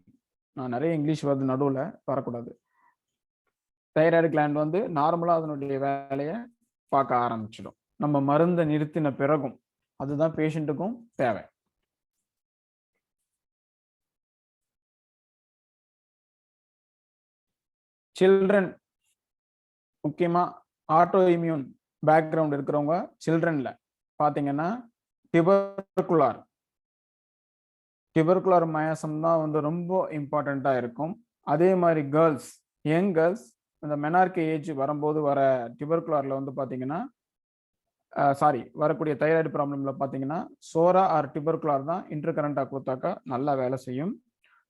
B: நான் நிறைய இங்கிலீஷ் வருது நடுவில் வரக்கூடாது. தைராய்டு கிளாண்ட் வந்து நார்மலாக அதனுடைய வேலையை பார்க்க ஆரம்பிச்சிடும் நம்ம மருந்தை நிறுத்தின பிறகும். அதுதான் பேஷண்ட்டுக்கும் தேவை. சில்ட்ரன் முக்கியமாக ஆட்டோ இம்யூன் பேக்ரவுண்ட் இருக்கிறவங்க சில்ட்ரன்ல பார்த்தீங்கன்னா டியூபர்குலார் மயாசம் தான் வந்து ரொம்ப இம்பார்ட்டண்ட்டாக இருக்கும். அதே மாதிரி கேர்ள்ஸ், யங் கேர்ள்ஸ் இந்த மெனார்கே ஏஜ் வரும்போது வர டியூபர்குலாரில் வந்து பார்த்தீங்கன்னா வரக்கூடிய தைராய்டு ப்ராப்ளம்ல பார்த்தீங்கன்னா சோரா ஆர் டியூபர்குலார் தான் இன்டர்கரண்டாக கொடுத்தாக்கா நல்லா வேலை செய்யும்.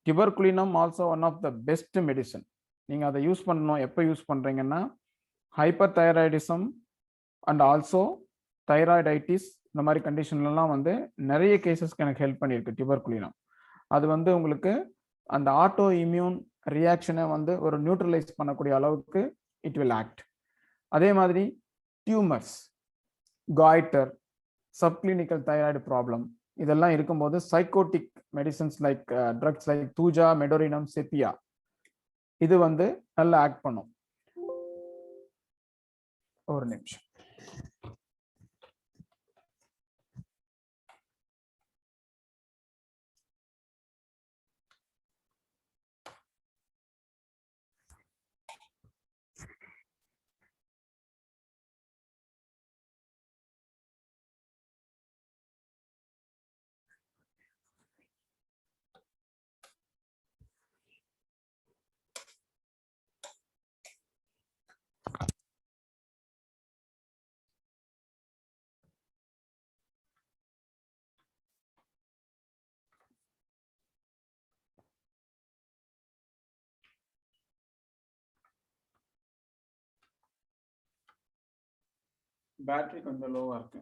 B: Tuberculinum also one of the best medicine. நீங்கள் அதை யூஸ் பண்ணணும். எப்போ யூஸ் பண்ணுறீங்கன்னா hyper thyroidism and also thyroiditis இந்த மாதிரி கண்டிஷன்லாம் வந்து நிறைய கேசஸ்க்கு எனக்கு ஹெல்ப் பண்ணியிருக்கு டியூபர்குலினம். அது வந்து உங்களுக்கு அந்த ஆட்டோ இம்யூன் ரியாக்ஷனை வந்து ஒரு நியூட்ரலைஸ் பண்ணக்கூடிய அளவுக்கு இட் வில் ஆக்ட். அதே மாதிரி tumours, goitre, subclinical thyroid problem இதெல்லாம் இருக்கும்போது psychotic medicines like drugs like thuja, medorrhinum, sepia இது வந்து நல்லா ஆக்ட் பண்ணும். ஒரு நிமிஷம். பேட்டரி கொஞ்சம் லோவா இருக்கு.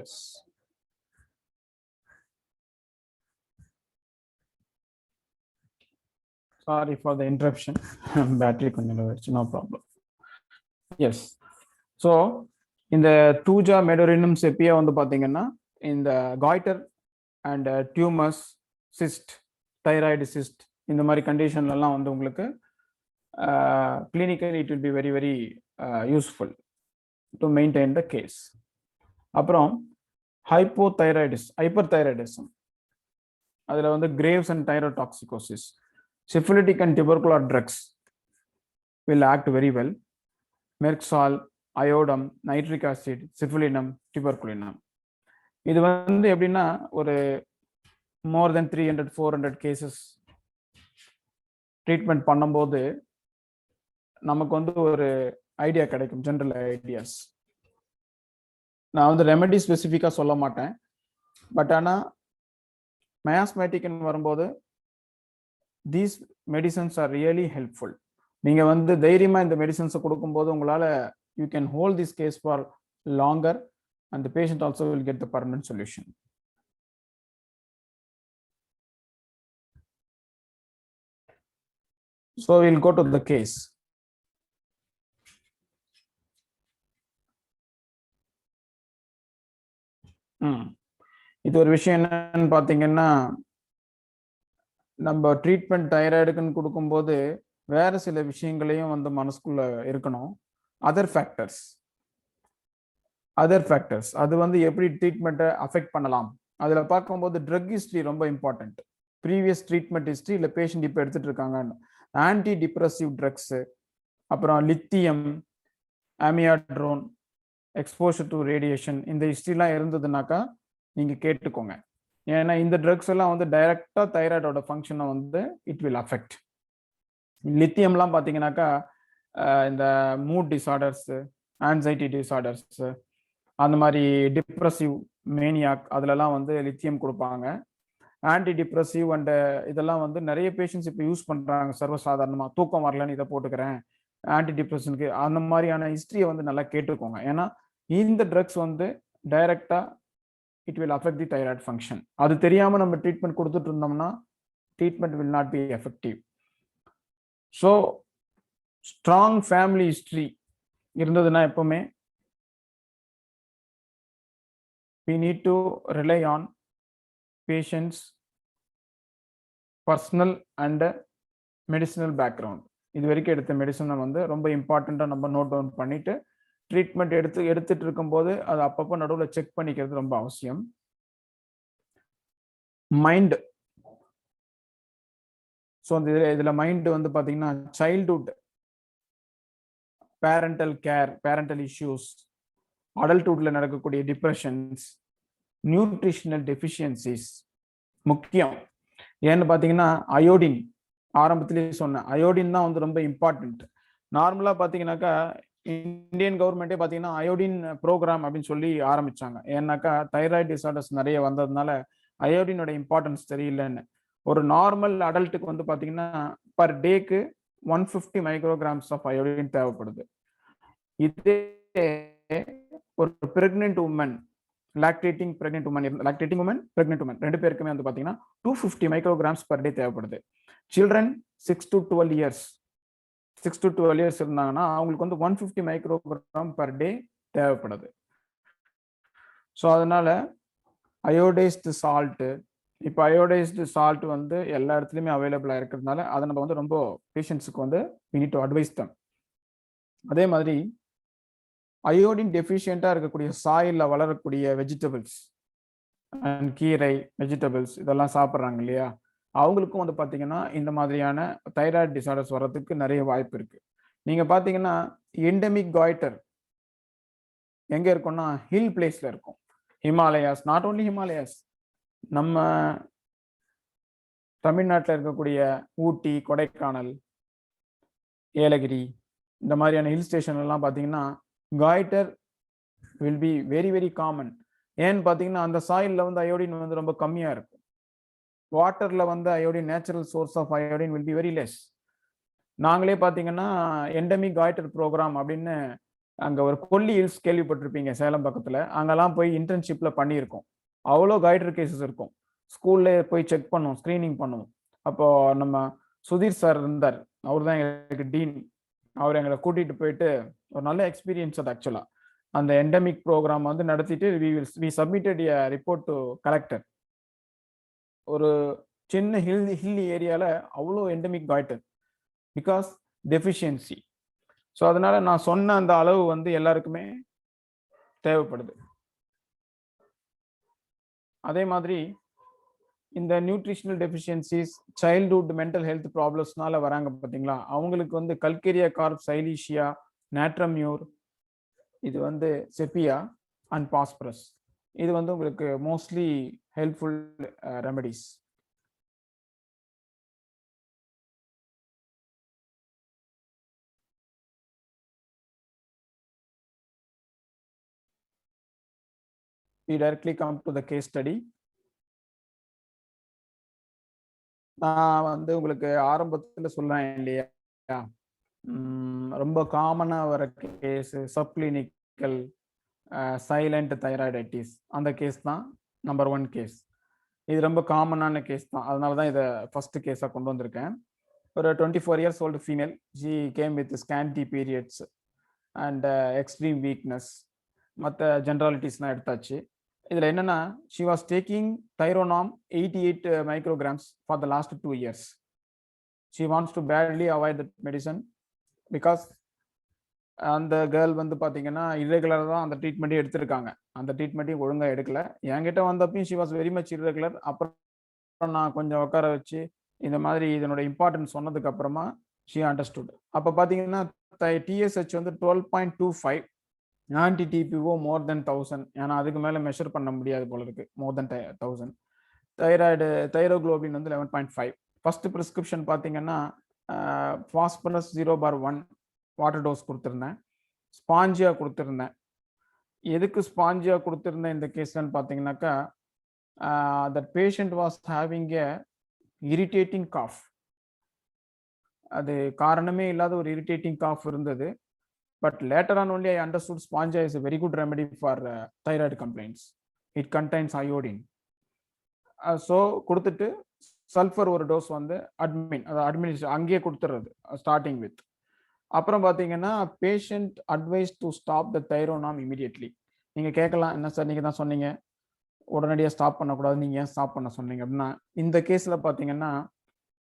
B: S. Sorry for the interruption. Battery கொஞ்சம் low ஆயிடுச்சு. No problem. Yes. So இந்த டூஜா மெடோரினம் செப்பியா வந்து பாத்தீங்கன்னா இந்த goitre and tumours, cyst, thyroid cyst இந்த மாதிரி கண்டிஷன்லாம் வந்து உங்களுக்கு clinical it will be very very useful to maintain the case. அப்புறம் ஹைப்பர் தைராய்டிசம், அதில் வந்து Graves and thyrotoxicosis, syphilitic and tubercular drugs will act very well. Merxol, iodum, nitric acid, syphilinum, tuberculinum. இது வந்து எப்படின்னா ஒரு more than 300-400 cases ட்ரீட்மெண்ட் பண்ணும்போது நமக்கு வந்து ஒரு ஐடியா கிடைக்கும், ஜென்ரல் ஐடியாஸ். நான் வந்து ரெமெடி ஸ்பெசிஃபிக்காக சொல்ல மாட்டேன், பட் ஆனால் மயாஸ்மேட்டிக்னு வரும்போது these medicines are really helpful. நீங்க வந்து தைரியமா இந்த மெடிசன்ஸ் கொடுக்கும்போது உங்களால you can hold this case for longer and the patient also will get the permanent solution. So we'll go to the case. இது ஒரு விஷயம் என்னன்னு பாத்தீங்கன்னா, நம்ம ட்ரீட்மெண்ட் தைராய்டுக்குன்னு கொடுக்கும்போது வேற சில விஷயங்களையும் வந்து மனசுக்குள்ள இருக்கணும். அதர் ஃபேக்டர்ஸ் அது வந்து எப்படி ட்ரீட்மெண்ட்டை அஃபெக்ட் பண்ணலாம், அதுல பார்க்கும்போது ட்ரக் ஹிஸ்ட்ரி ரொம்ப இம்பார்ட்டன்ட். ப்ரீவியஸ் ட்ரீட்மெண்ட் ஹிஸ்ட்ரி, இல்லை பேஷண்ட் இப்போ எடுத்துட்டு இருக்காங்கன்னு ஆன்டி டிப்ரெசிவ் ட்ரக்ஸ், அப்புறம் லித்தியம், அமியாட்ரோன், எக்ஸ்போஷர் டு ரேடியேஷன், இந்த ஹிஸ்ட்ரிலாம் இருந்ததுனாக்கா நீங்க கேட்டுக்கோங்க. ஏன்னா இந்த ட்ரக்ஸ் எல்லாம் வந்து டைரக்டா தைராய்டோட ஃபங்க்ஷனை வந்து இட் வில் அஃபெக்ட். லித்தியம்லாம் பார்த்தீங்கன்னாக்கா இந்த மூட் டிசார்டர்ஸ், ஆன்சைட்டி டிசார்டர்ஸ், அந்த மாதிரி டிப்ரெசிவ் மேனியாக் அதுலலாம் வந்து லித்தியம் கொடுப்பாங்க. ஆன்டி டிப்ரெசிவ் அண்ட் இதெல்லாம் வந்து நிறைய பேஷண்ட்ஸ் இப்போ யூஸ் பண்ணுறாங்க சர்வசாதாரணமாக. தூக்கம் வரலன்னு இதை போட்டுக்கிறேன் ஆன்டி டிப்ரெஷனுக்கு, அந்த மாதிரியான ஹிஸ்ட்ரியை வந்து நல்லா கேட்டுக்கோங்க. ஏன்னா இந்த ட்ரக்ஸ் வந்து டைரக்டா it will affect the thyroid function. அது தெரியாம நம்ம ட்ரீட்மெண்ட் கொடுத்துட்டு இருந்தோம்னா treatment will not be effective. So strong family history இருந்ததுன்னா எப்பவுமே we need to rely on patients personal and medicinal background. இது வரைக்கும் எடுத்த மெடிசனை வந்து ரொம்ப இம்பார்ட்டண்டா நம்ம நோட் டவுன் பண்ணிட்டு ட்ரீட்மெண்ட் எடுத்துட்டு இருக்கும்போது அது அப்பப்போ நடுவில் செக் பண்ணிக்கிறது ரொம்ப அவசியம். மைண்ட், ஸோ இதுல மைண்ட் வந்து பாத்தீங்கன்னா childhood, parental care, parental issues, அடல்ட்ஹுட்ல நடக்கக்கூடிய டிப்ரெஷன்ஸ், நியூட்ரிஷனல் டெஃபிஷியன்சிஸ் முக்கியம். ஏன்னு பாத்தீங்கன்னா அயோடின், ஆரம்பத்திலேயே சொன்னேன், அயோடின் தான் வந்து ரொம்ப இம்பார்ட்டன்ட். நார்மலா பாத்தீங்கன்னாக்கா இந்தியன் கவர்மெண்டே பார்த்தீங்கன்னா அயோடின் ப்ரோக்ராம் அப்படின்னு சொல்லி ஆரம்பிச்சாங்க. ஏன்னாக்கா தைராய்டு டிசார்டர்ஸ் நிறைய வந்ததுனால அயோடினோட இம்பார்ட்டன்ஸ் தெரியலன்னு. ஒரு நார்மல் அடல்ட்டுக்கு வந்து பார்த்தீங்கன்னா பர் டேக்கு 150 மைக்ரோகிராம்ஸ் ஆஃப் அயோடின் தேவைப்படுது. இதே ஒரு பிரெக்னென்ட் உமன், லாக்டேட்டிங் உமன் ரெண்டு பேருக்குமே வந்து பார்த்தீங்கன்னா 250 மைக்ரோகிராம்ஸ் பர் டே தேவைப்படுது. சில்ட்ரன் 6 to 12 இயர்ஸ் இருந்தாங்கன்னா அவங்களுக்கு வந்து 150 மைக்ரோகிராம் பர் டே தேவைப்படுது. ஸோ அதனால அயோடைஸ்டு சால்ட்டு, இப்போ அயோடைஸ்டு சால்ட் வந்து எல்லா இடத்துலையுமே அவைலபிளாக இருக்கிறதுனால அதை நம்ம வந்து ரொம்ப பேஷண்ட்ஸுக்கு வந்து we need to advise them. அதே மாதிரி அயோடின் டெஃபிஷியண்டாக இருக்கக்கூடிய சாயிலில் வளரக்கூடிய வெஜிடபிள்ஸ் அண்ட் கீரை, வெஜிடபிள்ஸ் இதெல்லாம் சாப்பிட்றாங்க இல்லையா, அவங்களுக்கும் வந்து பார்த்தீங்கன்னா இந்த மாதிரியான தைராய்டு டிசார்டர்ஸ் வர்றதுக்கு நிறைய வாய்ப்பு இருக்கு. நீங்க பார்த்தீங்கன்னா எண்டமிக் காய்டர் எங்க இருக்கும்னா ஹில் பிளேஸ்ல இருக்கும். ஹிமாலயாஸ், நாட் ஓன்லி ஹிமாலயாஸ், நம்ம தமிழ்நாட்டில் இருக்கக்கூடிய ஊட்டி, கொடைக்கானல், ஏலகிரி இந்த மாதிரியான ஹில் ஸ்டேஷன் எல்லாம் பார்த்தீங்கன்னா goitre will be very very common. ஏன்னு பார்த்தீங்கன்னா அந்த சாயிலில் வந்து அயோடின் வந்து ரொம்ப கம்மியாக இருக்கும். வாட்டரில் வந்து iodine natural source of iodine will be very less. நாங்களே பார்த்தீங்கன்னா எண்டமிக் காய்டர் ப்ரோக்ராம் அப்படின்னு அங்கே ஒரு கொல்லி ஹில்ஸ் கேள்விப்பட்டிருப்பீங்க சேலம் பக்கத்தில், அங்கெல்லாம் போய் இன்டர்ன்ஷிப்பில் பண்ணியிருக்கோம். அவ்வளோ காய்டர் கேசஸ் இருக்கும். ஸ்கூல்ல போய் செக் பண்ணுவோம், ஸ்க்ரீனிங் பண்ணுவோம். அப்போ நம்ம சுதீர் சார் இருந்தார், அவர் தான் எங்களுக்கு டீன். அவர் எங்களை கூட்டிகிட்டு போயிட்டு ஒரு நல்ல எக்ஸ்பீரியன்ஸ் அது ஆக்சுவலாக. அந்த எண்டமிக் ப்ரோக்ராம் வந்து நடத்திட்டு we submitted a report to collector. ஒரு சின்ன ஹில்லி ஏரியாவில் அவ்வளோ endemic goitre because deficiency. So அதனால நான் சொன்ன அந்த அளவு வந்து எல்லாருக்குமே தேவைப்படுது. அதே மாதிரி இந்த nutritional deficiencies, childhood mental health ப்ராப்ளம்ஸ்னால வராங்க பார்த்தீங்களா, அவங்களுக்கு வந்து கல்கேரியா கார்ப், சைலீஷியா, நாட்ரமியூர், இது வந்து செப்பியா அண்ட் பாஸ்பரஸ், இது வந்து உங்களுக்கு mostly helpful remedies. We directly come to the case study. நான் வந்து உங்களுக்கு ஆரம்பத்துல சொல்றேன் இல்லையா, ரொம்ப காமனா வர கேஸ் சப்கிளினிக்கல் சைலண்ட் தைராய்டைட்டிஸ், அந்த கேஸ் தான் நம்பர் 1 கேஸ். இது ரொம்ப காமனான கேஸ் தான், அதனால தான் இதை ஃபர்ஸ்ட் கேஸாக கொண்டு வந்திருக்கேன். ஒரு 24 years old female, she came with scanty periods and extreme weakness. மற்ற ஜென்ரலிட்டிஸ்லாம் எடுத்தாச்சு. இதில் என்னன்னா, she was taking Tyronorm 88 micrograms for the last 2 years. She wants to badly avoid that medicine because அந்த கேர்ள் வந்து பார்த்தீங்கன்னா இர்ரெகுலராக தான் அந்த ட்ரீட்மெண்ட்டே எடுத்திருக்காங்க. அந்த ட்ரீட்மெண்ட்டையும் ஒழுங்காக எடுக்கல. என்கிட்ட வந்தப்பையும் she was very much irregular. அப்புறம் நான் கொஞ்சம் உட்கார வச்சு இந்த மாதிரி இதனோட இம்பார்ட்டன்ஸ் சொன்னதுக்கு அப்புறமா she understood. அப்போ பார்த்தீங்கன்னா TSH வந்து 12.25, ஆன்டி டிபிஓ மோர் தென் 1000. ஏன்னா அதுக்கு மேலே மெஷர் பண்ண முடியாது போல இருக்கு, மோர் தென் 1000. தைரோகுளோபின் வந்து 11.5. ஃபர்ஸ்ட் ப்ரிஸ்கிரிப்ஷன் பார்த்தீங்கன்னா ஃபாஸ்பரஸ் 0/1 வாட்டர் டோஸ் கொடுத்துருந்தேன், ஸ்பாஞ்சியா கொடுத்துருந்தேன். எதுக்கு ஸ்பாஞ்சியா கொடுத்துருந்தேன் இந்த கேஸ்லன்னு பார்த்தீங்கன்னாக்கா, that patient was having a irritating cough. அது காரணமே இல்லாத ஒரு இரிட்டேட்டிங் காஃப் இருந்தது. But later on only I understood spongia is a very good remedy for thyroid complaints. It contains iodine. So கொடுத்துட்டு சல்ஃபர் ஒரு டோஸ் வந்து அட்மினிஸ்ட்ரேஷன் அங்கேயே கொடுத்துறது ஸ்டார்டிங் வித். அப்புறம் பார்த்தீங்கன்னா patient advise to stop the Thyronorm immediately. நீங்கள் கேட்கலாம், என்ன சார் நீங்கள் தான் சொன்னீங்க உடனடியாக ஸ்டாப் பண்ணக்கூடாது, நீங்கள் ஏன் ஸ்டாப் பண்ண சொன்னீங்க அப்படின்னா, இந்த கேஸில் பார்த்தீங்கன்னா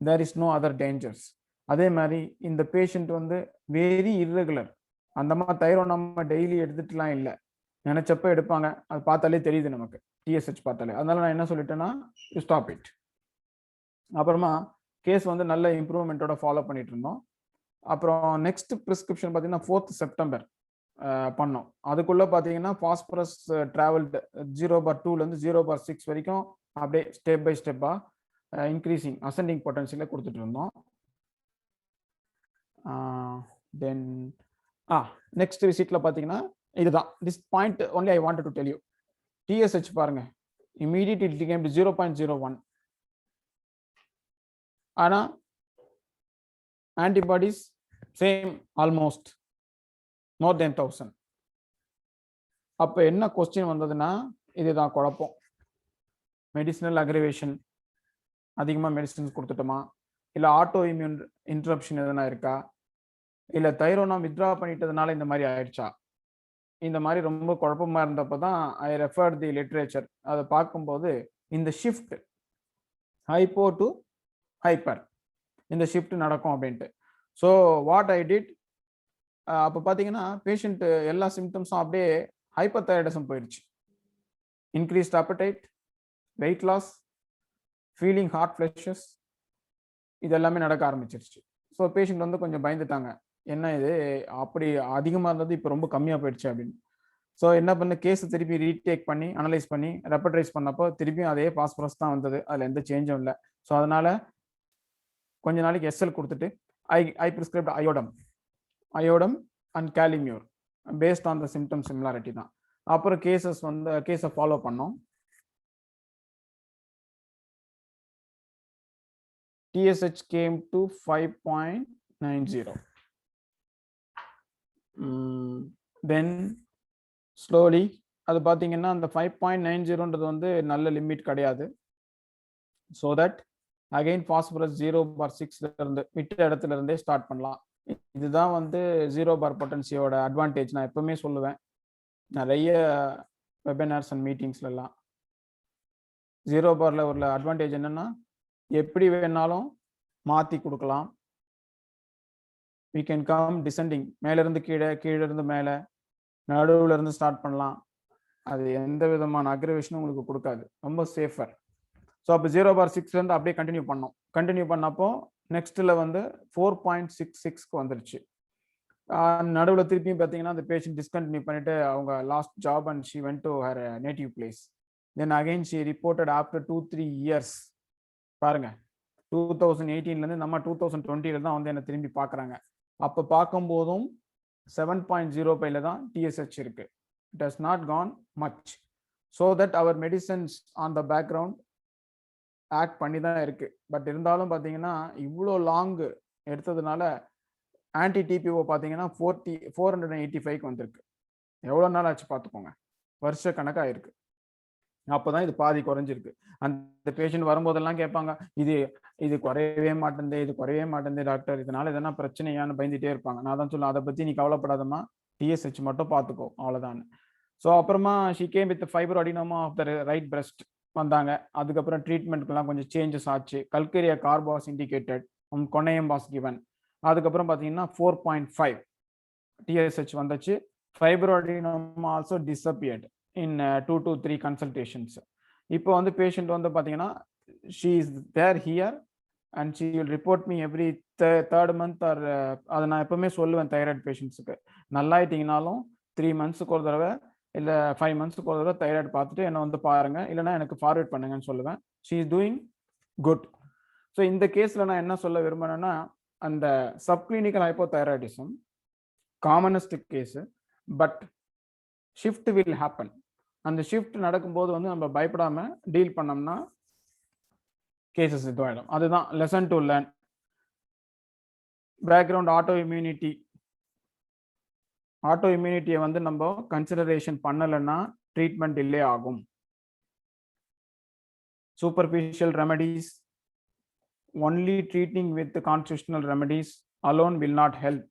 B: there is no other dangers. அதே மாதிரி இந்த பேஷண்ட் வந்து வெரி இர்ரெகுலர். அந்த மாதிரி தைரோனாம் டெய்லி எடுத்துட்டுலாம் இல்லை, நினைச்சப்ப எடுப்பாங்க, அது பார்த்தாலே தெரியுது நமக்கு, டிஎஸ்ஹெச் பார்த்தாலே. அதனால நான் என்ன சொல்லிட்டேன்னா யூ ஸ்டாப் இட். அப்புறமா கேஸ் வந்து நல்ல இம்ப்ரூவ்மெண்ட்டோட ஃபாலோ பண்ணிட்டு இருந்தோம். அப்புறம் நெக்ஸ்ட் ப்ரிஸ்கிரிப்ஷன் பார்த்தீங்கன்னா 4th September பண்ணோம். அதுக்குள்ள பார்த்தீங்கன்னா ஃபாஸ்பரஸ் டிராவல்டு 0/2லேருந்து 0/6 வரைக்கும் அப்படியே ஸ்டெப் பை ஸ்டெப்பாக இன்க்ரீசிங் அசெண்டிங் பொட்டன்ஷியலில் கொடுத்துட்டு இருந்தோம். தென் நெக்ஸ்ட் விசிட்ல பார்த்தீங்கன்னா இதுதான், this point only I wanted to tell you. TSH பாருங்க, இமீடியட் இட் கேம் டு 0.01. ஆனா ஆன்டிபாடிஸ் சேம், ஆல்மோஸ்ட் மோர் தென் 1000. அப்போ என்ன கொஸ்டின் வந்ததுன்னா, இதுதான் குழப்பம். மெடிசினல் அக்ரிவேஷன், அதிகமாக மெடிசின்ஸ் கொடுத்துட்டோமா, இல்லை ஆட்டோ இம்யூன் இன்டரப்ஷன் எதுனா இருக்கா, இல்லை தைரோனாம் வித்ரா பண்ணிட்டதுனால இந்த மாதிரி ஆயிடுச்சா, இந்த மாதிரி ரொம்ப குழப்பமா இருந்தப்போ தான் ஐ ரெஃபர்ட் தி லிட்ரேச்சர். அதை பார்க்கும்போது இந்த ஷிஃப்ட் ஹைப்போ டு ஹைப்பர், இந்த ஷிஃப்ட் நடக்கும் அப்படின்ட்டு. ஸோ வாட் ஐ டிட், அப்போ பார்த்தீங்கன்னா பேஷண்ட் எல்லா சிம்டம்ஸும் அப்படியே ஹைப்பர் தைராய்டிசம் போயிடுச்சு. Increased appetite, weight loss, feeling hot flushes, இது எல்லாமே நடக்க ஆரம்பிச்சிருச்சு. ஸோ பேஷண்ட் வந்து கொஞ்சம் பயந்துட்டாங்க, என்ன இது அப்படி அதிகமாக இருந்தது இப்போ ரொம்ப கம்மியாக போயிடுச்சு அப்படின்னு. ஸோ என்ன பண்ண, கேஸை திருப்பி ரீடேக் பண்ணி அனலைஸ் பண்ணி ரெப்பட்ரைஸ் பண்ணப்போ திருப்பியும் அதே பாஸ்பரஸ் தான் வந்தது, அதில் எந்த சேஞ்சும் இல்லை. ஸோ அதனால கொஞ்ச நாளைக்கு எஸ்எல் கொடுத்துட்டு I prescribed iodum and kali mur based on the symptom similarity தான். அப்புறம் கேஸை ஃபாலோ பண்ணோம். TSH came to 5.90. Then slowly அது பார்த்தீங்கன்னா அந்த 5.90ன்றது வந்து நல்ல லிமிட் கிடையாது. ஸோ தட் அகைன் பாஸ்பரஸ் 0/6 இருந்து விட்ட இடத்துல இருந்தே ஸ்டார்ட் பண்ணலாம். இதுதான் வந்து 0 பொட்டன்சியோட அட்வான்டேஜ். நான் எப்பவுமே சொல்லுவேன் நிறைய வெபினார்ஸ் அண்ட் மீட்டிங்ஸ்லாம் 0 உள்ள அட்வான்டேஜ் என்னன்னா எப்படி வேணாலும் மாற்றி கொடுக்கலாம். we can come descending, மேல இருந்து கீழே, கீழே இருந்து மேலே, நடுவுல இருந்து ஸ்டார்ட் பண்ணலாம். அது எந்த விதமான அக்ரிவேஷனும் உங்களுக்கு கொடுக்காது, ரொம்ப சேஃபர். ஸோ அப்போ 0/6 இருந்து அப்படியே கண்டினியூ பண்ணப்போ நெக்ஸ்ட்ல வந்து 4.66க்கு வந்துருச்சு. நடுவில் திருப்பியும் பார்த்தீங்கன்னா அந்த பேஷண்ட் டிஸ்கண்டினியூ பண்ணிட்டு அவங்க last job and she went to her native place. Then again she reported after 2-3 years. பாருங்க 2018லேருந்து நம்ம 2020 தான் வந்து என்ன திரும்பி பார்க்குறாங்க. அப்போ பார்க்கும்போதும் 7.05 தான் TSH இருக்கு. It has not gone much. So that our medicines on the background act பண்ணி தான் இருக்கு. பட் இருந்தாலும் பார்த்தீங்கன்னா இவ்வளோ லாங் எடுத்ததுனால ஆன்டி டிபிஓ பார்த்தீங்கன்னா 485க்கு வந்திருக்கு. எவ்வளோ நாள் ஆச்சு பார்த்துக்கோங்க, வருஷ கணக்காக இருக்கு. அப்போதான் இது பாதி குறைஞ்சிருக்கு. அந்த பேஷண்ட் வரும்போதெல்லாம் கேட்பாங்க, இது குறையவே மாட்டேந்தே டாக்டர், இதனால எதனா பிரச்சனையான்னு பயந்துட்டே இருப்பாங்க. நான் தான் சொல்லுவேன், அதை பற்றி நீ கவலைப்படாதம்மா, TSH மட்டும் பார்த்துக்கோ, அவ்வளோதான். ஸோ அப்புறமா she came with fibroadenoma of the right breast வந்தாங்க. அதுக்கப்புறம் ட்ரீட்மெண்ட்க்குலாம் கொஞ்சம் சேஞ்சஸ் ஆச்சு. கல்கேரியா கார்பாஸ் இண்டிகேட்டட், கொனையம்பாஸ் கிவன். அதுக்கப்புறம் பார்த்தீங்கன்னா 4.5 TSH வந்துச்சு. Fibroadenoma also disappeared in 2 to 3 consultations. இப்போ வந்து பேஷண்ட் வந்து பார்த்தீங்கன்னா she is there here and she will report me every third month or அதை நான் எப்பவுமே சொல்லுவேன் தைராய்டு பேஷண்ட்ஸுக்கு, நல்லாயிட்டீங்கனாலும் 3 monthsக்கு ஒரு தடவை இல்லை 5 monthsக்கு ஒரு தடவை தைராய்டு பார்த்துட்டு என்னை வந்து பாருங்க, இல்லைனா எனக்கு ஃபார்வர்ட் பண்ணுங்கன்னு சொல்லுவேன். she is doing good. So இந்த கேஸில் நான் என்ன சொல்ல விரும்புகிறேன்னா, அந்த subclinical hypothyroidism commonest case, but shift will happen. அந்த ஷிஃப்ட் நடக்கும்போது வந்து நம்ம பயப்படாம டீல் பண்ணோம்னா கேசஸ் இதுவாயிடும். அதுதான் lesson to learn. Background auto இம்யூனிட்டியை வந்து நம்ம கன்சிடரேஷன் பண்ணலைன்னா ட்ரீட்மெண்ட் டிலே ஆகும். Superficial remedies, only treating with constitutional remedies alone will not help.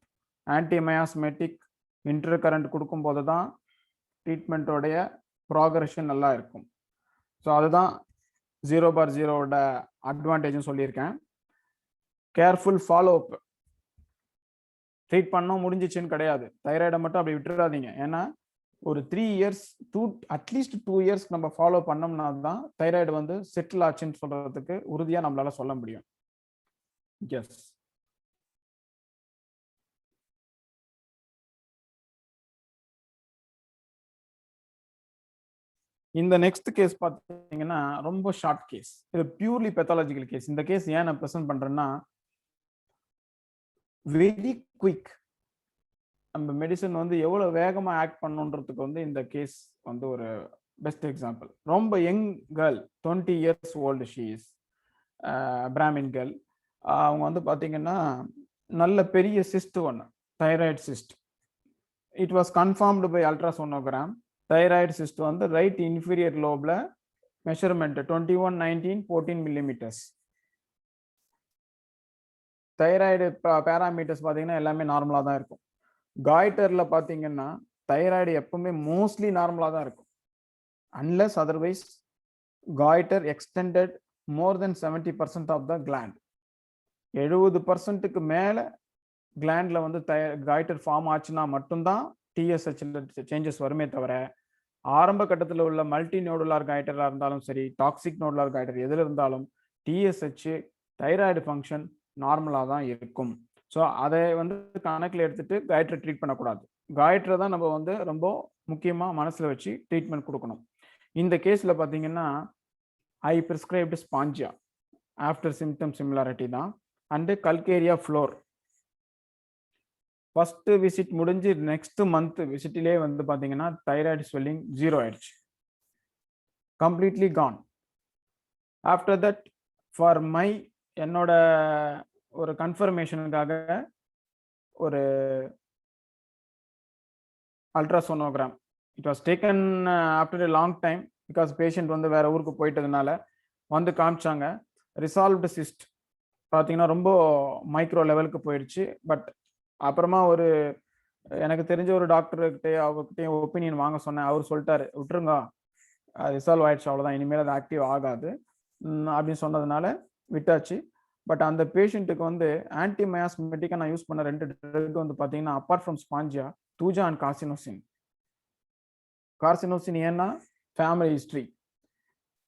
B: Antimiasmatic intercurrent கொடுக்கும்போது தான் ட்ரீட்மெண்ட்டோடைய ப்ராக்ரஷன் நல்லா இருக்கும். ஸோ அதுதான் 0/0ோட அட்வான்டேஜ்னு சொல்லியிருக்கேன். Careful follow up. ட்ரீட் பண்ணோம் முடிஞ்சிச்சுன்னு கிடையாது, தைராய்டை மட்டும் அப்படி விட்டுறாதீங்க. ஏன்னா ஒரு 3 years அட்லீஸ்ட் 2 years நம்ம ஃபாலோ பண்ணோம்னா தான் தைராய்டு வந்து செட்டில் ஆச்சுன்னு சொல்றதுக்கு உறுதியாக நம்மளால சொல்ல முடியும். எஸ். இந்த நெக்ஸ்ட் கேஸ் பார்த்தீங்கன்னா ரொம்ப ஷார்ட் கேஸ். இது பியூர்லி பெத்தாலஜிக்கல் கேஸ். இந்த கேஸ் ஏன் நான் ப்ரெசென்ட் பண்றேன்னா, வெரி குயிக் நம்ம மெடிசன் வந்து எவ்வளோ வேகமாக ஆக்ட் பண்ணுன்றதுக்கு வந்து இந்த கேஸ் வந்து ஒரு பெஸ்ட் எக்ஸாம்பிள். ரொம்ப young girl, 20 years old, she is Brahmin girl. அவங்க வந்து பார்த்தீங்கன்னா நல்ல பெரிய சிஸ்ட் ஒன்று, thyroid cyst. It was confirmed by ultrasonogram. Thyroid cyst வந்து ரைட் இன்ஃபீரியர் லோப்ல மெஷர்மெண்ட் 21, 19, 14 millimeters. தைராய்டு பேராமீட்டர்ஸ் பார்த்தீங்கன்னா எல்லாமே நார்மலாக தான் இருக்கும். காய்டர்ல பார்த்தீங்கன்னா தைராய்டு எப்பவுமே மோஸ்ட்லி நார்மலாக தான் இருக்கும். Unless otherwise goitre extended more then 70% of the gland. 70%க்கு மேலே கிளாண்ட்ல வந்து காய்டர் ஃபார்ம் ஆச்சுன்னா மட்டும்தான் TSH சேஞ்சஸ் வருமே தவிர, ஆரம்ப கட்டத்தில் உள்ள மல்டி நோடுலார் காய்டராக இருந்தாலும் சரி, டாக்ஸிக் நோடுலார் காய்டர் எதில் இருந்தாலும் TSH தைராய்டு ஃபங்க்ஷன் நார்மலாக தான் இருக்கும். ஸோ அதை வந்து கணக்கில் எடுத்துட்டு காய்டரை ட்ரீட் பண்ணக்கூடாது. காய்டரை தான் நம்ம வந்து ரொம்ப முக்கியமாக மனசில் வச்சு ட்ரீட்மெண்ட் கொடுக்கணும். இந்த கேஸில் பார்த்தீங்கன்னா ஐ ப்ரிஸ்கிரைப்டு ஸ்பாஞ்சியா ஆஃப்டர் சிம்டம் சிமிலாரிட்டி தான், and Calcarea floor. First visit முடிஞ்சு நெக்ஸ்ட் மந்த் விசிட்டிலே வந்து பார்த்தீங்கன்னா தைராய்டு ஸ்வெல்லிங் 0 ஆயிடுச்சு, completely Khan. After that for my என்னோட ஒரு கன்ஃபர்மேஷனுக்காக ஒரு ultrasonogram, it was taken after a long time, because patient வந்து வேற ஊருக்கு போயிட்டதுனால வந்து காமிச்சாங்க. ரிசால்வ்டு சிஸ்ட் பார்த்தீங்கன்னா ரொம்ப மைக்ரோ லெவலுக்கு போயிடுச்சு. பட் அப்புறமா ஒரு எனக்கு தெரிஞ்ச ஒரு டாக்டர்கிட்ட அவர்கிட்டயும் ஒப்பீனியன் வாங்க சொன்னேன். அவர் சொல்லிட்டாரு, விட்டுருங்க, ரிசால்வ் ஆயிடுச்சு, அவ்வளோதான், இனிமேல் அது ஆக்டிவ் ஆகாது அப்படின்னு சொன்னதுனால விட்டாச்சு. பட் அந்த பேஷண்ட்டுக்கு வந்து ஆன்டிமயாஸ்மெட்டிக்காக நான் யூஸ் பண்ண 2 ட்ரக் வந்து பார்த்தீங்கன்னா, அப்பார்ட் ஃப்ரம் ஸ்பாஞ்சியா, தூஜா அண்ட் கார்சினோசின். கார்சினோசின் ஏன்னா ஃபேமிலி ஹிஸ்ட்ரி,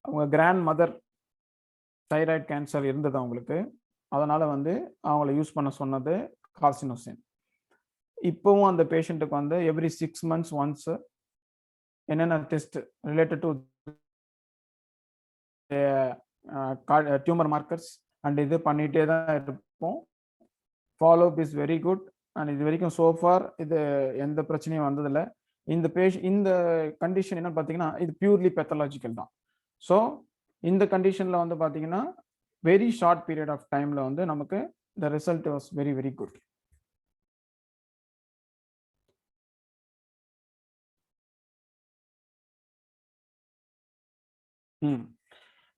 B: அவங்க கிராண்ட் மதர் தைராய்டு கேன்சர் இருந்தது அவங்களுக்கு, அதனால வந்து அவங்கள யூஸ் பண்ண சொன்னது கார்சினோசின். இப்போவும் அந்த பேஷண்ட்டுக்கு வந்து எவ்ரி 6 months ஒன்ஸ் என்னென்ன test related to tumour markers and இது பண்ணிட்டே தான் இருப்போம். Follow up is very good. And இது வரைக்கும் சோஃபார் இது எந்த பிரச்சனையும் வந்ததில்லை. இந்த கண்டிஷன் என்னன்னு பார்த்தீங்கன்னா, இது பியூர்லி பெத்தலாஜிக்கல் தான். ஸோ இந்த கண்டிஷனில் வந்து பார்த்தீங்கன்னா வெரி ஷார்ட் பீரியட் ஆஃப் டைமில் வந்து நமக்கு the result was very very good.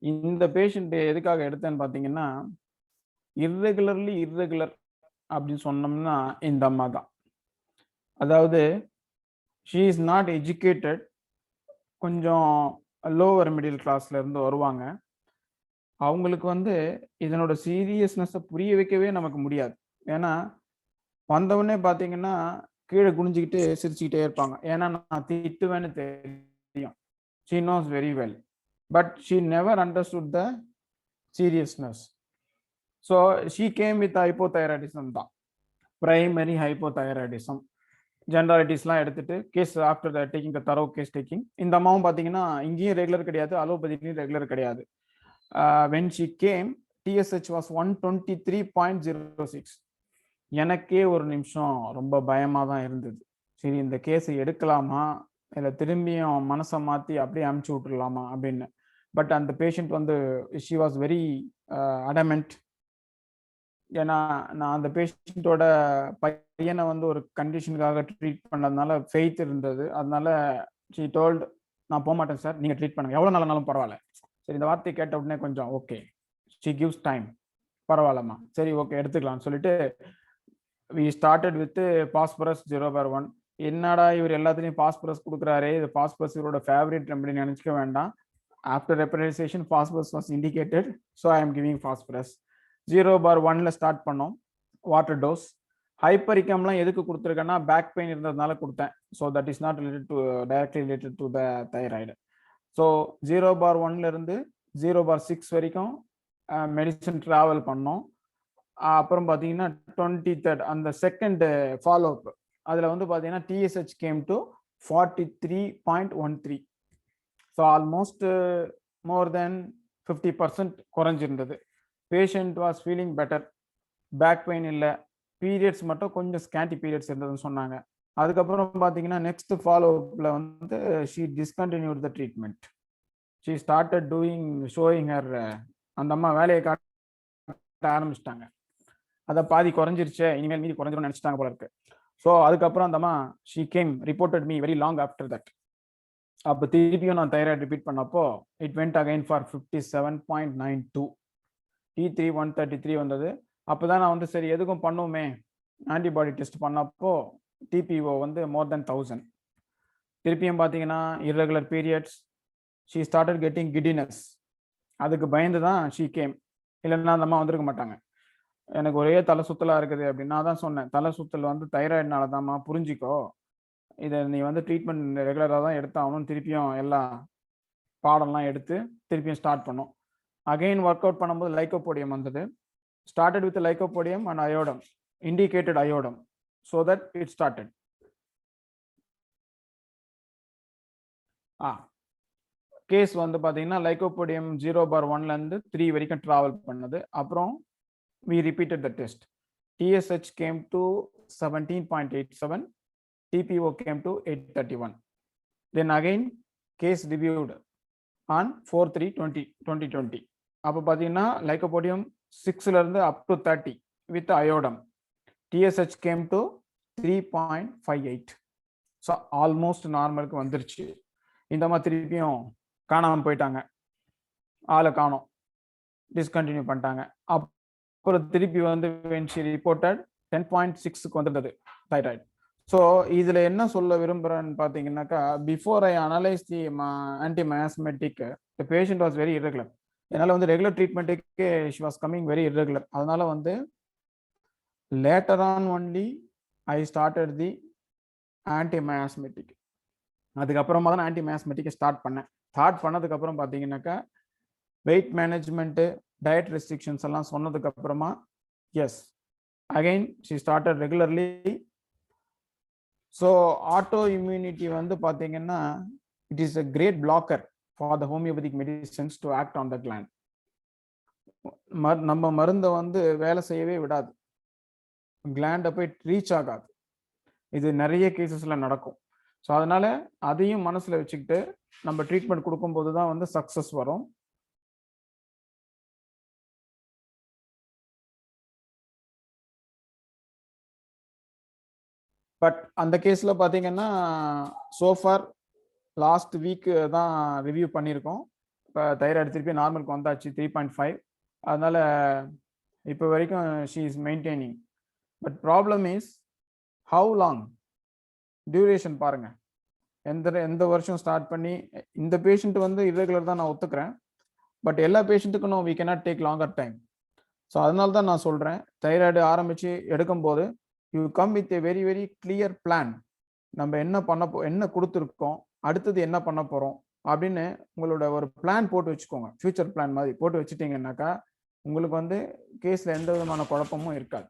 B: இந்த பேஷண்ட் எதுக்காக எடுத்தேன்னு பார்த்தீங்கன்னா, இர்ரெகுலர் அப்படின்னு சொன்னோம்னா இந்த அம்மா தான். அதாவது ஷீ இஸ் நாட் எஜுகேட்டட், கொஞ்சம் லோவர் மிடில் கிளாஸ்ல இருந்து வருவாங்க. அவங்களுக்கு வந்து இதனோட சீரியஸ்னஸை புரிய வைக்கவே நமக்கு முடியாது. ஏன்னா வந்தவொடனே பார்த்தீங்கன்னா கீழே குனிஞ்சிக்கிட்டு சிரிச்சுக்கிட்டே இருப்பாங்க. ஏன்னா நான் திட்டுவேன்னு தெரியும். She nose very well, but she never understood the seriousness. So she came with hypothyroidism தான், பிரைமரி ஹைப்போதைராய்டிசம். ஜென்ரலிட்டிஸ்லாம் எடுத்துட்டு கேஸ் ஆஃப்டர் டேக்கிங் த தரோ கேஸ் டேக்கிங். இந்த அம்மாவும் பார்த்தீங்கன்னா இங்கேயும் ரெகுலர் கிடையாது, அலோபதிலையும் ரெகுலர் கிடையாது. When she came TSH was 123.06. எனக்கே ஒரு நிமிஷம் ரொம்ப பயமாக தான் இருந்தது. சரி, இந்த கேஸை எடுக்கலாமா இல்லை திரும்பியும் மனசை மாற்றி அப்படியே அமுச்சு விட்டுடலாமா அப்படின்னு. பட் அந்த பேஷண்ட் வந்து ஷி வாஸ் வெரி அடமெண்ட். ஏன்னா நான் அந்த பேஷண்ட்டோட பையனை வந்து ஒரு கண்டிஷனுக்காக ட்ரீட் பண்ணதுனால ஃபெய்த் இருந்தது. அதனால ஷி டோல்ட், நான் போக மாட்டேன் சார், நீங்கள் ட்ரீட் பண்ணுங்க, எவ்வளோ நாளானாலும் பரவாயில்ல. சரி, இந்த வார்த்தையை கேட்ட உடனே கொஞ்சம் ஓகே, ஷி கிவ்ஸ் டைம், பரவாயில்லம்மா, சரி ஓகே எடுத்துக்கலாம்னு சொல்லிட்டு வி ஸ்டார்டட் வித் பாஸ்பரஸ் 0/1. என்னடா இவர் எல்லாத்துலேயும் பாஸ்பரஸ் கொடுக்குறாரு, இது பாஸ்பரஸ் இவரோட ஃபேவரட் ரெமெடி நினச்சிக்க வேண்டாம். After repertorisation phosphorus was indicated, so I am giving phosphorus. 0/1 start பண்ணோம். Water dose. ஹைப்பரிக்கம்லாம் எதுக்கு கொடுத்துருக்கேன்னா பேக் பெயின் இருந்ததுனால கொடுத்தேன். So that is not related to directly related to the thyroid. So 0/1 0/6 வரைக்கும் மெடிசன் ட்ராவல் பண்ணோம். அப்புறம் பார்த்தீங்கன்னா 23rd அந்த செகண்ட் ஃபாலோ அப், அதில் வந்து பார்த்தீங்கன்னா TSH came to 43.13. So almost more then 50% குறைஞ்சிருந்தது. Patient was feeling better, back pain இல்லை, பீரியட்ஸ் மட்டும் கொஞ்சம் ஸ்கேண்டி பீரியட்ஸ் இருந்ததுன்னு சொன்னாங்க. அதுக்கப்புறம் பார்த்தீங்கன்னா நெக்ஸ்ட் ஃபாலோ அப்பில் வந்து she discontinued the treatment. She started doing showing her, அந்த அம்மா வேலையை காட்ட ஆரம்பிச்சிட்டாங்க. அதை பாதி குறைஞ்சிருச்சு, இனிமேல் மீதி குறைஞ்சிரும் நினச்சிட்டாங்க போல இருக்கு. ஸோ அதுக்கப்புறம் அந்த அம்மா she came reported me very long after that. அப்போ திருப்பியும் நான் தைராய்டு ரிப்பீட் பண்ணப்போ it went again for 57.92. T3 133 வந்தது. அப்போ தான் நான் வந்து சரி எதுக்கும் பண்ணுவோமே ஆன்டிபாடி டெஸ்ட் பண்ணப்போ டிபிஓ வந்து மோர் தென் 1000. திருப்பியும் பார்த்தீங்கன்னா irregular periods, she started getting giddiness. அதுக்கு பயந்து தான் ஷீ கேம், இல்லைன்னா அந்த அம்மா வந்திருக்க மாட்டாங்க. எனக்கு ஒரே தலை சுத்தலாக இருக்குது அப்படின்னு நான் தான் சொன்னேன், தலை சுத்தல் வந்து தைராய்டுனால தான்மா, புரிஞ்சிக்கோ, இதை நீ வந்து ட்ரீட்மெண்ட் ரெகுலராக தான் எடுத்தாகணும். திருப்பியும் எல்லா பாடம்லாம் எடுத்து திருப்பியும் ஸ்டார்ட் பண்ணோம். அகெயின் ஒர்க் அவுட் பண்ணும்போது லைக்கோபோடியம் வந்தது. Started with lycopodium and iodum, indicated iodum, so that it started. Case வந்து பார்த்தீங்கன்னா லைக்கோபோடியம் 0/1 3 வரைக்கும் ட்ராவல் பண்ணது. அப்புறம் we repeated the test. TSH came to 17.87, TPO came to 831. Then again case reviewed on 4/3/2020. அப்போ பார்த்தீங்கன்னா lycopodium 6ல இருந்து up to 30 with iodine. TSH came to 3.58. So almost நார்மலுக்கு வந்துருச்சு. இந்த மாதிரி திருப்பியும் காணாமல் போயிட்டாங்க, ஆளை காணோம், டிஸ்கண்டினியூ பண்ணிட்டாங்க. அப்புறம் திருப்பி வந்து ரிப்போர்ட்டட் 10.6க்கு வந்துருந்தது தைராய்டு. ஸோ இதில் என்ன சொல்ல விரும்புகிறேன்னு பார்த்தீங்கன்னாக்கா, before I analyse the anti miasmatic the patient was very irregular. என்னால் வந்து ரெகுலர் ட்ரீட்மெண்ட்டுக்கு she was coming very irregular. அதனால வந்து later on only I started the anti miasmatic. அதுக்கப்புறமா தான் ஆன்டி மயாஸ்மெட்டிக்கை ஸ்டார்ட் பண்ணேன். ஸ்டார்ட் பண்ணதுக்கப்புறம் பார்த்தீங்கன்னாக்கா வெயிட் மேனேஜ்மெண்ட்டு, டயட் ரெஸ்ட்ரிக்ஷன்ஸ் எல்லாம் சொன்னதுக்கு அப்புறமா yes again she started regularly. So auto immunity வந்து பார்த்தீங்கன்னா it is a great blocker for the homeopathic medicines to act on the gland. நம்ம மருந்தை வந்து வேலை செய்யவே விடாது, கிளாண்டை போய் ரீச் ஆகாது. இது நிறைய கேசஸ்ல நடக்கும். ஸோ அதனால அதையும் மனசுல வச்சுக்கிட்டு நம்ம ட்ரீட்மெண்ட் கொடுக்கும்போது தான் வந்து சக்சஸ் வரும். பட் அந்த கேஸ்ல பாத்தீங்கன்னா சோஃபார் லாஸ்ட் வீக் தான் ரிவ்யூ பண்ணியிருக்கோம். இப்போ தைராய்டு திருப்பி நார்மலுக்கு வந்தாச்சு 3.5. அதனால இப்போ வரைக்கும் she is maintaining. But problem is how long duration பாருங்க. எந்த வருஷம் ஸ்டார்ட் பண்ணி இந்த பேஷண்ட் வந்து இர்ரெகுலர் தான் நான் ஒத்துக்கிறேன். பட் எல்லா பேஷண்ட்டுக்கும் we cannot take longer time. So அதனால தான் நான் சொல்கிறேன், தைராய்டு ஆரம்பித்து எடுக்கும்போது you come with a very very clear plan. நம்ம என்ன கொடுத்துருக்கோம், அடுத்தது என்ன பண்ண போகிறோம் அப்படின்னு உங்களோட ஒரு பிளான் போட்டு வச்சுக்கோங்க. ஃபியூச்சர் பிளான் மாதிரி போட்டு வச்சுட்டீங்கன்னாக்கா உங்களுக்கு வந்து கேஸில் எந்த விதமான குழப்பமும் இருக்காது.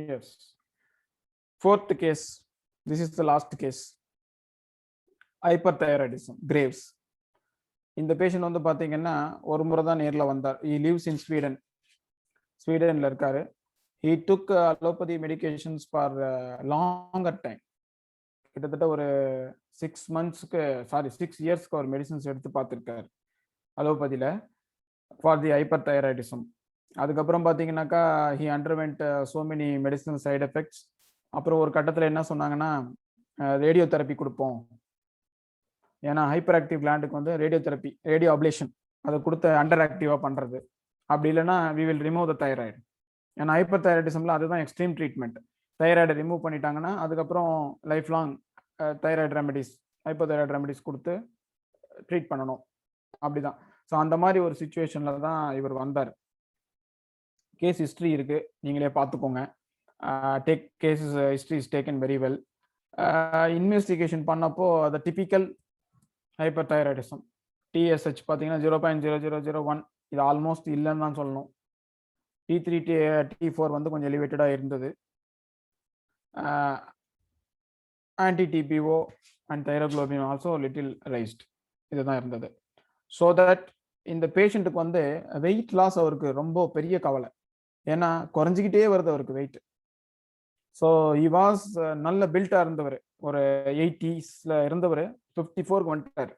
B: Yes. Fourth case. This is the last case. Hyperthyroidism, Graves. இந்த பேஷண்ட் வந்து பார்த்தீங்கன்னா ஒரு முறை தான் நேரில் வந்தார். He lives in Sweden. ஸ்வீடனில் இருக்காரு. He took allopathy medications for longer time. கிட்டத்தட்ட ஒரு 6 இயர்ஸ்க்கு ஒரு மெடிசன்ஸ் எடுத்து பார்த்துருக்காரு அலோபதியில் ஃபார் தி ஹைப்பர்தைராய்டிசம். அதுக்கப்புறம் பார்த்தீங்கன்னாக்கா he underwent so many medicinal side effects. அப்புறம் ஒரு கட்டத்தில் என்ன சொன்னாங்கன்னா ரேடியோ தெரப்பி கொடுப்போம், ஏன்னா ஹைப்பர் ஆக்டிவ் கிளாண்டுக்கு வந்து ரேடியோ அப்ளேஷன் அதை கொடுத்து அண்டர் ஆக்டிவாக பண்ணுறது. அப்படி இல்லைன்னா we will remove the thyroid. ஏன்னா ஹைப்பர் தைராய்டிசமில் அதுதான் எக்ஸ்ட்ரீம் ட்ரீட்மெண்ட். தைராய்டை ரிமூவ் பண்ணிட்டாங்கன்னா அதுக்கப்புறம் life long thyroid remedies, hyper thyroid remedies கொடுத்து ட்ரீட் பண்ணணும். அப்படிதான். ஸோ அந்த மாதிரி ஒரு சுச்சுவேஷனில் தான் இவர் வந்தார். கேஸ் ஹிஸ்ட்ரி இருக்கு, நீங்களே பார்த்துக்கோங்க. Cases history is taken very well. Investigation பண்ணப்போ அது டிபிக்கல் ஹைப்பர் தைராய்டிசம். TSH பார்த்தீங்கன்னா 0.0001, இது ஆல்மோஸ்ட் இல்லைன்னு தான் சொல்லணும். T3 T4 வந்து கொஞ்சம் எலிவேட்டடாக இருந்தது. Anti TPO and thyroglobulin also little raised, இதுதான் இருந்தது. ஸோ தட் இந்த பேஷண்ட்டுக்கு வந்து வெயிட் லாஸ் அவருக்கு ரொம்ப பெரிய கவலை, ஏன்னா குறைஞ்சிக்கிட்டே வருது அவருக்கு வெயிட். ஸோ ஹி வாஸ் நல்ல பில்ட்டாக இருந்தவர், ஒரு 80s இருந்தவர் 54க்கு வந்துட்டார்.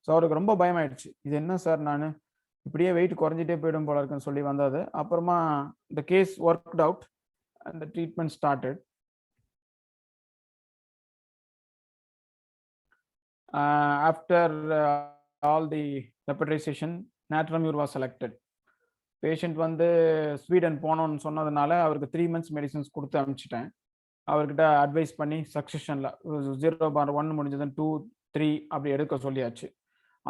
B: ஸோ அவருக்கு ரொம்ப பயமாயிடுச்சு, இது என்ன சார் நான் இப்படியே வெயிட் குறைஞ்சிட்டே போயிடும் போல இருக்குன்னு சொல்லி வந்தது. அப்புறமா இந்த case worked out and treatment started. After all the repertorisation natrum mur was selected. Patient வந்து ஸ்வீடன் போனோன்னு சொன்னதுனால அவருக்கு 3 months மெடிசன்ஸ் கொடுத்து அனுப்பிச்சிட்டேன். அவர்கிட்ட அட்வைஸ் பண்ணி சக்சஷனில் 0/1 முடிஞ்சதுன்னு 2, 3 அப்படி எடுக்க சொல்லியாச்சு.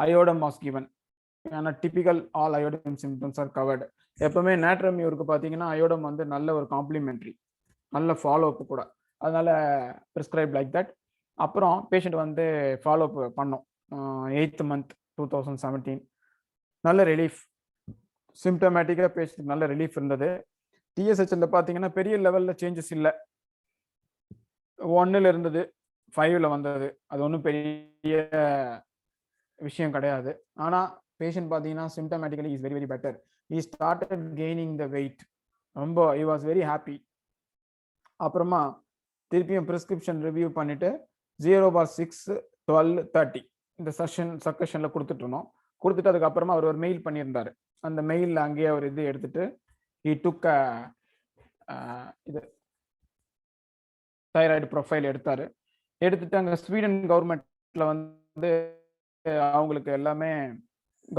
B: அயோடம் வாஸ் கிவன், ஏன்னா typical all iodum symptoms are covered. எப்பவுமே நாட்ரமியூருக்கு பார்த்தீங்கன்னா அயோடம் வந்து நல்ல ஒரு காம்ப்ளிமெண்ட்ரி, நல்ல ஃபாலோ அப் கூட, அதனால ப்ரிஸ்கிரைப் லைக் தட். அப்புறம் பேஷண்ட் வந்து ஃபாலோ அப் பண்ணோம் 8th month 2017. நல்ல ரிலீஃப், சிம்டமேட்டிக்காக பேஷண்ட்டுக்கு நல்ல ரிலீஃப் இருந்தது. டிஎஸ்ஹெச்ல பார்த்தீங்கன்னா பெரிய லெவலில் சேஞ்சஸ் இல்லை. 1ல் இருந்தது 5ல் வந்தது. அது ஒன்றும் பெரிய விஷயம் கிடையாது. ஆனால் பேஷண்ட் பார்த்தீங்கன்னா symptomatically is very very better. he started gaining the weight. ரொம்ப he was very happy. அப்புறமா திருப்பியும் ப்ரிஸ்கிரிப்ஷன் ரிவ்யூ பண்ணிட்டு 0/6, 12, 30 இந்த சக்கஷனில் கொடுத்துட்டு கொடுத்துட்டு அதுக்கப்புறமா அவர் ஒரு மெயில் பண்ணியிருந்தாரு. அந்த மெயிலில் அங்கேயே அவர் இது எடுத்துட்டு he took இது தைராய்டு ப்ரொஃபைல் எடுத்துட்டு அங்கே ஸ்வீடன் கவர்மெண்ட்ல வந்து அவங்களுக்கு எல்லாமே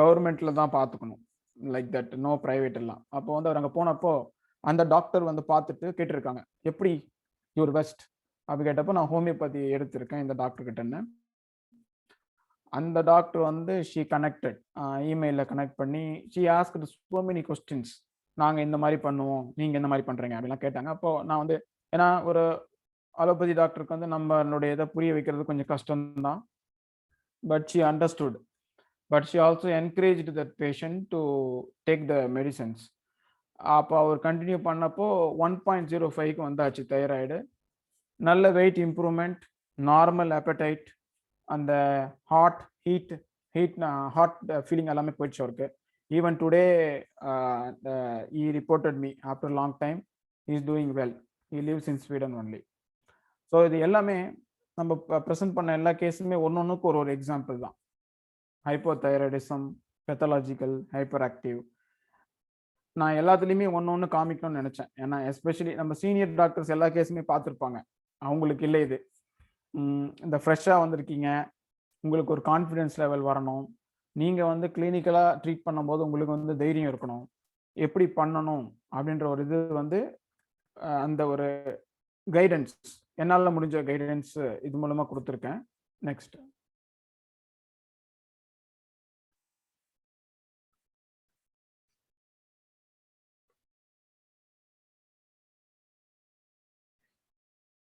B: கவர்மெண்ட்ல தான் பார்த்துக்கணும், லைக் தட், நோ பிரைவேட் எல்லாம். அப்போ வந்து அவர் அங்கே போனப்போ அந்த டாக்டர் வந்து பார்த்துட்டு கேட்டிருக்காங்க, எப்படி யுவர் பெஸ்ட் அப்படி கேட்டப்போ நான் ஹோமியோபதி எடுத்திருக்கேன் இந்த டாக்டர் கிட்டன்னு. அந்த டாக்டர் வந்து ஷீ கனெக்டட், இமெயிலில் கனெக்ட் பண்ணி she asked so many questions. நாங்கள் இந்த மாதிரி பண்ணுவோம், நீங்கள் இந்த மாதிரி பண்ணுறீங்க அப்படிலாம் கேட்டாங்க. அப்போ நான் வந்து ஏன்னா ஒரு அலோபதி டாக்டருக்கு வந்து நம்மளுடைய இதை புரிய வைக்கிறது கொஞ்சம் கஷ்டம்தான். But she understood. But she also encouraged that patient to take the medicines. அப்போ அவர் கண்டினியூ பண்ணப்போ 1.05க்கு வந்தாச்சு தைராய்டு. நல்ல வெயிட் இம்ப்ரூவ்மெண்ட், நார்மல் appetite, அந்த ஹாட் ஃபீலிங் எல்லாமே போயிடுச்சு அவருக்கு. Even today he reported me after long time he is doing well. he lives in Sweden only. So இது எல்லாமே நம்ம ப்ரெசென்ட் பண்ண எல்லா கேஸுமே ஒன்னொன்னுக்கு ஒரு எக்ஸாம்பிள் தான். Hypothyroidism, pathological, hyper active. நான் எல்லாத்துலேயுமே ஒன்று காமிக்கணும்னு நினச்சேன். ஏன்னா எஸ்பெஷலி நம்ம சீனியர் டாக்டர்ஸ் எல்லா கேஸுமே பார்த்துருப்பாங்க, அவங்களுக்கு இல்லை இது. இந்த ஃப்ரெஷ்ஷாக வந்திருக்கீங்க, உங்களுக்கு ஒரு கான்ஃபிடென்ஸ் லெவல் வரணும். நீங்கள் வந்து கிளினிக்கலாக ட்ரீட் பண்ணும்போது உங்களுக்கு வந்து தைரியம் இருக்கணும், எப்படி பண்ணணும் அப்படின்ற ஒரு இது வந்து அந்த ஒரு கைடன்ஸ், என்னால் முடிஞ்ச கைடன்ஸ் இது மூலமாக கொடுத்துருக்கேன். நெக்ஸ்ட்.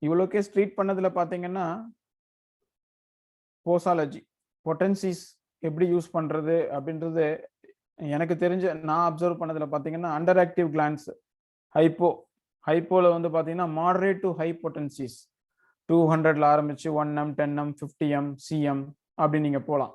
B: இவ்வளோ கேஸ் ட்ரீட் பண்ணதில் பார்த்தீங்கன்னா போசாலஜி, பொட்டன்சிஸ் எப்படி யூஸ் பண்ணுறது அப்படின்றது எனக்கு தெரிஞ்ச நான் அப்சர்வ் பண்ணதில் பார்த்தீங்கன்னா அண்டர் ஆக்டிவ் கிளான்ஸ் ஹைப்போவில் வந்து பார்த்தீங்கன்னா மாடரேட் டு ஹை பொட்டன்சிஸ் 200ல் ஆரம்பிச்சு 1M, 10M, 50M, CM அப்படி நீங்கள் போகலாம்.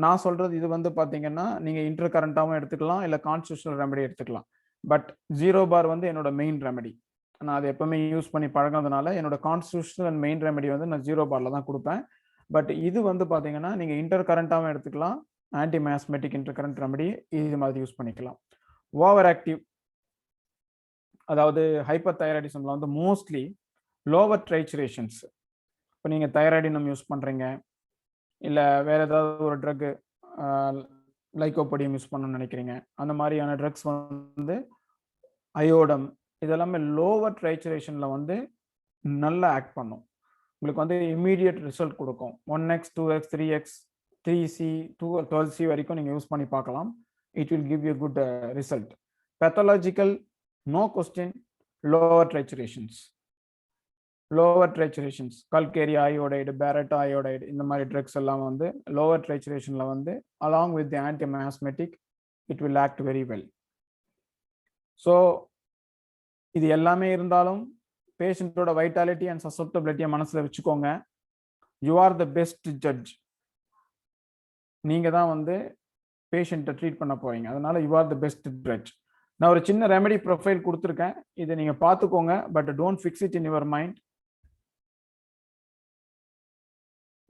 B: நான் சொல்கிறது இது வந்து பார்த்தீங்கன்னா நீங்கள் இன்டர் கரண்ட்டாகவும் எடுத்துக்கலாம், இல்லை கான்ஸ்டியூஷனல் ரெமெடி எடுத்துக்கலாம். பட் 0 பார் வந்து என்னோட மெயின் ரெமெடி. நான் அதை எப்பவுமே யூஸ் பண்ணி பழகிறதுனால என்னோட கான்ஸ்டியூஷனல் அண்ட் மெயின் ரெமெடி வந்து நான் 0 பார்ல தான் கொடுப்பேன். பட் இது வந்து பார்த்தீங்கன்னா நீங்கள் இன்டர் கரண்ட்டாகவும் எடுத்துக்கலாம், ஆன்டி மயாஸ்மெட்டிக் இன்டர் கரண்ட் ரெமெடி இது மாதிரி யூஸ் பண்ணிக்கலாம். ஓவர் ஆக்டிவ், அதாவது ஹைப்பர் தைராய்டிசம்ல வந்து மோஸ்ட்லி லோவர் ட்ரைச்சுரேஷன்ஸ். இப்போ நீங்கள் தைராய்டினம் யூஸ் பண்ணுறீங்க, இல்லை வேறு ஏதாவது ஒரு ட்ரக்கு லைக்கோபோடியம் யூஸ் பண்ணணும்னு நினைக்கிறீங்க, அந்த மாதிரியான ட்ரக்ஸ் வந்து அயோடம் இதெல்லாமே லோவர் ட்ரைச்சுரேஷனில் வந்து நல்லா ஆக்ட் பண்ணும். உங்களுக்கு வந்து இம்மீடியட் ரிசல்ட் கொடுக்கும். 1x, 2x, 3x, 3C, 12C வரைக்கும் நீங்கள் யூஸ் பண்ணி பார்க்கலாம். It will give you good result. Pathological, no question, lower triturations, calcarea iodide, baryta iodide இந்த மாதிரி ட்ரக்ஸ் எல்லாம் வந்து லோவர் ட்ரைச்சுரேஷனில் வந்து along with the anti miasmatic it will act very well. So இது எல்லாமே இருந்தாலும் பேஷண்ட்டோட வைட்டாலிட்டி அண்ட் சசப்டபிலிட்டியை மனசில் வச்சுக்கோங்க. You are the best judge. நீங்கள் தான் வந்து பேஷண்ட்டை ட்ரீட் பண்ண போறீங்க, அதனால you are the best judge. நான் ஒரு சின்ன ரெமெடி ப்ரொஃபைல் கொடுத்துருக்கேன், இதை நீங்கள் பார்த்துக்கோங்க. But don't fix it in your mind.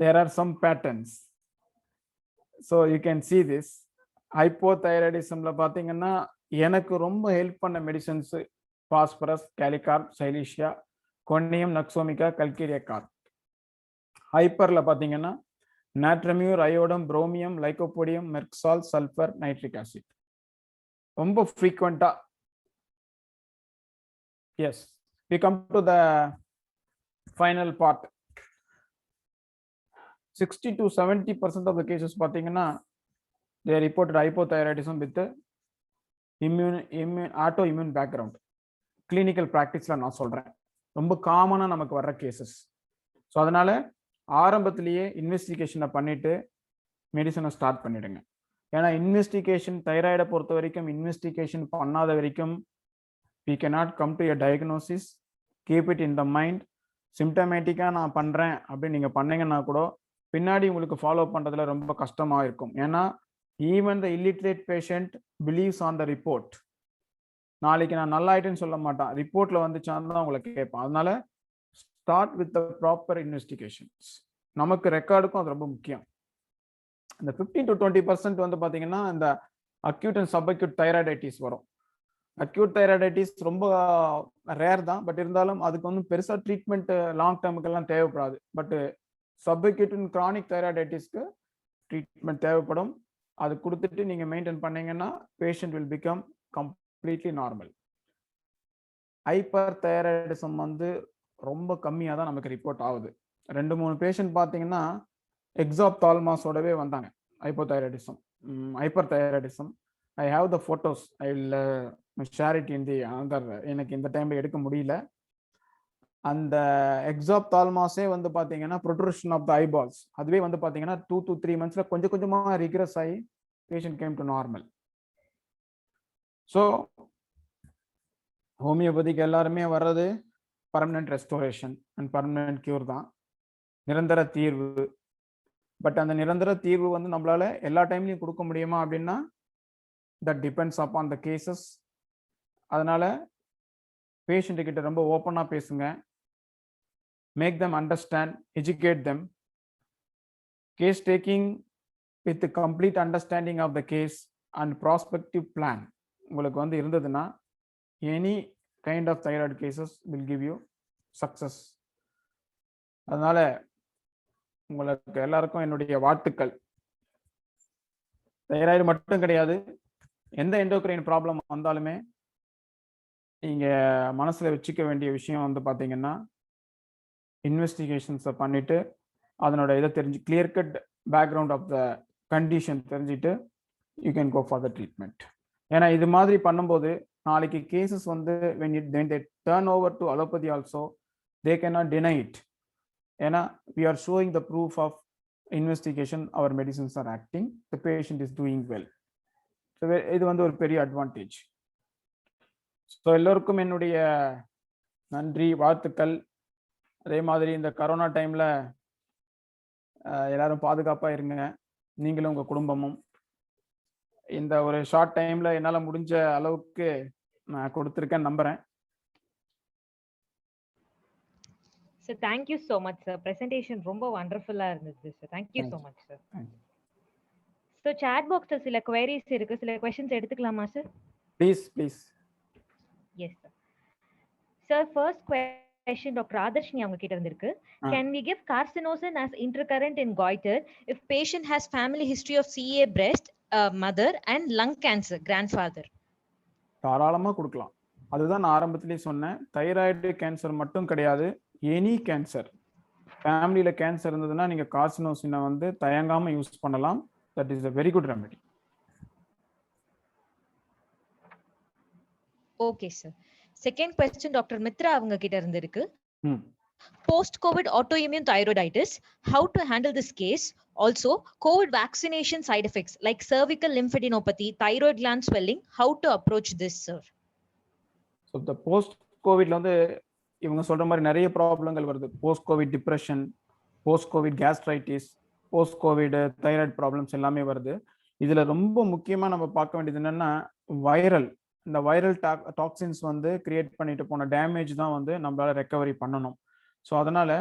B: There are some patterns, so you can see this. ஹைப்போதைராய்டிசம்ல பார்த்தீங்கன்னா எனக்கு ரொம்ப ஹெல்ப் பண்ண medicines phosphorus, kali carb, silicea, conium, nux vomica, calcarea carb. ஹைப்பர்ல பார்த்தீங்கன்னா natrum mur, iodum, bromium, lycopodium, merc sol, sulphur, nitric acid ரொம்ப ஃப்ரீக்வெண்டா. Yes, we come to the final part. 60 to 70% of the cases பார்த்தீங்கன்னா they reported hypothyroidism with autoimmune background. Clinical ப்ராக்டிஸில் நான் சொல்கிறேன், ரொம்ப காமனாக நமக்கு வர்ற கேசஸ். ஸோ அதனால் ஆரம்பத்திலேயே இன்வெஸ்டிகேஷனை பண்ணிவிட்டு மெடிசனை ஸ்டார்ட் பண்ணிவிடுங்க. ஏன்னா இன்வெஸ்டிகேஷன் தைராய்டை பொறுத்த வரைக்கும் இன்வெஸ்டிகேஷன் பண்ணாத வரைக்கும் we cannot come to a diagnosis. Keep it in the mind. சிம்டமேட்டிக்காக நான் பண்ணுறேன் அப்படின்னு நீங்கள் பண்ணீங்கன்னா கூட பின்னாடி உங்களுக்கு ஃபாலோ பண்ணுறதுல ரொம்ப கஷ்டமாக இருக்கும். ஏன்னா even the illiterate patient believes on the report. நாளைக்கு நான் நல்லாயிட்டேன்னு சொல்ல மாட்டான், ரிப்போர்ட்டில் வந்துச்சான்னு தான் உங்களை கேட்பான். அதனால start with the proper investigations. நமக்கு ரெக்கார்டுக்கும் அது ரொம்ப முக்கியம். இந்த 15 to 20% வந்து பார்த்தீங்கன்னா இந்த அக்யூட் அண்ட் சப்அக்யூட் தைராய்டைட்டிஸ் வரும். அக்யூட் தைராய்டைட்டிஸ் ரொம்ப ரேர் தான், பட் இருந்தாலும் அதுக்கு வந்து பெருசாக ட்ரீட்மெண்ட் லாங் டேர்முக்கெல்லாம் தேவைப்படாது. பட் சப்அக்யூட் அண்ட் கிரானிக் தைராய்டைட்டிஸ்க்கு ட்ரீட்மெண்ட் தேவைப்படும். அது கொடுத்துட்டு நீங்கள் மெயின்டைன் பண்ணீங்கன்னா patient will become completely normal. Hyperthyroidism வந்து ரொம்ப கம்மியாக தான் நமக்கு ரிப்போர்ட் ஆகுது. 2-3 பேஷண்ட் பார்த்தீங்கன்னா எக்ஸாப்தால்மாஸோடவே வந்தாங்க. Hyper thyroidism. I have the photos. I will share it in the another. எனக்கு இந்த டைம்ல எடுக்க முடியல. அந்த எக்ஸாப்தால்மாஸே வந்து பார்த்தீங்கன்னா ப்ரொட்ரூஷன் ஆஃப் த ஐபால்ஸ் அதுவே வந்து பார்த்தீங்கன்னா 2 to 3 monthsல கொஞ்சம் கொஞ்சமாக ரிக்ரெஸ் ஆகி patient came to normal. So ஹோமியோபதிக்கு எல்லாருமே வர்றது permanent restoration and permanent cure தான், நிரந்தர தீர்வு. பட் அந்த நிரந்தர தீர்வு வந்து நம்மளால எல்லா டைம்லையும் கொடுக்க முடியுமா அப்படின்னா that depends upon the cases. அதனால பேஷண்ட் கிட்ட ரொம்ப ஓப்பனா பேசுங்க. make them understand, educate them. Case taking with the complete understanding of the case and prospective plan உங்களுக்கு வந்து இருந்ததுன்னா any kind of thyroid cases will give you success. அதனால உங்களுக்கு எல்லாருக்கும் என்னுடைய வாழ்த்துக்கள். தைராய்டு மட்டும் கிடையாது, எந்த எண்டோக்ரைன் ப்ராப்ளம் வந்தாலுமே நீங்கள் மனசில் வச்சுக்க வேண்டிய விஷயம் வந்து பார்த்தீங்கன்னா இன்வெஸ்டிகேஷன்ஸை பண்ணிவிட்டு அதனோட இதை தெரிஞ்சு clear cut background of the condition தெரிஞ்சுட்டு you can go for the treatment. ஏன்னா இது மாதிரி பண்ணும்போது நாளைக்கு கேசஸ் வந்து when they turn over to allopathy also they cannot deny it. ஏன்னா we are showing the proof of investigation, our medicines are acting, the patient is doing well. So இது வந்து ஒரு பெரிய அட்வான்டேஜ். ஸோ எல்லோருக்கும் என்னுடைய நன்றி, வாழ்த்துக்கள். அதே மாதிரி இந்த கரோனா டைமில் எல்லாரும் பாதுகாப்பாக இருங்க, நீங்களும் உங்கள் குடும்பமும். இந்த ஒரு ஷார்ட் டைமில் என்னால் முடிஞ்ச அளவுக்கு நான் கொடுத்துருக்கேன் நம்புகிறேன்.
A: Sir thank you so much sir. Presentation ரொம்ப வண்டர்ஃபுல்லாக இருந்தது sir. Thank you so much sir. So chat பாக்ஸ்ல சில குவரிஸ் இருக்கு, சில क्वेश्चंस எடுத்துக்கலாமா sir?
B: Please please.
A: Yes sir. Sir first question doctor Adharshini அவங்க கிட்ட இருந்திருக்கு. Can we give carcinosin as intercurrent in goiter if patient has family history of CA breast, mother and lung cancer grandfather?
B: தாராளமாக கொடுக்கலாம். அதுதான் நான் ஆரம்பத்திலேயே சொன்னேன், தைராய்டு கேன்சர் மட்டும் கிடையாது, எனி கேன்சர். ஃபேமிலியில் கேன்சர் இருந்ததுன்னா நீங்கள் கார்சினோசினை வந்து தயங்காமல் யூஸ் பண்ணலாம். That is a very good remedy.
A: Okay sir. Second question doctor Mitra அவங்க கிட்ட இருந்திருக்கு. Post COVID autoimmune thyroiditis, how to handle this case? Also COVID vaccination side effects like cervical lymphadenopathy, thyroid gland swelling, how to approach this sir?
B: So the post COVID வந்து இவங்க சொல்ற மாதிரி நிறைய ப்ராப்ளங்கள் வருது. Post Covid depression, post Covid gastritis, post Covid thyroid problems எல்லாமே வருது. இதில் ரொம்ப முக்கியமாக நம்ம பார்க்க வேண்டியது என்னென்னா வைரல். இந்த வைரல் டாக்ஸின்ஸ் வந்து கிரியேட் பண்ணிட்டு போன டேமேஜ் தான் வந்து நம்மளால ரெக்கவரி பண்ணணும். ஸோ அதனால்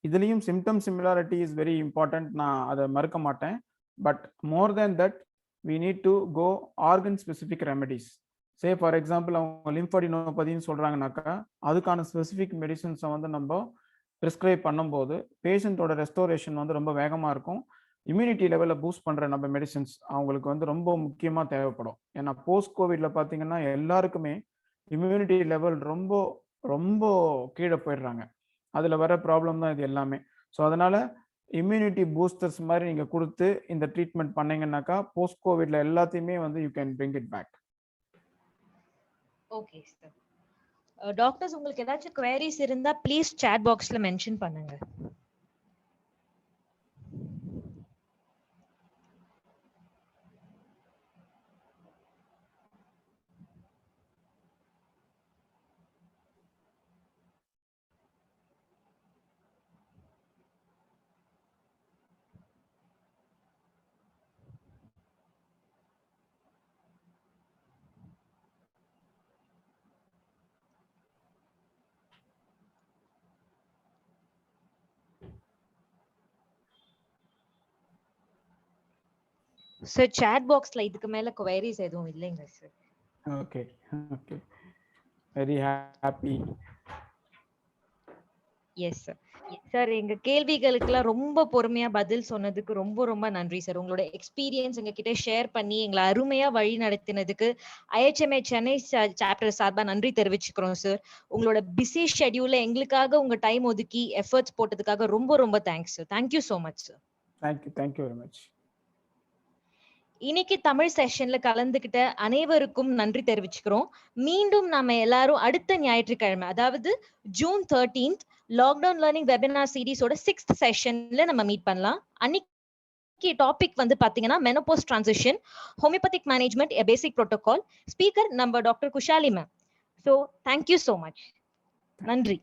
B: இதுலேயும் symptom similarity is very important, நான் அதை மறுக்க மாட்டேன். But more than that we need to go organ specific remedies. Say for example அவங்க லிம்ஃபடினோபதின்னு சொல்கிறாங்கனாக்கா அதுக்கான ஸ்பெசிஃபிக் மெடிசன்ஸை வந்து நம்ம ப்ரிஸ்கிரைப் பண்ணும்போது பேஷண்ட்டோட ரெஸ்டோரேஷன் வந்து ரொம்ப வேகமாக இருக்கும். இம்யூனிட்டி லெவலில் பூஸ்ட் பண்ணுற நம்ம மெடிசன்ஸ் அவங்களுக்கு வந்து ரொம்ப முக்கியமாக தேவைப்படும். ஏன்னா போஸ்ட் கோவிட்ல பார்த்தீங்கன்னா எல்லாருக்குமே இம்யூனிட்டி லெவல் ரொம்ப ரொம்ப கீழே போயிடுறாங்க. அதில் வர ப்ராப்ளம் தான் இது எல்லாமே. ஸோ அதனால் இம்யூனிட்டி பூஸ்டர்ஸ் மாதிரி நீங்கள் கொடுத்து இந்த ட்ரீட்மெண்ட் பண்ணீங்கன்னாக்கா போஸ்ட் கோவிட்ல எல்லாத்தையுமே வந்து you can bring it back.
A: Okay sir. Doctors உங்களுக்கு ஏதாச்சும் queries இருந்தா ப்ளீஸ் சாட் பாக்ஸ்ல மென்ஷன் பண்ணுங்க. சார் chat boxல இதுக்கு மேல queries எதுவும் இல்லைங்க sir.
B: Okay okay, very happy.
A: Yes sir. Sir எங்க கேள்விகளுக்கெல்லாம் ரொம்ப பொறுமையா பதில் சொன்னதுக்கு ரொம்ப ரொம்ப நன்றி சார். உங்களோட எக்ஸ்பீரியன்ஸ் எங்க கிட்ட ஷேர் பண்ணி எங்களை அருமையா வழி நடத்தினதுக்கு IHMA சென்னை சாப்டர் சார்பா நன்றி தெரிவிச்சுக்கிறோம் சார். உங்களோட பிஸி ஷெட்யூல்ல எங்களுக்காக உங்க டைம் ஒதுக்கி எஃபர்ட்ஸ் போட்டதுக்காக ரொம்ப ரொம்ப thanks sir. Thank you so much sir.
B: Thank you very much.
A: இன்னைக்கு தமிழ் செஷன்ல கலந்துகிட்ட அனைவருக்கும் நன்றி தெரிவிச்சுக்கிறோம். மீண்டும் நாம எல்லாரும் அடுத்த ஞாயிற்றுக்கிழமை, அதாவது June 13th lockdown learning webinar சீரிஸோட 6th செஷன்ல நம்ம மீட் பண்ணலாம். அன்னைக்கு டாபிக் வந்து பாத்தீங்கன்னா menopause transition, homeopathic management a basic protocol. Speaker நம்ம doctor Kushali ma'am. So thank you so much. நன்றி.